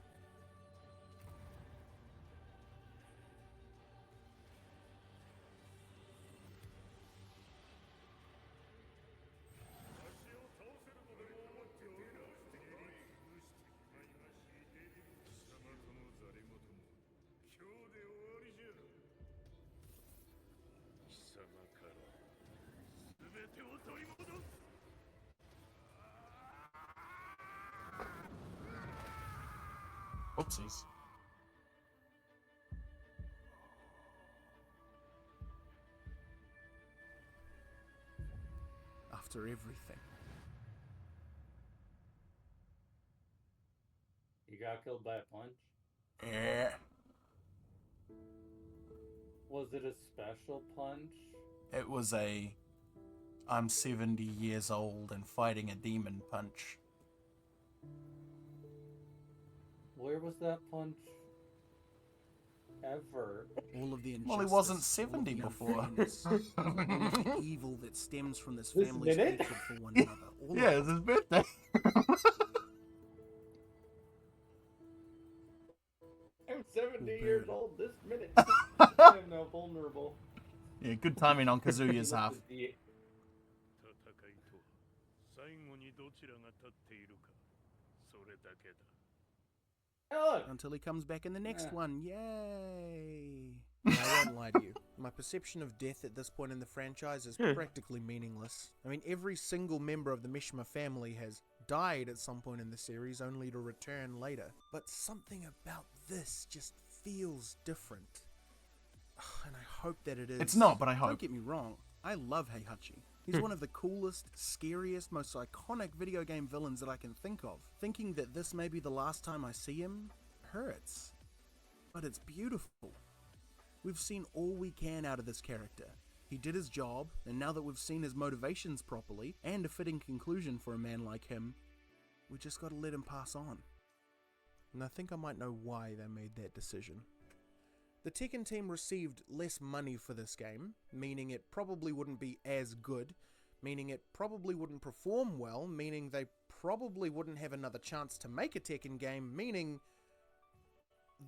Oopsies. after everything. He got killed by a punch. Yeah. Was it a special punch? It was a I'm 70 years old and fighting a demon punch. Where was that punch? Ever? All of the injustice, Well, he wasn't all of 70 the before. unfairness, all of the evil that stems from this This family's minute? hatred for one another. All of Yeah, it. it's his birthday. I'm 70 Ooh, years bird. old this minute. I am now vulnerable. Yeah, good timing on Kazuya's half. Yeah. 戦いとは最後にどちらが立っているかそれだけだ Hey, look! Until he comes back in the next Yeah. one. Yay! I won't lie to you. My perception of death at this point in the franchise is practically meaningless. I mean, every single member of the Mishima family has died at some point in the series, only to return later. But something about this just feels different. And I hope that it is. It's not, but I Don't hope. get me wrong. I love Heihachi. He's one of the coolest, scariest, most iconic video game villains that I can think of. Thinking that this may be the last time I see him hurts. But it's beautiful. We've seen all we can out of this character. He did his job, and now that we've seen his motivations properly, and a fitting conclusion for a man like him, we just gotta let him pass on. And I think I might know why they made that decision. The Tekken team received less money for this game, meaning it probably wouldn't be as good, meaning it probably wouldn't perform well, meaning they probably wouldn't have another chance to make a Tekken game, meaning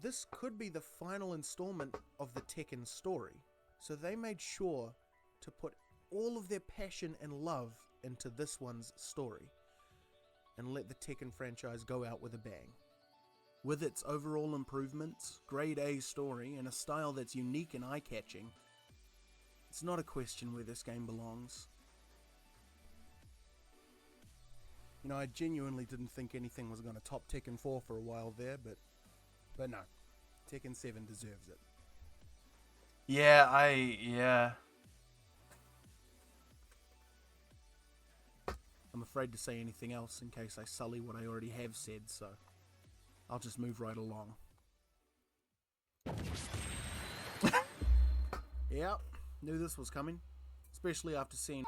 this could be the final installment of the Tekken story. So they made sure to put all of their passion and love into this one's story, and let the Tekken franchise go out with a bang. With its overall improvements, grade A story, and a style that's unique and eye-catching, it's not a question where this game belongs. You know, I genuinely didn't think anything was going to top Tekken 4 for a while there, but no. Tekken 7 deserves it. Yeah. I'm afraid to say anything else in case I sully what I already have said, so I'll just move right along. Yep, knew this was coming, especially after seeing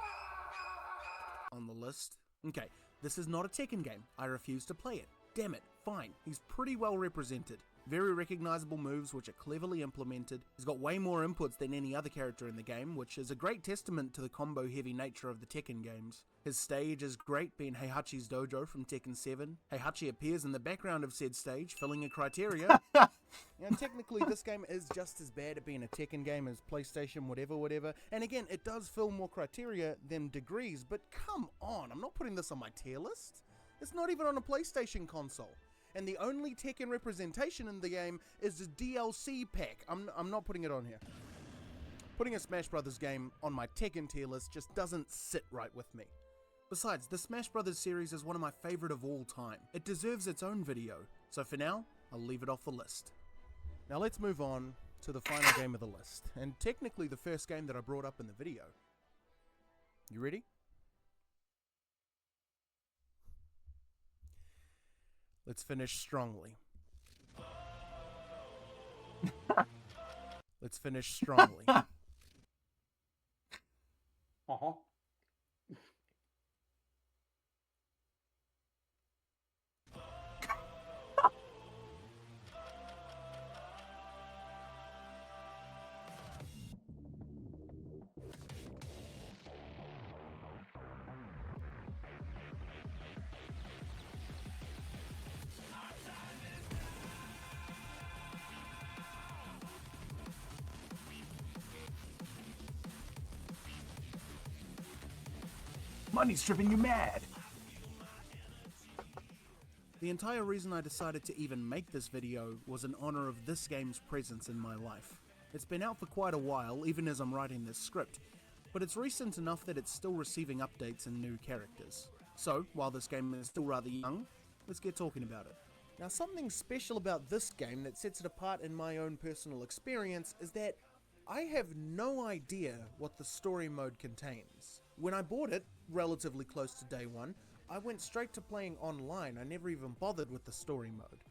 on the list. Okay, this is not a Tekken game. I refuse to play it. Damn it, fine. He's pretty well represented. Very recognizable moves which are cleverly implemented. He's got way more inputs than any other character in the game, which is a great testament to the combo-heavy nature of the Tekken games. His stage is great, being Heihachi's dojo from Tekken 7. Heihachi appears in the background of said stage, filling a criteria. And technically this game is just as bad at being a Tekken game as PlayStation whatever. And again, it does fill more criteria than degrees, but come on, I'm not putting this on my tier list. It's not even on a PlayStation console. And the only Tekken representation in the game is the DLC pack. I'm not putting it on here. Putting a Smash Brothers game on my Tekken tier list just doesn't sit right with me. Besides, the Smash Brothers series is one of my favorite of all time. It deserves its own video, so for now, I'll leave it off the list. Now let's move on to the final game of the list, and technically the first game that I brought up in the video. You ready? Let's finish strongly. Let's finish strongly. Uh-huh. Money's driven you mad. The entire reason I decided to even make this video was in honor of this game's presence in my life. It's been out for quite a while, even as I'm writing this script, but it's recent enough that it's still receiving updates and new characters. So, while this game is still rather young, let's get talking about it. Now, something special about this game that sets it apart in my own personal experience is that I have no idea what the story mode contains. When I bought it, relatively close to day one, I went straight to playing online. I never even bothered with the story mode.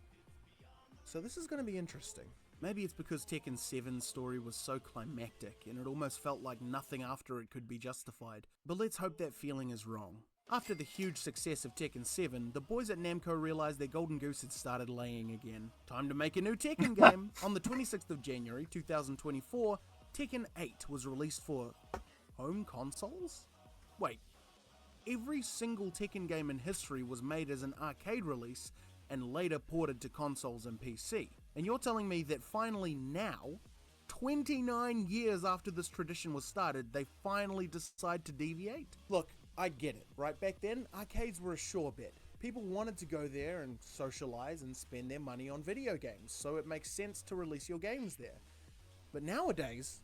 So this is going to be interesting. Maybe it's because Tekken 7's story was so climactic and it almost felt like nothing after it could be justified, but let's hope that feeling is wrong. After the huge success of Tekken 7, the boys at Namco realized their golden goose had started laying again. Time to make a new Tekken game! On the 26th of January 2024, Tekken 8 was released for home consoles? Wait, every single Tekken game in history was made as an arcade release and later ported to consoles and PC. And you're telling me that finally now, 29 years after this tradition was started, they finally decide to deviate? Look, I get it, right? Back then, arcades were a sure bet. People wanted to go there and socialize and spend their money on video games, so it makes sense to release your games there. But nowadays,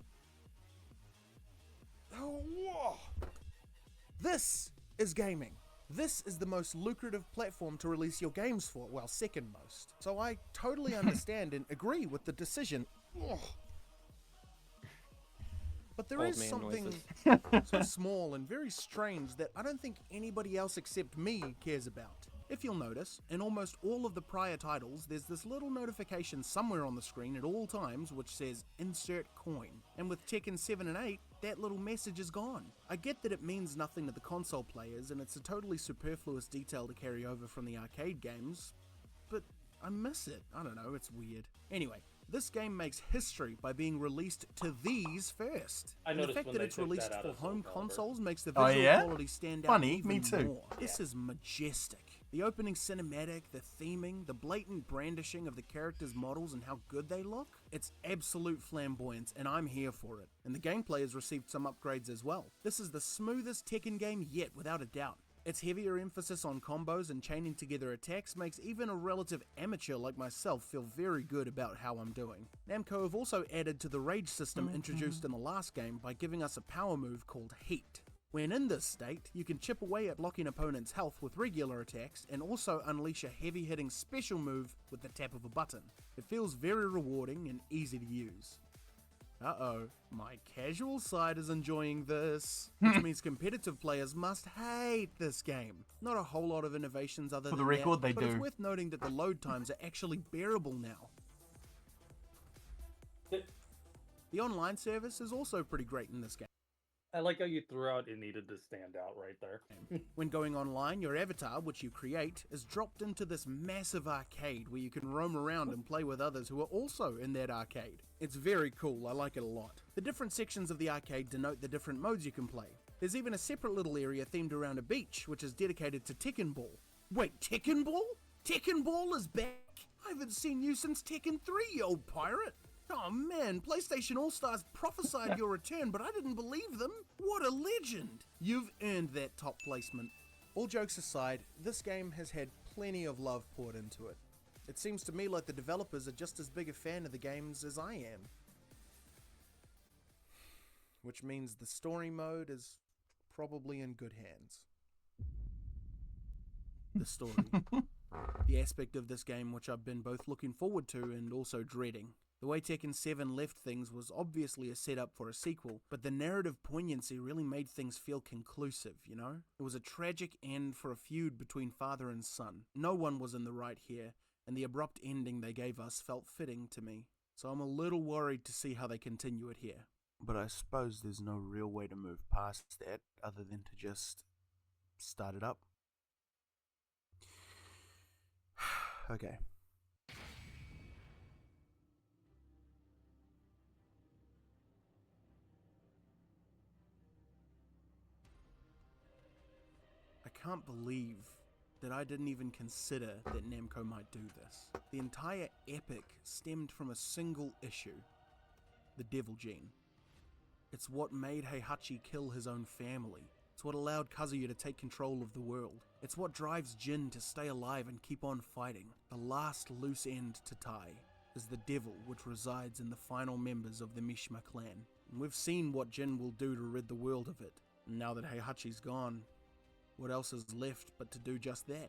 this is gaming. This is the most lucrative platform to release your games for, well, second most. So I totally understand and agree with the decision. But there Old is man something noises. so small and very strange that I don't think anybody else except me cares about. If you'll notice, in almost all of the prior titles, there's this little notification somewhere on the screen at all times which says insert coin. And with Tekken 7 and 8, that little message is gone. I get that it means nothing to the console players and it's a totally superfluous detail to carry over from the arcade games, but I miss it. I don't know, it's weird. Anyway, this game makes history by being released to these first. I And the noticed fact when that they it's took that released out for of Soul home Calibur. consoles makes the Oh, visual yeah? quality stand out Funny, even me too. more. This is majestic. The opening cinematic, the theming, the blatant brandishing of the characters' models and how good they look. It's absolute flamboyance and I'm here for it. And the gameplay has received some upgrades as well. This is the smoothest Tekken game yet, without a doubt. Its heavier emphasis on combos and chaining together attacks makes even a relative amateur like myself feel very good about how I'm doing. Namco have also added to the rage system introduced in the last game by giving us a power move called Heat. When in this state, you can chip away at blocking opponents' health with regular attacks and also unleash a heavy-hitting special move with the tap of a button. It feels very rewarding and easy to use. Uh-oh, my casual side is enjoying this, which means competitive players must hate this game. Not a whole lot of innovations other For than the record, that, they but it's do. worth noting that the load times are actually bearable now. The online service is also pretty great in this game. I like how you threw out it needed to stand out right there. When going online, your avatar, which you create, is dropped into this massive arcade where you can roam around and play with others who are also in that arcade. It's very cool, I like it a lot. The different sections of the arcade denote the different modes you can play. There's even a separate little area themed around a beach, which is dedicated to Tekken Ball. Wait, Tekken Ball? Tekken Ball is back? I haven't seen you since Tekken 3, you old pirate! Oh man, PlayStation All-Stars prophesied your return, but I didn't believe them. What a legend! You've earned that top placement. All jokes aside, this game has had plenty of love poured into it. It seems to me like the developers are just as big a fan of the games as I am. Which means the story mode is probably in good hands. The story. The aspect of this game which I've been both looking forward to and also dreading. The way Tekken 7 left things was obviously a setup for a sequel, but the narrative poignancy really made things feel conclusive, you know? It was a tragic end for a feud between father and son. No one was in the right here, and the abrupt ending they gave us felt fitting to me. So I'm a little worried to see how they continue it here. But I suppose there's no real way to move past that other than to just start it up. Okay. I can't believe that I didn't even consider that Namco might do this. The entire epic stemmed from a single issue, the Devil Gene. It's what made Heihachi kill his own family. It's what allowed Kazuya to take control of the world. It's what drives Jin to stay alive and keep on fighting. The last loose end to tie is the devil which resides in the final members of the Mishima clan. And we've seen what Jin will do to rid the world of it. And now that Heihachi's gone, what else is left but to do just that?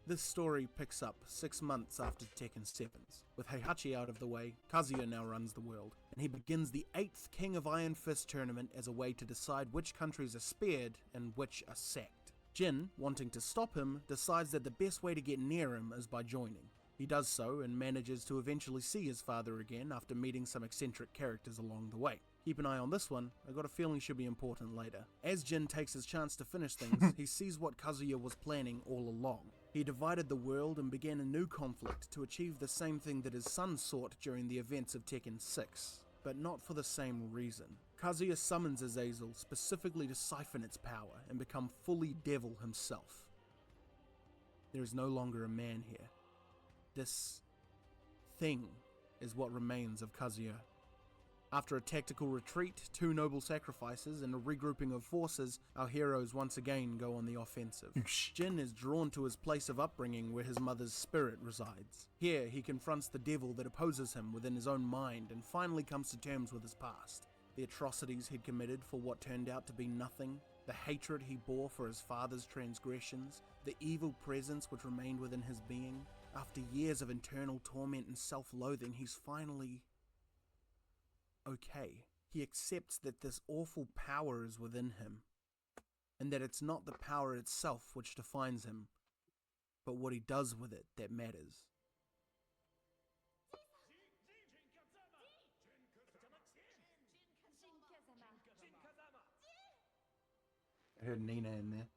This story picks up 6 months after Tekken 7's. With Heihachi out of the way, Kazuya now runs the world, and he begins the 8th King of Iron Fist tournament as a way to decide which countries are spared and which are sacked. Jin, wanting to stop him, decides that the best way to get near him is by joining. He does so and manages to eventually see his father again after meeting some eccentric characters along the way. Keep an eye on this one, I got a feeling should be important later. As Jin takes his chance to finish things, he sees what Kazuya was planning all along. He divided the world and began a new conflict to achieve the same thing that his son sought during the events of Tekken 6, but not for the same reason. Kazuya summons Azazel specifically to siphon its power and become fully devil himself. There is no longer a man here. This thing is what remains of Kazuya. After a tactical retreat, 2 noble sacrifices, and a regrouping of forces, our heroes once again go on the offensive. Jin is drawn to his place of upbringing where his mother's spirit resides. Here, he confronts the devil that opposes him within his own mind and finally comes to terms with his past. The atrocities he'd committed for what turned out to be nothing, the hatred he bore for his father's transgressions, the evil presence which remained within his being. After years of internal torment and self-loathing, he's finally okay. He accepts that this awful power is within him, and that it's not the power itself which defines him, but what he does with it that matters. I heard Nina in there.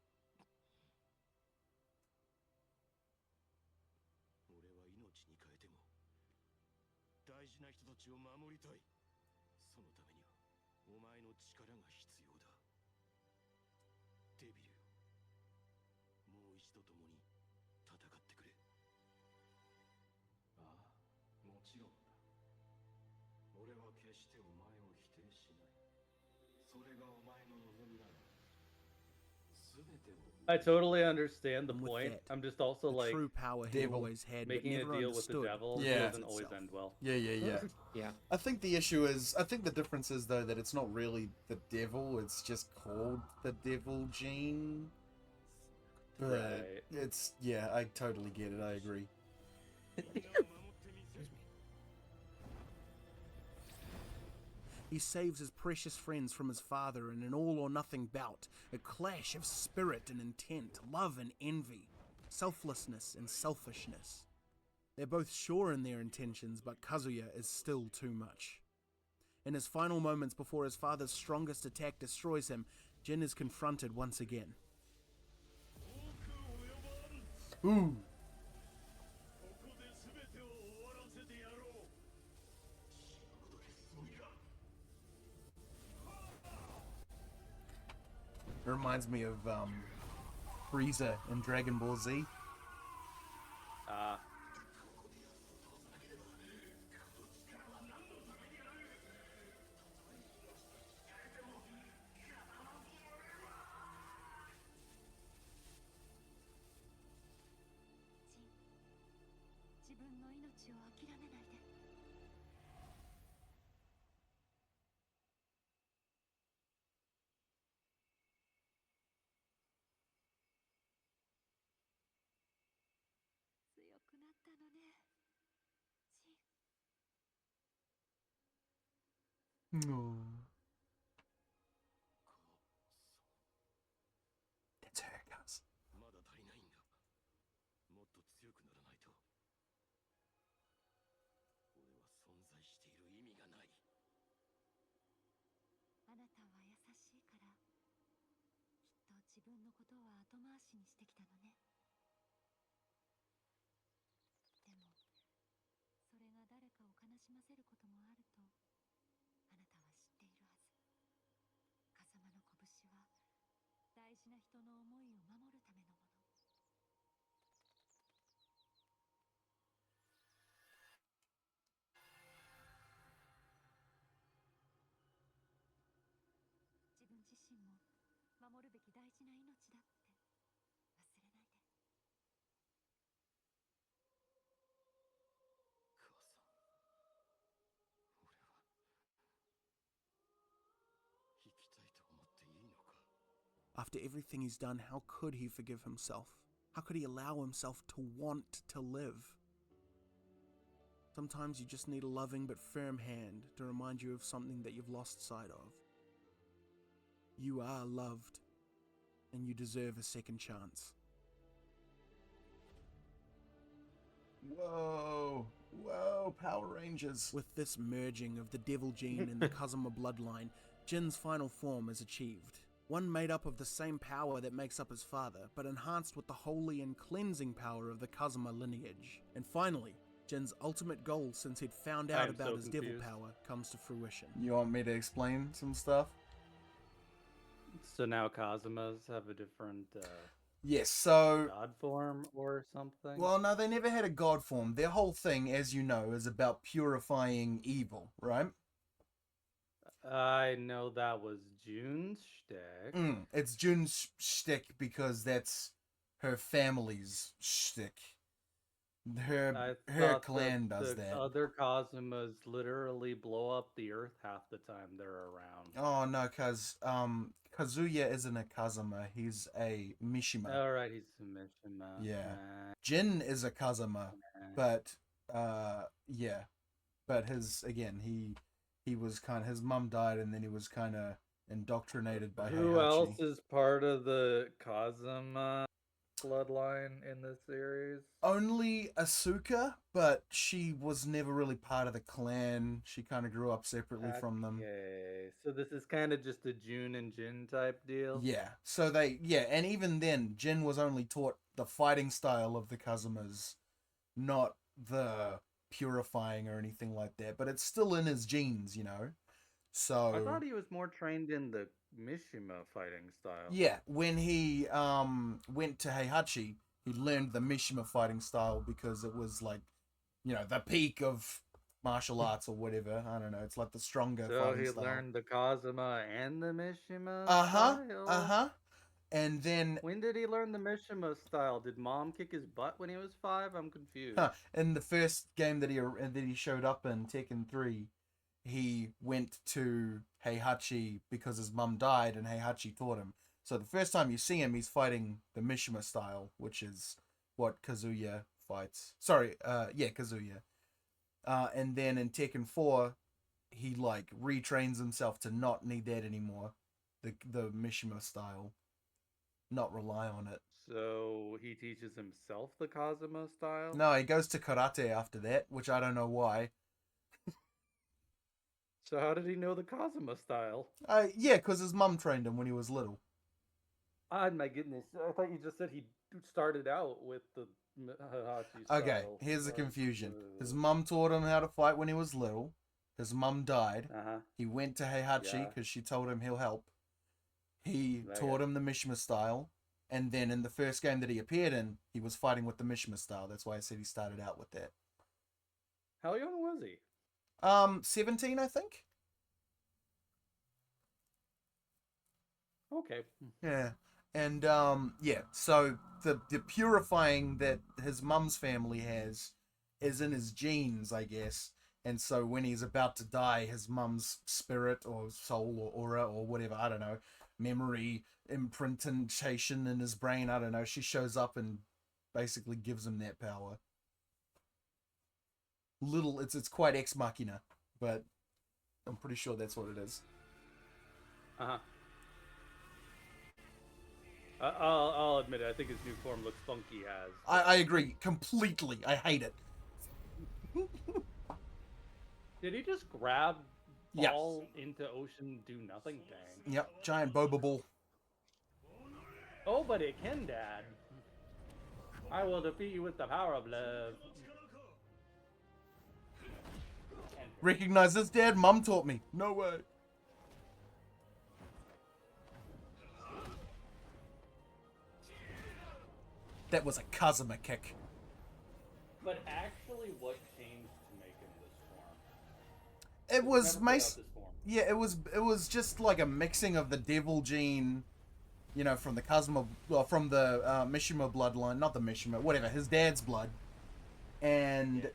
俺は命に変えても大事な人たちを守りたい。そのためにはお前の力が必要だ。デビルよ、もう一度共に戦ってくれ。ああ、もちろんだ。俺は決してお前を否定しない。それがお前の望みなら。 I totally understand the And with point. that, I'm just also the like true power he devil. always had, but making a never deal with the understood devil Yeah. doesn't always end well. Yeah. Yeah. I think the issue is, I think the difference is though that it's not really the devil, it's just called the devil gene. But Right. it's, yeah, I totally get it, I agree. He saves his precious friends from his father in an all-or-nothing bout, a clash of spirit and intent, love and envy, selflessness and selfishness. They're both sure in their intentions, but Kazuya is still too much. In his final moments before his father's strongest attack destroys him, Jin is confronted once again. Ooh. It reminds me of Frieza in Dragon Ball Z. Ah. No. That's her, guys. まだ足りないんだ。もっと強くならないと。俺は存在している意味がない。あなたは優しいから、きっと自分のことは後回しにしてきたのね。でも、それが誰かを悲しませることもあると、あなたは知っているはず。風間の拳は大事な人の思いを守るためのもの。自分自身も守るべき大事な命だって忘れないで。母さん、俺は生きたいと思っていいのか。 After everything he's done, how could he forgive himself? How could he allow himself to want to live? Sometimes you just need a loving but firm hand to remind you of something that you've lost sight of. You are loved, and you deserve a second chance. Whoa. Whoa, Power Rangers. With this merging of the devil gene and the Kazuma bloodline, Jin's final form is achieved. One made up of the same power that makes up his father, but enhanced with the holy and cleansing power of the Kazuma lineage. And finally, Jin's ultimate goal since he'd found out I'm about so his devil confused. power comes to fruition. You want me to explain some stuff? So now Kazumas have a different Yes, so... god form or something? Well, no, they never had a god form. Their whole thing, as you know, is about purifying evil, right? I know that was June's shtick. It's Jun's shtick because that's her family's shtick. Her thought clan that does the that. Other Kazumas literally blow up the earth half the time they're around. Oh no, cause Kazuya isn't a Kazuma. He's a Mishima. All right, he's a Mishima. Yeah. Jin is a Kazuma, but yeah, but he was his mum died, and then he was kind of indoctrinated by Who Heihachi. else is part of the Kazuma bloodline in this series? Only Asuka, but she was never really part of the clan. She kind of grew up separately from them. Okay, so this is kind of just a June and Jin type deal. Yeah. So and even then, Jin was only taught the fighting style of the Kazumas, not the purifying or anything like that. But it's still in his genes, you know. So I thought he was more trained in the Mishima fighting style. yeah, when he went to Heihachi, he learned the Mishima fighting style because it was like, you know, the peak of martial arts or whatever. I don't know. It's like the stronger So fighting he style. learned the Kazuma and the Mishima Uh-huh. style? And then When did he learn the Mishima style? Did Mom kick his butt when he was 5? I'm confused. in the first game that he showed up in, Tekken 3, he went to Heihachi because his mum died and Heihachi taught him. So the first time you see him, he's fighting the Mishima style, which is what Kazuya fights. Sorry, Kazuya. And then in Tekken 4, he like retrains himself to not need that anymore. The Mishima style. Not rely on it. So he teaches himself the Kazuma style? No, he goes to karate after that, which I don't know why. So how did he know the Kazuma style? Yeah, because his mum trained him when he was little. Ah, my goodness. I thought you just said he started out with the Heihachi style. Okay, here's the confusion. His mum taught him how to fight when he was little. His mum died. Uh-huh. He went to Heihachi because she told him he'll help. He taught him the Mishima style. And then in the first game that he appeared in, he was fighting with the Mishima style. That's why I said he started out with that. How young was he? 17, I think. Okay. Yeah. And so the purifying that his mum's family has is in his genes, I guess. And so when he's about to die, his mum's spirit or soul or aura or whatever, I don't know, memory imprintation in his brain, I don't know, she shows up and basically gives him that power. It's quite ex machina, but I'm pretty sure that's what it is. Uh-huh. I'll admit it, I think his new form looks funky as. I agree completely. I hate it. Did he just grab, Yes. fall into ocean, do nothing? Dang. Yep, giant boba ball. Oh, but it can, Dad. I will defeat you with the power of love. Recognize this, Dad? Mum taught me. No way. That was a Kazuma kick. But actually, what changed to make him this form? It was Never put out this form. Yeah, it was just like a mixing of the devil gene, you know, from the Kazuma, well, from the Mishima bloodline, not the Mishima, whatever, his dad's blood, and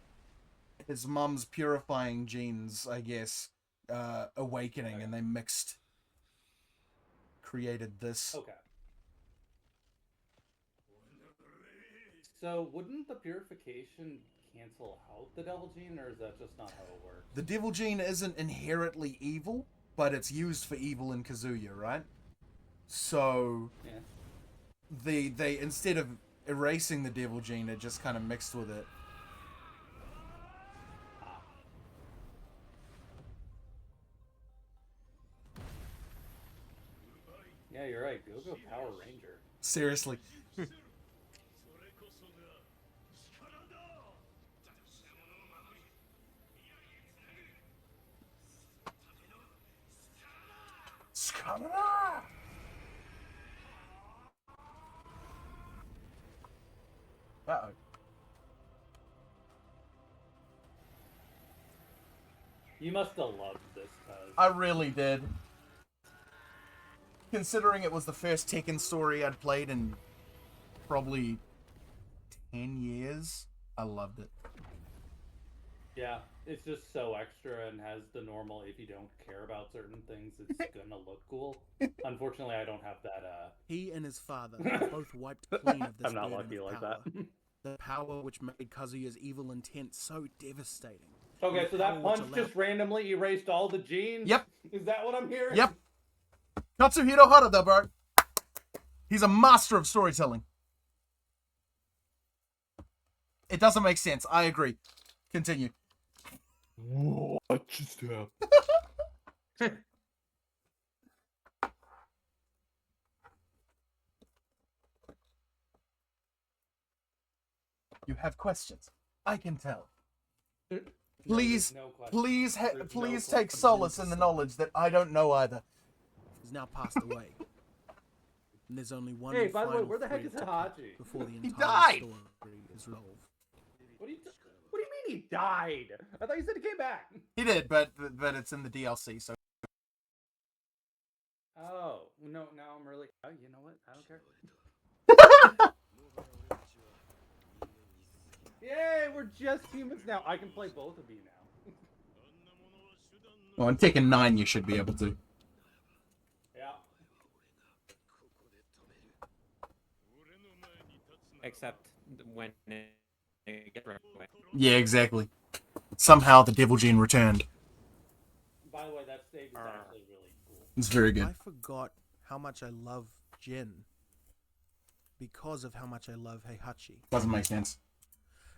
his mum's purifying genes, I guess, awakening, and they created this. Okay. So, wouldn't the purification cancel out the devil gene, or is that just not how it works? The devil gene isn't inherently evil, but it's used for evil in Kazuya, right? So, Yeah. they instead of erasing the devil gene, it just kind of mixed with it. Yeah, you're right. Go Power Ranger. Seriously. Uh-oh. You must have loved this, cuz. I really did. Considering it was the first Tekken story I'd played in probably 10 years, I loved it. Yeah, it's just so extra and has the normal, if you don't care about certain things, it's gonna look cool. Unfortunately, I don't have that, He and his father both wiped clean of this I'm not burden lucky of like power. that. The power which made Kazuya's evil intent so devastating. Okay, The so power that which punch allowed- just randomly erased all the genes? Yep. Is that what I'm hearing? Yep. Katsuhiro Harada, bro. He's a master of storytelling. It doesn't make sense. I agree. Continue. What just happened? You have questions. I can tell. No, Please, there's no question. please, There's no please question. take solace in the knowledge that I don't know either. He's now passed away. And there's only one Hey, by the way, final where the heck thread is to cut Hachi? before the He entire died! story is resolved. What do you mean he died? I thought you said he came back. He did, but it's in the DLC, so. Oh, no, now I'm really... Oh, you know what? I don't care. Yay, we're just humans now. I can play both of you now. Well, on Tekken 9, you should be able to. Yeah. Except when it gets ripped away. Yeah, exactly. Somehow the Devil Gene returned. By the way, that stage is actually really cool. It's very I good. forgot how much I love Jin because of how much I love Heihachi. Doesn't make sense.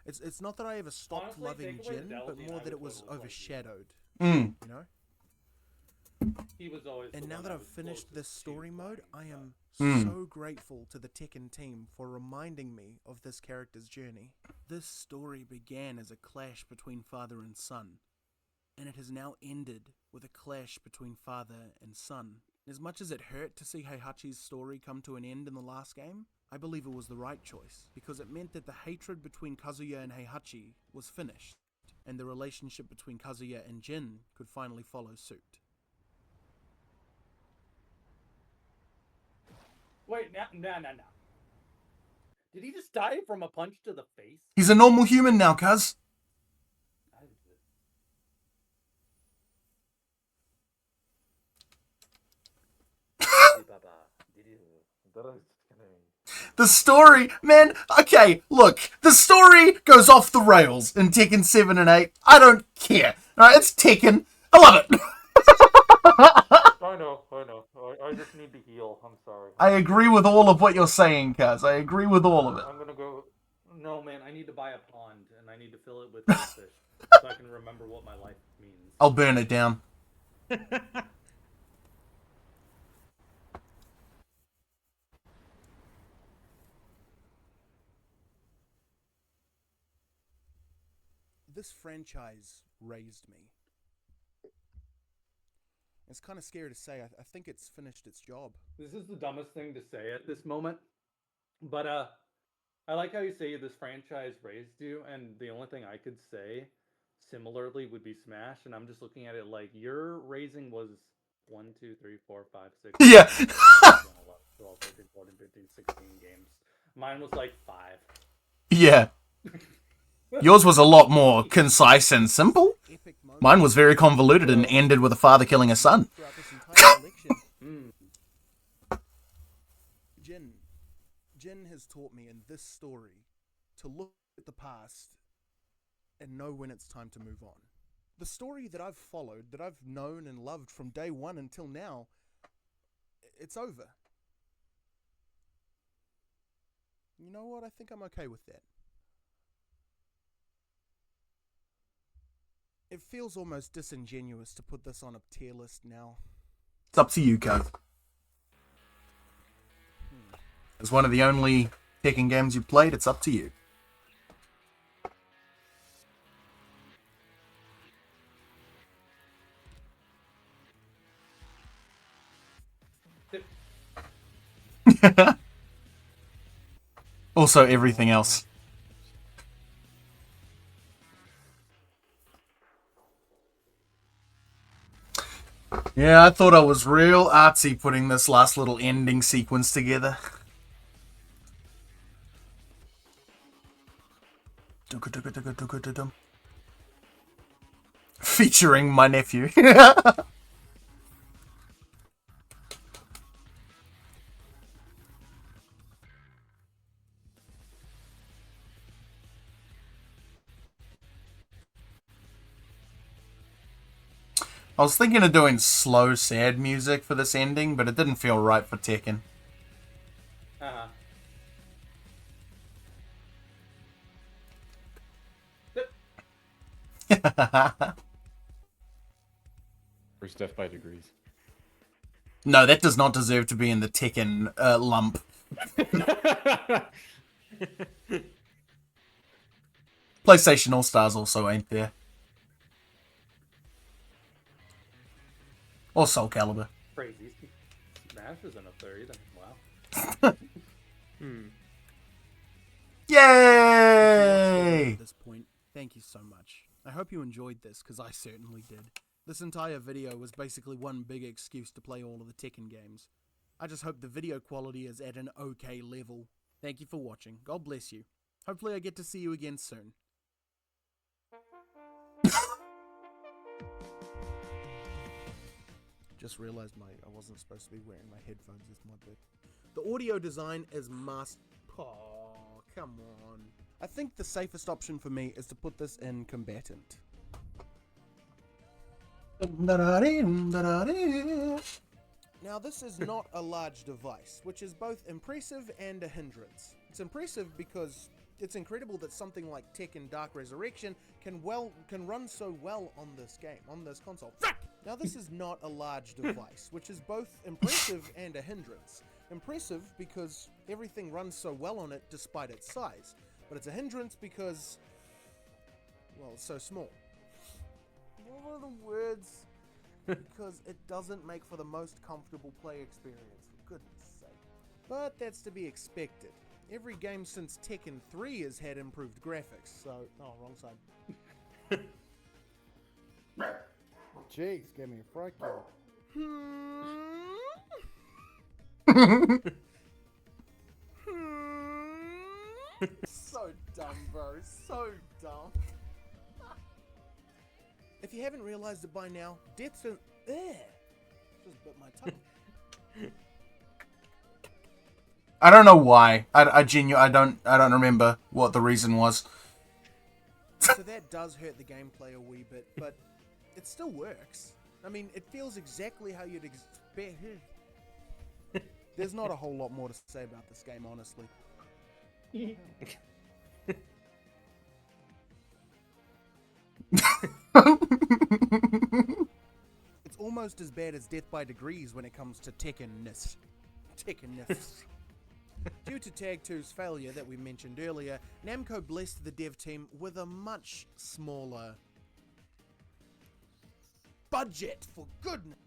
It's not that I ever stopped Honestly, loving take away Jin, Zelda but and more I that it would was totally like overshadowed. Mm. You know? He was always. And the now one that I I've was finished this closest story to mode, I playing, am Hmm. so grateful to the Tekken team for reminding me of this character's journey. This story began as a clash between father and son, and it has now ended with a clash between father and son. As much as it hurt to see Heihachi's story come to an end in the last game, I believe it was the right choice, because it meant that the hatred between Kazuya and Heihachi was finished, and the relationship between Kazuya and Jin could finally follow suit. Wait, no. Did he just die from a punch to the face? He's a normal human now, cuz. The story, man, okay, look, the story goes off the rails in Tekken 7 and 8. I don't care. Alright, it's Tekken. I love it. I know. I just need to heal. I'm sorry. I agree with all of what you're saying, cuz. I agree with all of it. I'm gonna go. No, man, I need to buy a pond and I need to fill it with fish so I can remember what my life means. I'll burn it down. This franchise raised me. It's kind of scary to say. I think it's finished its job. This is the dumbest thing to say at this moment, but I like how you say this franchise raised you, and the only thing I could say similarly would be Smash, and I'm just looking at it like your raising was 1, 2, 3, 4, 5, 6. Yeah. 10, 11, 12, 13, 14, 15, 16 games. Mine was like 5. Yeah. Yours was a lot more concise and simple. Mine was very convoluted and ended with a father killing a son. Throughout this entire collection. Jin has taught me in this story to look at the past and know when it's time to move on. The story that I've followed, that I've known and loved from day one until now, it's over. You know what? I think I'm okay with that. It feels almost disingenuous to put this on a tier list now. It's up to you, cuz. As one of the only Tekken games you played, it's up to you. Also, everything else. Yeah, I thought I was real artsy putting this last little ending sequence together. Featuring my nephew. I was thinking of doing slow, sad music for this ending, but it didn't feel right for Tekken. Uh-huh. First Death by Degrees. No, that does not deserve to be in the Tekken lump. PlayStation All-Stars also ain't there. Or Soul Calibur. Crazy. Smash isn't up there either. Wow. Yay! At this point, thank you so much. I hope you enjoyed this, because I certainly did. This entire video was basically one big excuse to play all of the Tekken games. I just hope the video quality is at an okay level. Thank you for watching. God bless you. Hopefully I get to see you again soon. Just realized I wasn't supposed to be wearing my headphones with my bit. The audio design is Oh, come on. I think the safest option for me is to put this in combatant. Now this is not a large device, which is both impressive and a hindrance. It's impressive because it's incredible that something like Tekken Dark Resurrection can run so well on this game, on this console. Now this is not a large device, which is both impressive and a hindrance. Impressive because everything runs so well on it despite its size, but it's a hindrance because, well, it's so small. What are the words? Because it doesn't make for the most comfortable play experience, for goodness sake. But that's to be expected. Every game since Tekken 3 has had improved graphics, so... Oh, wrong side. Jeez, give me a fright kill. So dumb, bro. So dumb. If you haven't realized it by now, Death's in... Just bit my tongue. I don't know why. I don't remember what the reason was. So that does hurt the gameplay a wee bit, but it still works. I mean, it feels exactly how you'd expect. There's not a whole lot more to say about this game, honestly. It's almost as bad as Death by Degrees when it comes to Tekken-ness. Tekken-ness. Due to Tag 2's failure that we mentioned earlier, Namco blessed the dev team with a much smaller budget, for goodness.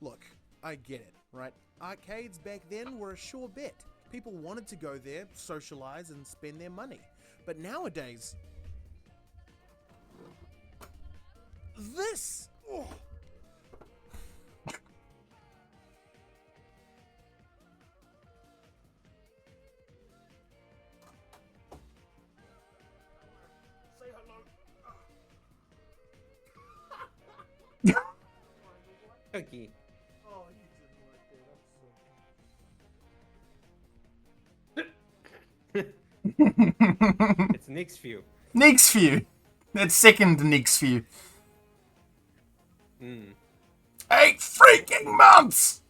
Look, I get it, right? Arcades back then were a sure bet. People wanted to go there, socialize, and spend their money. But nowadays, this... Oh. Say hello. Cookie. Oh, you didn't like that. It's Nick's view. Nick's view. That's second Nick's view. 8 freaking months!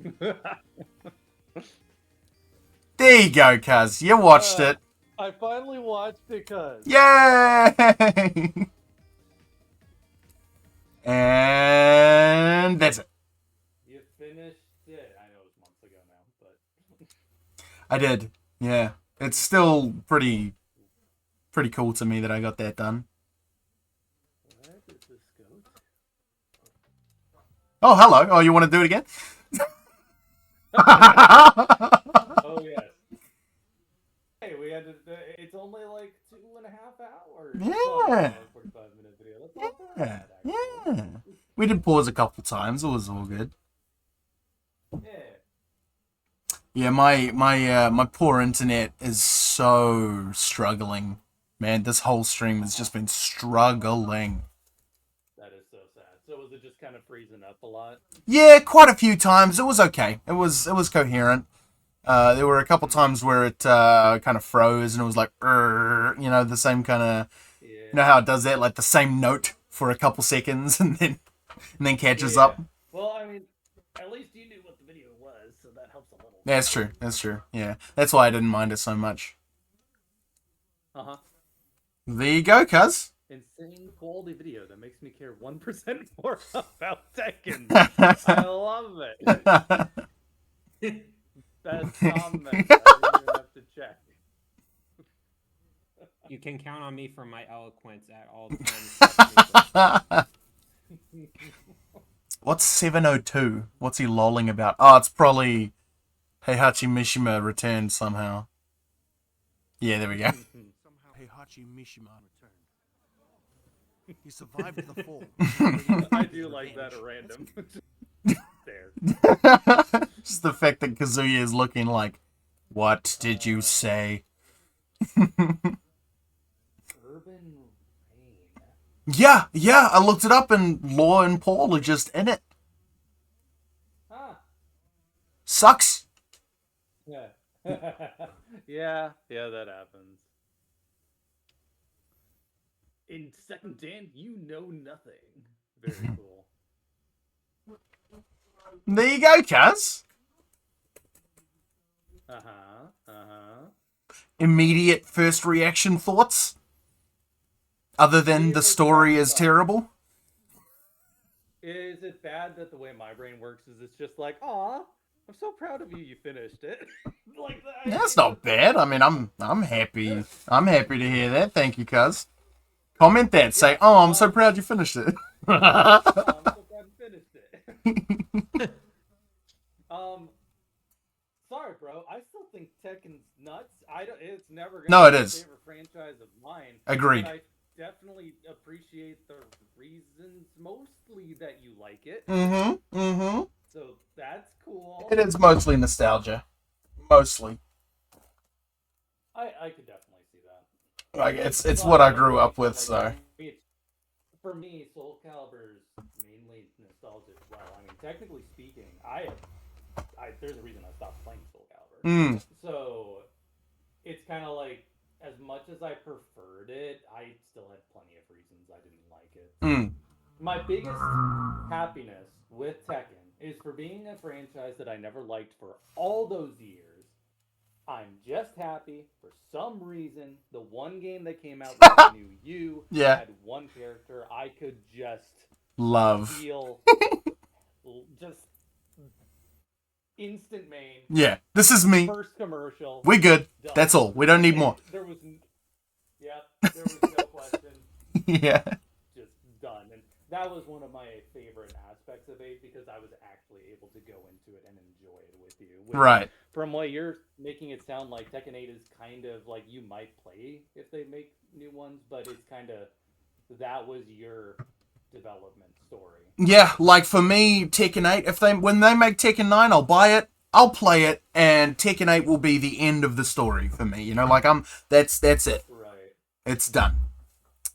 There you go, cuz. You watched it. I finally watched it, cuz. Yay! And that's it. I did. Yeah. It's still pretty cool to me that I got that done. Where did this go? Oh, hello. Oh, you want to do it again? Oh yes. Hey, we had to. It's only like 2.5 hours. Yeah. 45-minute video. That's not Yeah. bad, actually. Yeah. We did pause a couple times. It was all good. Yeah. Yeah, my poor internet is so struggling. Man, this whole stream has just been struggling. That is so sad. So was it just kind of freezing up a lot? Yeah, quite a few times. It was okay. It was coherent. There were a couple times where it kind of froze and it was like, the same kind of, Yeah. you know how it does that, like the same note for a couple seconds and then catches Yeah. up. Well, I mean, at least you knew what the video was, so that helps a little. That's true. That's true. Yeah, that's why I didn't mind it so much. Uh-huh. There you go, cuz. Insane quality video that makes me care 1% more about Tekken. I love it. Best comment. I didn't even have to check. You can count on me for my eloquence at all times. What's 702? What's he lolling about? Oh, it's probably Heihachi Mishima returned somehow. Yeah, there we go. Somehow Heihachi Mishima returned. He survived the fall. I do like that at random. There. Just the fact that Kazuya is looking like, what did you say? Urban Rain. Yeah, I looked it up and Law and Paul are just in it. Huh. Sucks. Yeah. yeah, that happens. In second Dan, you know nothing. Very cool. There you go, Kaz. Immediate first reaction thoughts? Other than the story is terrible? Is it bad that the way my brain works is it's just like, aw, I'm so proud of you, you finished it. Like that. That's not bad. I mean, I'm happy. I'm happy to hear that. Thank you, cuz. Comment that. Say, oh, I'm so proud you finished it. I'm so glad you finished it. Sorry, bro. I still think Tekken's nuts. It's never gonna No, it be is. a favorite franchise of mine. Agreed. But I definitely appreciate the reasons, mostly that you like it. Mm-hmm. So that's cool. It is mostly nostalgia. Mostly. I could definitely see that. Like it's what I grew up with, so. For me, Soul Calibur's mainly nostalgia as well. I mean, technically speaking, there's a reason I stopped playing Soul Calibur. So it's kind of like, as much as I preferred it, I still had plenty of reasons I didn't like it. My biggest happiness with Tekken is for being a franchise that I never liked for all those years. I'm just happy for some reason the one game that came out with the new you had one character I could just love. feel just instant main. Yeah, this is me. First commercial. We good. Done. That's all. We don't need more. There was no question. Yeah. Just done. And that was one of my favorite aspects of 8 because I was actually able to go into it and enjoy it with you. Right. From what you're making it sound like, Tekken 8 is kind of like you might play if they make new ones, but it's kind of, that was your development story. Yeah, like for me, Tekken 8, when they make Tekken 9, I'll buy it, I'll play it, and Tekken 8 will be the end of the story for me. You know, like that's it. Right. It's done.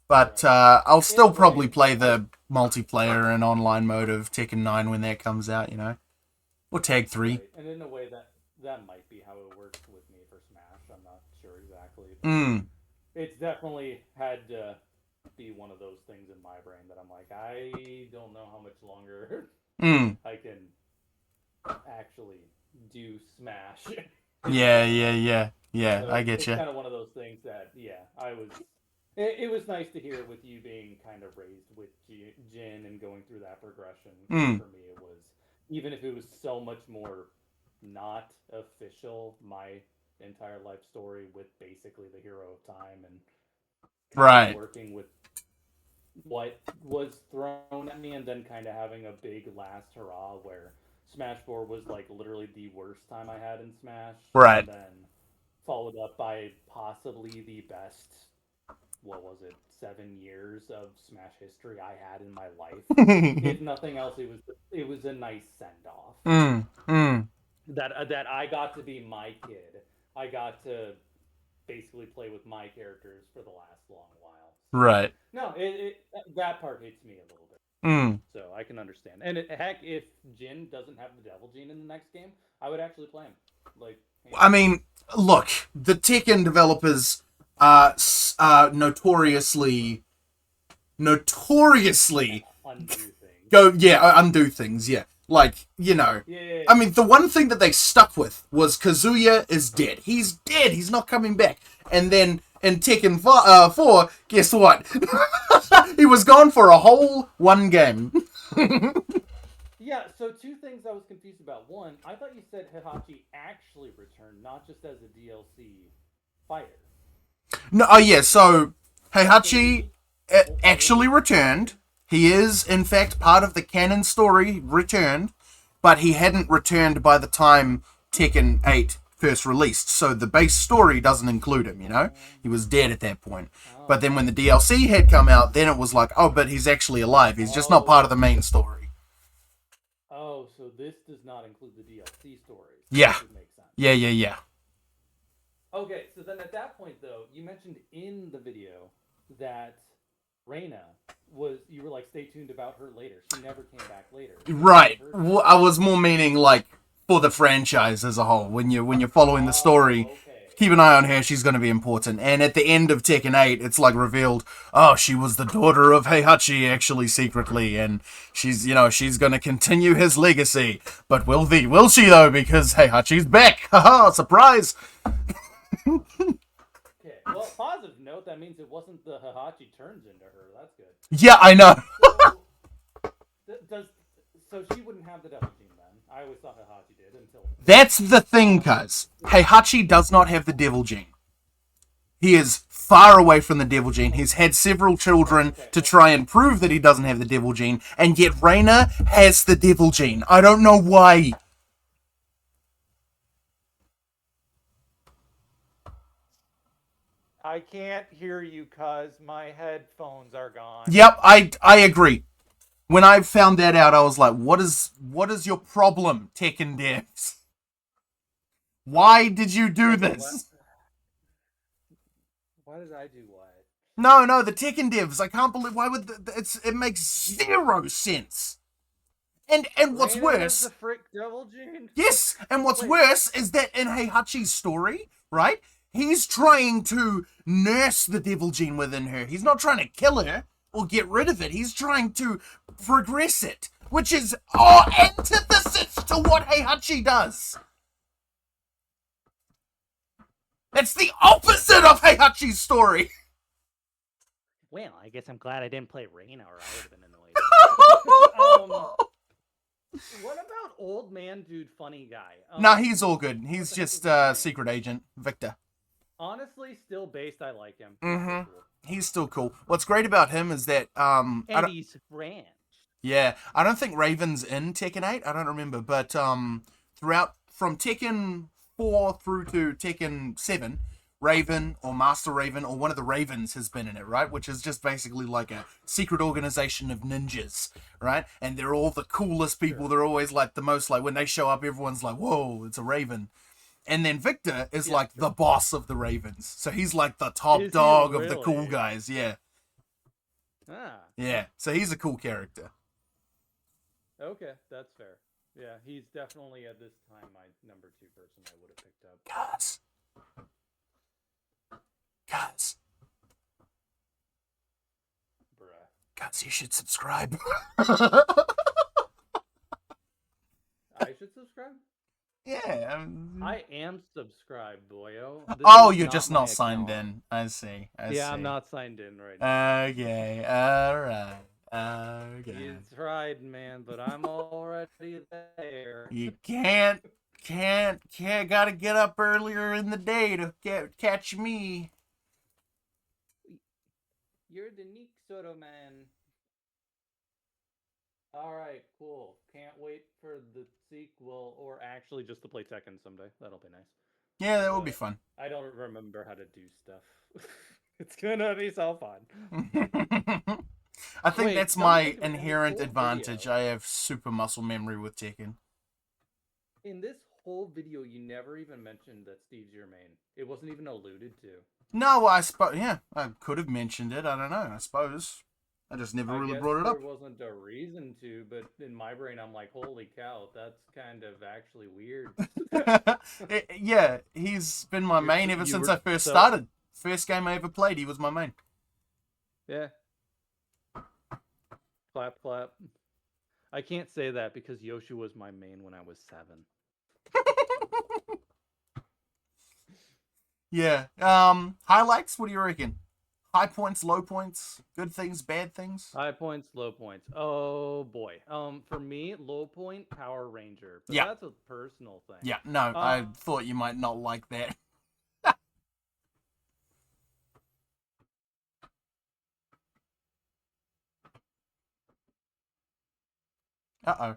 But I'll still probably play the multiplayer and online mode of Tekken 9 when that comes out, you know. Or Tag 3. Right. And in a way that might be how it works with me for Smash. I'm not sure exactly. It's definitely had to be one of those things in my brain that I'm like, I don't know how much longer I can actually do Smash. Yeah, So I get it's you. kind of one of those things that, I was. It was nice to hear with you being kind of raised with Jin and going through that progression. For me, it was, even if it was so much more not official, my entire life story with basically the hero of time and Right. working with what was thrown at me, and then kind of having a big last hurrah where Smash 4 was like literally the worst time I had in Smash. Right. And then followed up by possibly the best, what was it, 7 years of Smash history I had in my life. If nothing else, it was a nice send off. That I got to be my kid. I got to basically play with my characters for the last long while. Right. No, that part hits me a little bit. So I can understand. And heck, if Jin doesn't have the Devil Gene in the next game, I would actually play him. Like, I mean, look, the Tekken developers notoriously undo things. Undo things, yeah. Like, you know. Yeah. I mean, the one thing that they stuck with was Kazuya is dead. He's dead. He's not coming back. And then in Tekken 4, guess what? He was gone for a whole one game. Yeah, so two things I was confused about. One, I thought you said Heihachi actually returned, not just as a DLC fighter. No, so Heihachi actually returned. He is, in fact, part of the canon story returned, but he hadn't returned by the time Tekken 8 first released, so the base story doesn't include him, you know? He was dead at that point. But then when the DLC had come out, then it was like, oh, but he's actually alive. He's just not part of the main story. Oh, so this does not include the DLC stories. Yeah. That would make sense. Yeah. Okay, so then at that point, though, you mentioned in the video that Reina you were like, stay tuned about her later. She never came back later. Right. Well, I was more meaning like for the franchise as a whole. When you're following the story, keep an eye on her. She's going to be important. And at the end of Tekken 8, it's like revealed, oh, she was the daughter of Heihachi actually secretly, and she's going to continue his legacy. But will she though? Because Heihachi's back. Haha, surprise. Okay. Well, positive note, that means it wasn't the Heihachi turns into her. That's good. Yeah, I know. So she wouldn't have the Devil Gene then. I always thought Heihachi did until... That's the thing, cuz. Heihachi does not have the Devil Gene. He is far away from the Devil Gene. He's had several children to try and prove that he doesn't have the Devil Gene, and yet Reina has the Devil Gene. I don't know why. I can't hear you cuz my headphones are gone. Yep, I agree. When I found that out, I was like, what is your problem, Tekken devs? Why did you do this? Why did I do what? No, the Tekken devs. I can't believe, why would it makes zero sense. And what's Reina worse, has the frick Devil Gene? yes, and what's worse is that in Heihachi's story, right? He's trying to nurse the Devil Gene within her. He's not trying to kill her or get rid of it. He's trying to progress it, which is antithesis to what Heihachi does. It's the opposite of Heihachi's story. Well, I guess I'm glad I didn't play Reina, or I would have been annoyed. What about old man dude funny guy? Nah, he's all good. He's just secret agent Victor. Honestly, still based, I like him. Mm-hmm. He's still cool. What's great about him is that and he's French. Yeah, I don't think Raven's in Tekken 8. I don't remember, but throughout from Tekken 4 through to Tekken 7, Raven or Master Raven or one of the Ravens has been in it, right? Which is just basically like a secret organization of ninjas, right? And they're all the coolest people. They're always like the most, like when they show up, everyone's like, whoa, it's a Raven. And then Victor is like the boss of the Ravens. So he's like the top dog of the cool guys, yeah. Yeah, so he's a cool character. Okay, that's fair. Yeah, he's definitely at this time my number 2 person I would have picked up. Guys. Bruh. Guys, you should subscribe. I should subscribe? Yeah. I am subscribed, boyo. You're just not signed in. I see. I'm not signed in right now. Okay, alright. Okay. You tried, man, but I'm already there. You can't Can't gotta get up earlier in the day to catch me. You're the Nick Soto man. Alright, cool. Can't wait for the sequel, or actually just to play Tekken someday. That'll be nice. Yeah, that would be But fun. I don't remember how to do stuff. It's gonna be so fun. I think Wait, that's come my think of it, in this inherent whole advantage. video- I have super muscle memory with Tekken. In this whole video, you never even mentioned that Steve's your main. It wasn't even alluded to. No, I suppose, yeah, I could have mentioned it. I don't know, I suppose. I just never really guess brought it up. There wasn't a reason to, but in my brain, I'm like, holy cow, that's kind of actually weird. Yeah, he's been my main ever you since were I first so- started. First game I ever played, he was my main. Yeah. Clap, clap. I can't say that because Yoshi was my main when I was 7. Yeah. Highlights, what do you reckon? High points, low points, good things, bad things? High points, low points. Oh boy. For me, low point, Power Ranger. But Yeah. that's a personal thing. Yeah, no, I thought you might not like that. Uh-oh.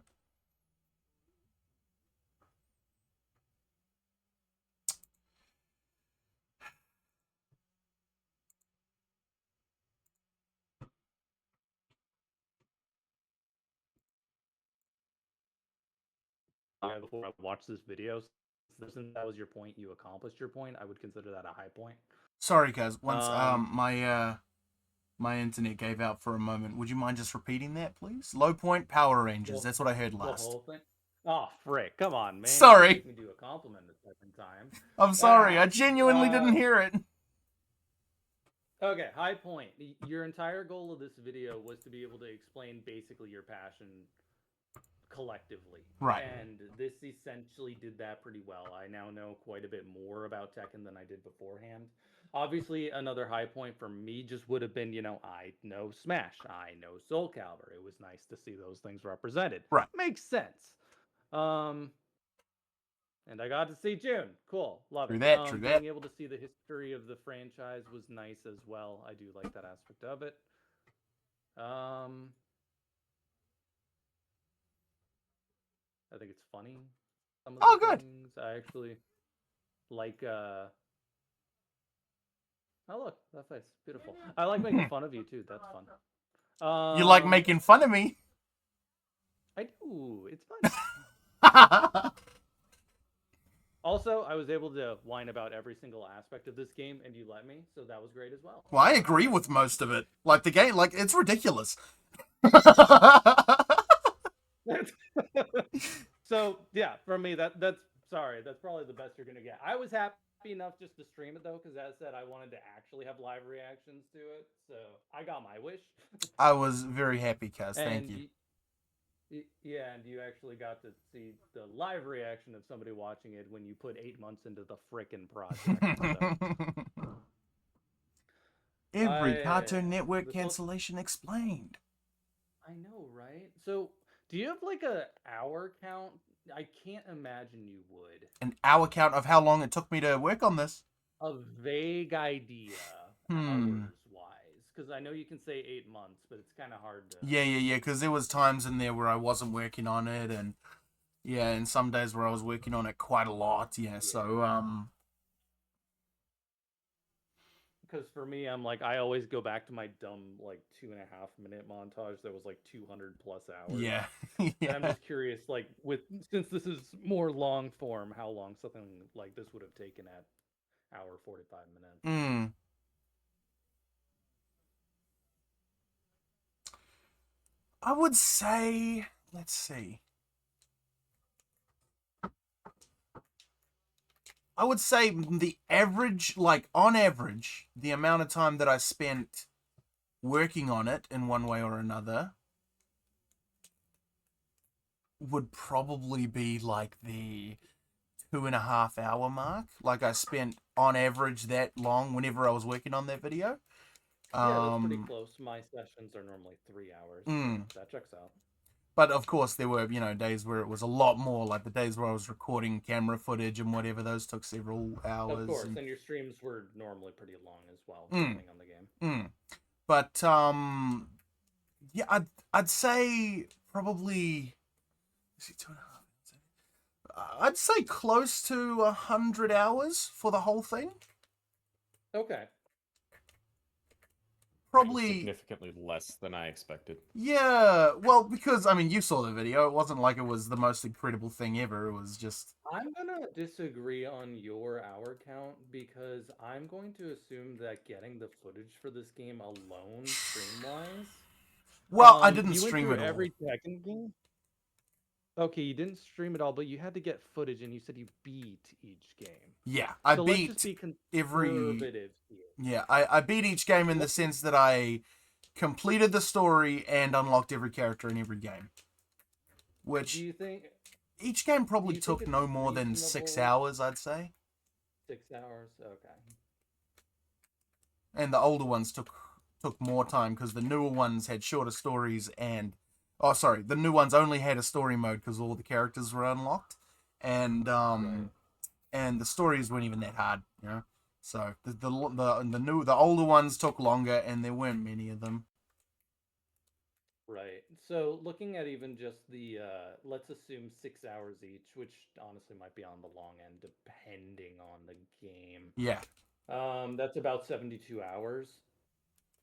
Before I watched this video, since that was your point, you accomplished your point, I would consider that a high point. Sorry, guys. Once my internet gave out for a moment. Would you mind just repeating that, please? Low point, Power Rangers. Well, That's what I heard The last. whole thing? Oh, frick. Come on, man. Sorry. Make me do a compliment the second time. I'm sorry. I genuinely didn't hear it. Okay, high point. Your entire goal of this video was to be able to explain basically your passion collectively. Right. And this essentially did that pretty well. I now know quite a bit more about Tekken than I did beforehand. Obviously, another high point for me just would have been, I know Smash, I know Soul Calibur. It was nice to see those things represented. Right. Makes sense. And I got to see June. Cool. Love True it. that, true that. Being able to see the history of the franchise was nice as well. I do like that aspect of it. I think it's funny. Some of the good. things. I actually like oh look, that face. Beautiful. I like making fun of you too. That's fun. You like making fun of me? I do. It's fun. Also, I was able to whine about every single aspect of this game, and you let me, so that was great as well. Well, I agree with most of it. Like, the game, like, it's ridiculous. So, yeah, for me, that's probably the best you're going to get. I was happy enough just to stream it, though, because as I said, I wanted to actually have live reactions to it, so I got my wish. I was very happy, Kaz. Thank you. Yeah, and you actually got to see the live reaction of somebody watching it when you put 8 months into the frickin' project. So. Every Cartoon Network cancellation explained. I know, right? So, do you have like a hour count? I can't imagine you would. An hour count of how long it took me to work on this. A vague idea, hours-wise, because I know you can say 8 months, but it's kind of hard to. Yeah, because there was times in there where I wasn't working on it, and and some days where I was working on it quite a lot. Yeah. So Because for me, I'm like, I always go back to my dumb, like, 2.5-minute montage that was like 200+ hours. Yeah. And I'm just curious, like, since this is more long form, how long something like this would have taken at hour 45 minutes. I would say, let's see. I would say the average, like on average, the amount of time that I spent working on it in one way or another would probably be like the 2.5 hour mark. Like I spent on average that long whenever I was working on that video. Yeah, that's pretty close. My sessions are normally 3 hours. So that checks out. But of course, there were, days where it was a lot more, like the days where I was recording camera footage and whatever. Those took several hours. Of course, and- and your streams were normally pretty long as well, Mm. depending on the game. But yeah, I'd say probably. Is it 2.5? I'd say close to 100 hours for the whole thing. Okay. Probably. Significantly less than I expected. Yeah, well, because, I mean, you saw the video. It wasn't like it was the most incredible thing ever. It was just... I'm gonna disagree on your hour count because I'm going to assume that getting the footage for this game alone, stream-wise. Well, I didn't you went stream through it all. every second game. Okay, you didn't stream it all, but you had to get footage, and you said you beat each game. Yeah, I So let's beat just be every... conservative here. Yeah, I beat each game in the sense that I completed the story and unlocked every character in every game. Which... Do you think Each game probably do you think took it's no more than 6 reasonable- hours, I'd say. 6 hours? Okay. And the older ones took more time because the newer ones had shorter stories and... Oh, sorry, the new ones only had a story mode because all the characters were unlocked. And and the stories weren't even that hard, So the older ones took longer and there weren't many of them. Right. So looking at even just the, let's assume 6 hours each, which honestly might be on the long end depending on the game. Yeah. That's about 72 hours.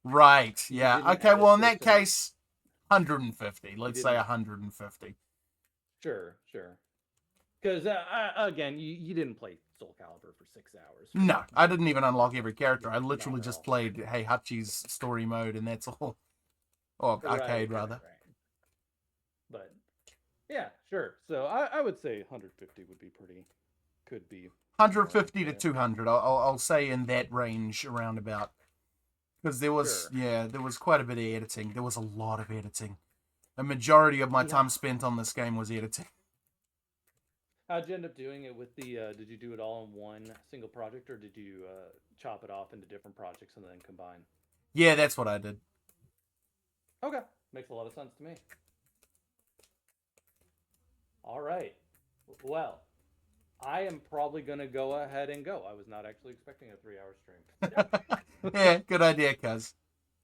Right, yeah. didn't Okay, add well, in this that to- case, 150. Let's say didn't- 150. Sure. Because, again, you didn't play Soul Calibur for 6 hours. No, I didn't even unlock every character. I Not literally at just all. played Heihachi's story mode, and that's all. Or arcade, rather. Right. But, yeah, sure. So I would say 150 would be could be. 150 to 200. I'll say in that range around about. Because there was, Sure. there was quite a bit of editing. There was a lot of editing. A majority of my Yeah. time spent on this game was editing. How'd you end up doing it with the, did you do it all in one single project, or did you chop it off into different projects and then combine? Yeah, that's what I did. Okay. Makes a lot of sense to me. All right. Well, I am probably going to go ahead and go. I was not actually expecting a 3-hour stream. Yeah, good idea, cuz.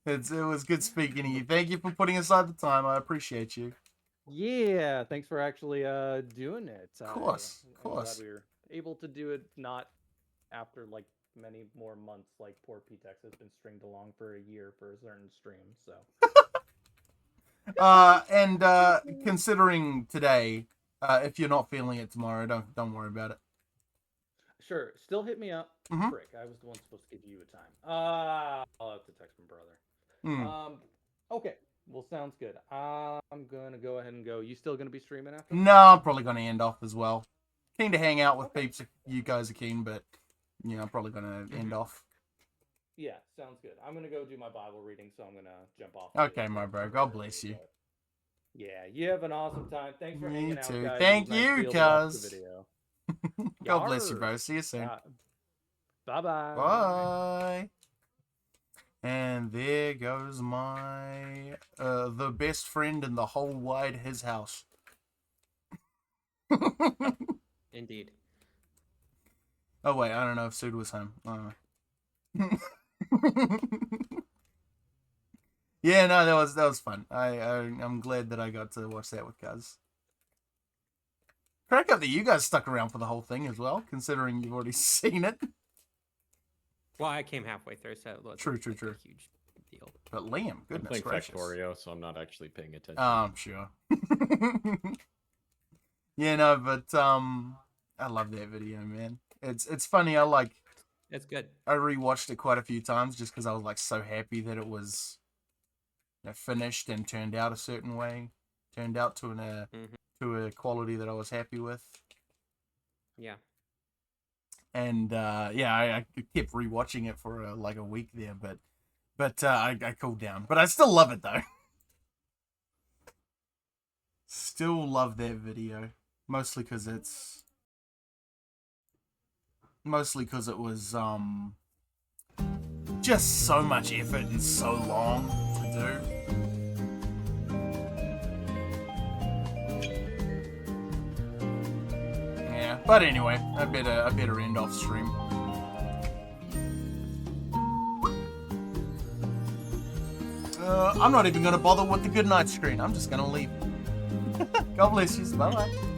It was good speaking to you. Thank you for putting aside the time. I appreciate you. Yeah, thanks for actually doing it. Of course, of I'm course. glad we were able to do it not after like many more months, like poor P-Tex has been stringed along for a year for a certain stream, so. And considering today, if you're not feeling it tomorrow, don't worry about it. Sure, still hit me up. Mhm. Frick, I was the one supposed to give you a time. I'll have to text my brother. Mm. Okay, well, sounds good. I'm gonna go ahead and go. You still gonna be streaming after? No, I'm probably going to end off as well. Keen to hang out with peeps if you guys are keen, but I'm probably going to end off. Yeah, sounds good. I'm gonna go do my Bible reading, so I'm gonna jump off. Okay, my bro. God bless you. Yeah, you have an awesome time. Thanks for Me hanging out, too. guys. Thank It was nice you, to be able to watch cuz. the video. God bless you, Yarr. bro. See you soon. Bye-bye. Bye. And there goes my the best friend in the whole wide his house. Indeed. Oh wait, I don't know if Sud was home. I don't know. Yeah, no, that was fun. I'm glad that I got to watch that with Cuz. Crack up that you guys stuck around for the whole thing as well, considering you've already seen it. Well, I came halfway through, so it wasn't True. like a huge deal. But Liam, I'm goodness playing gracious. Factorio, so I'm not actually paying attention. I'm sure. Yeah, no, but I love that video, man. It's funny. It's good. I rewatched it quite a few times just because I was like so happy that it was finished and turned out a certain way, turned out to to a quality that I was happy with. Yeah. And I kept rewatching it for like a week there, but I cooled down. But I still love it though. Still love that video, mostly because it was just so much effort and so long to do. But anyway, I better end off stream. I'm not even gonna bother with the good night screen. I'm just gonna leave. God bless you. Bye bye.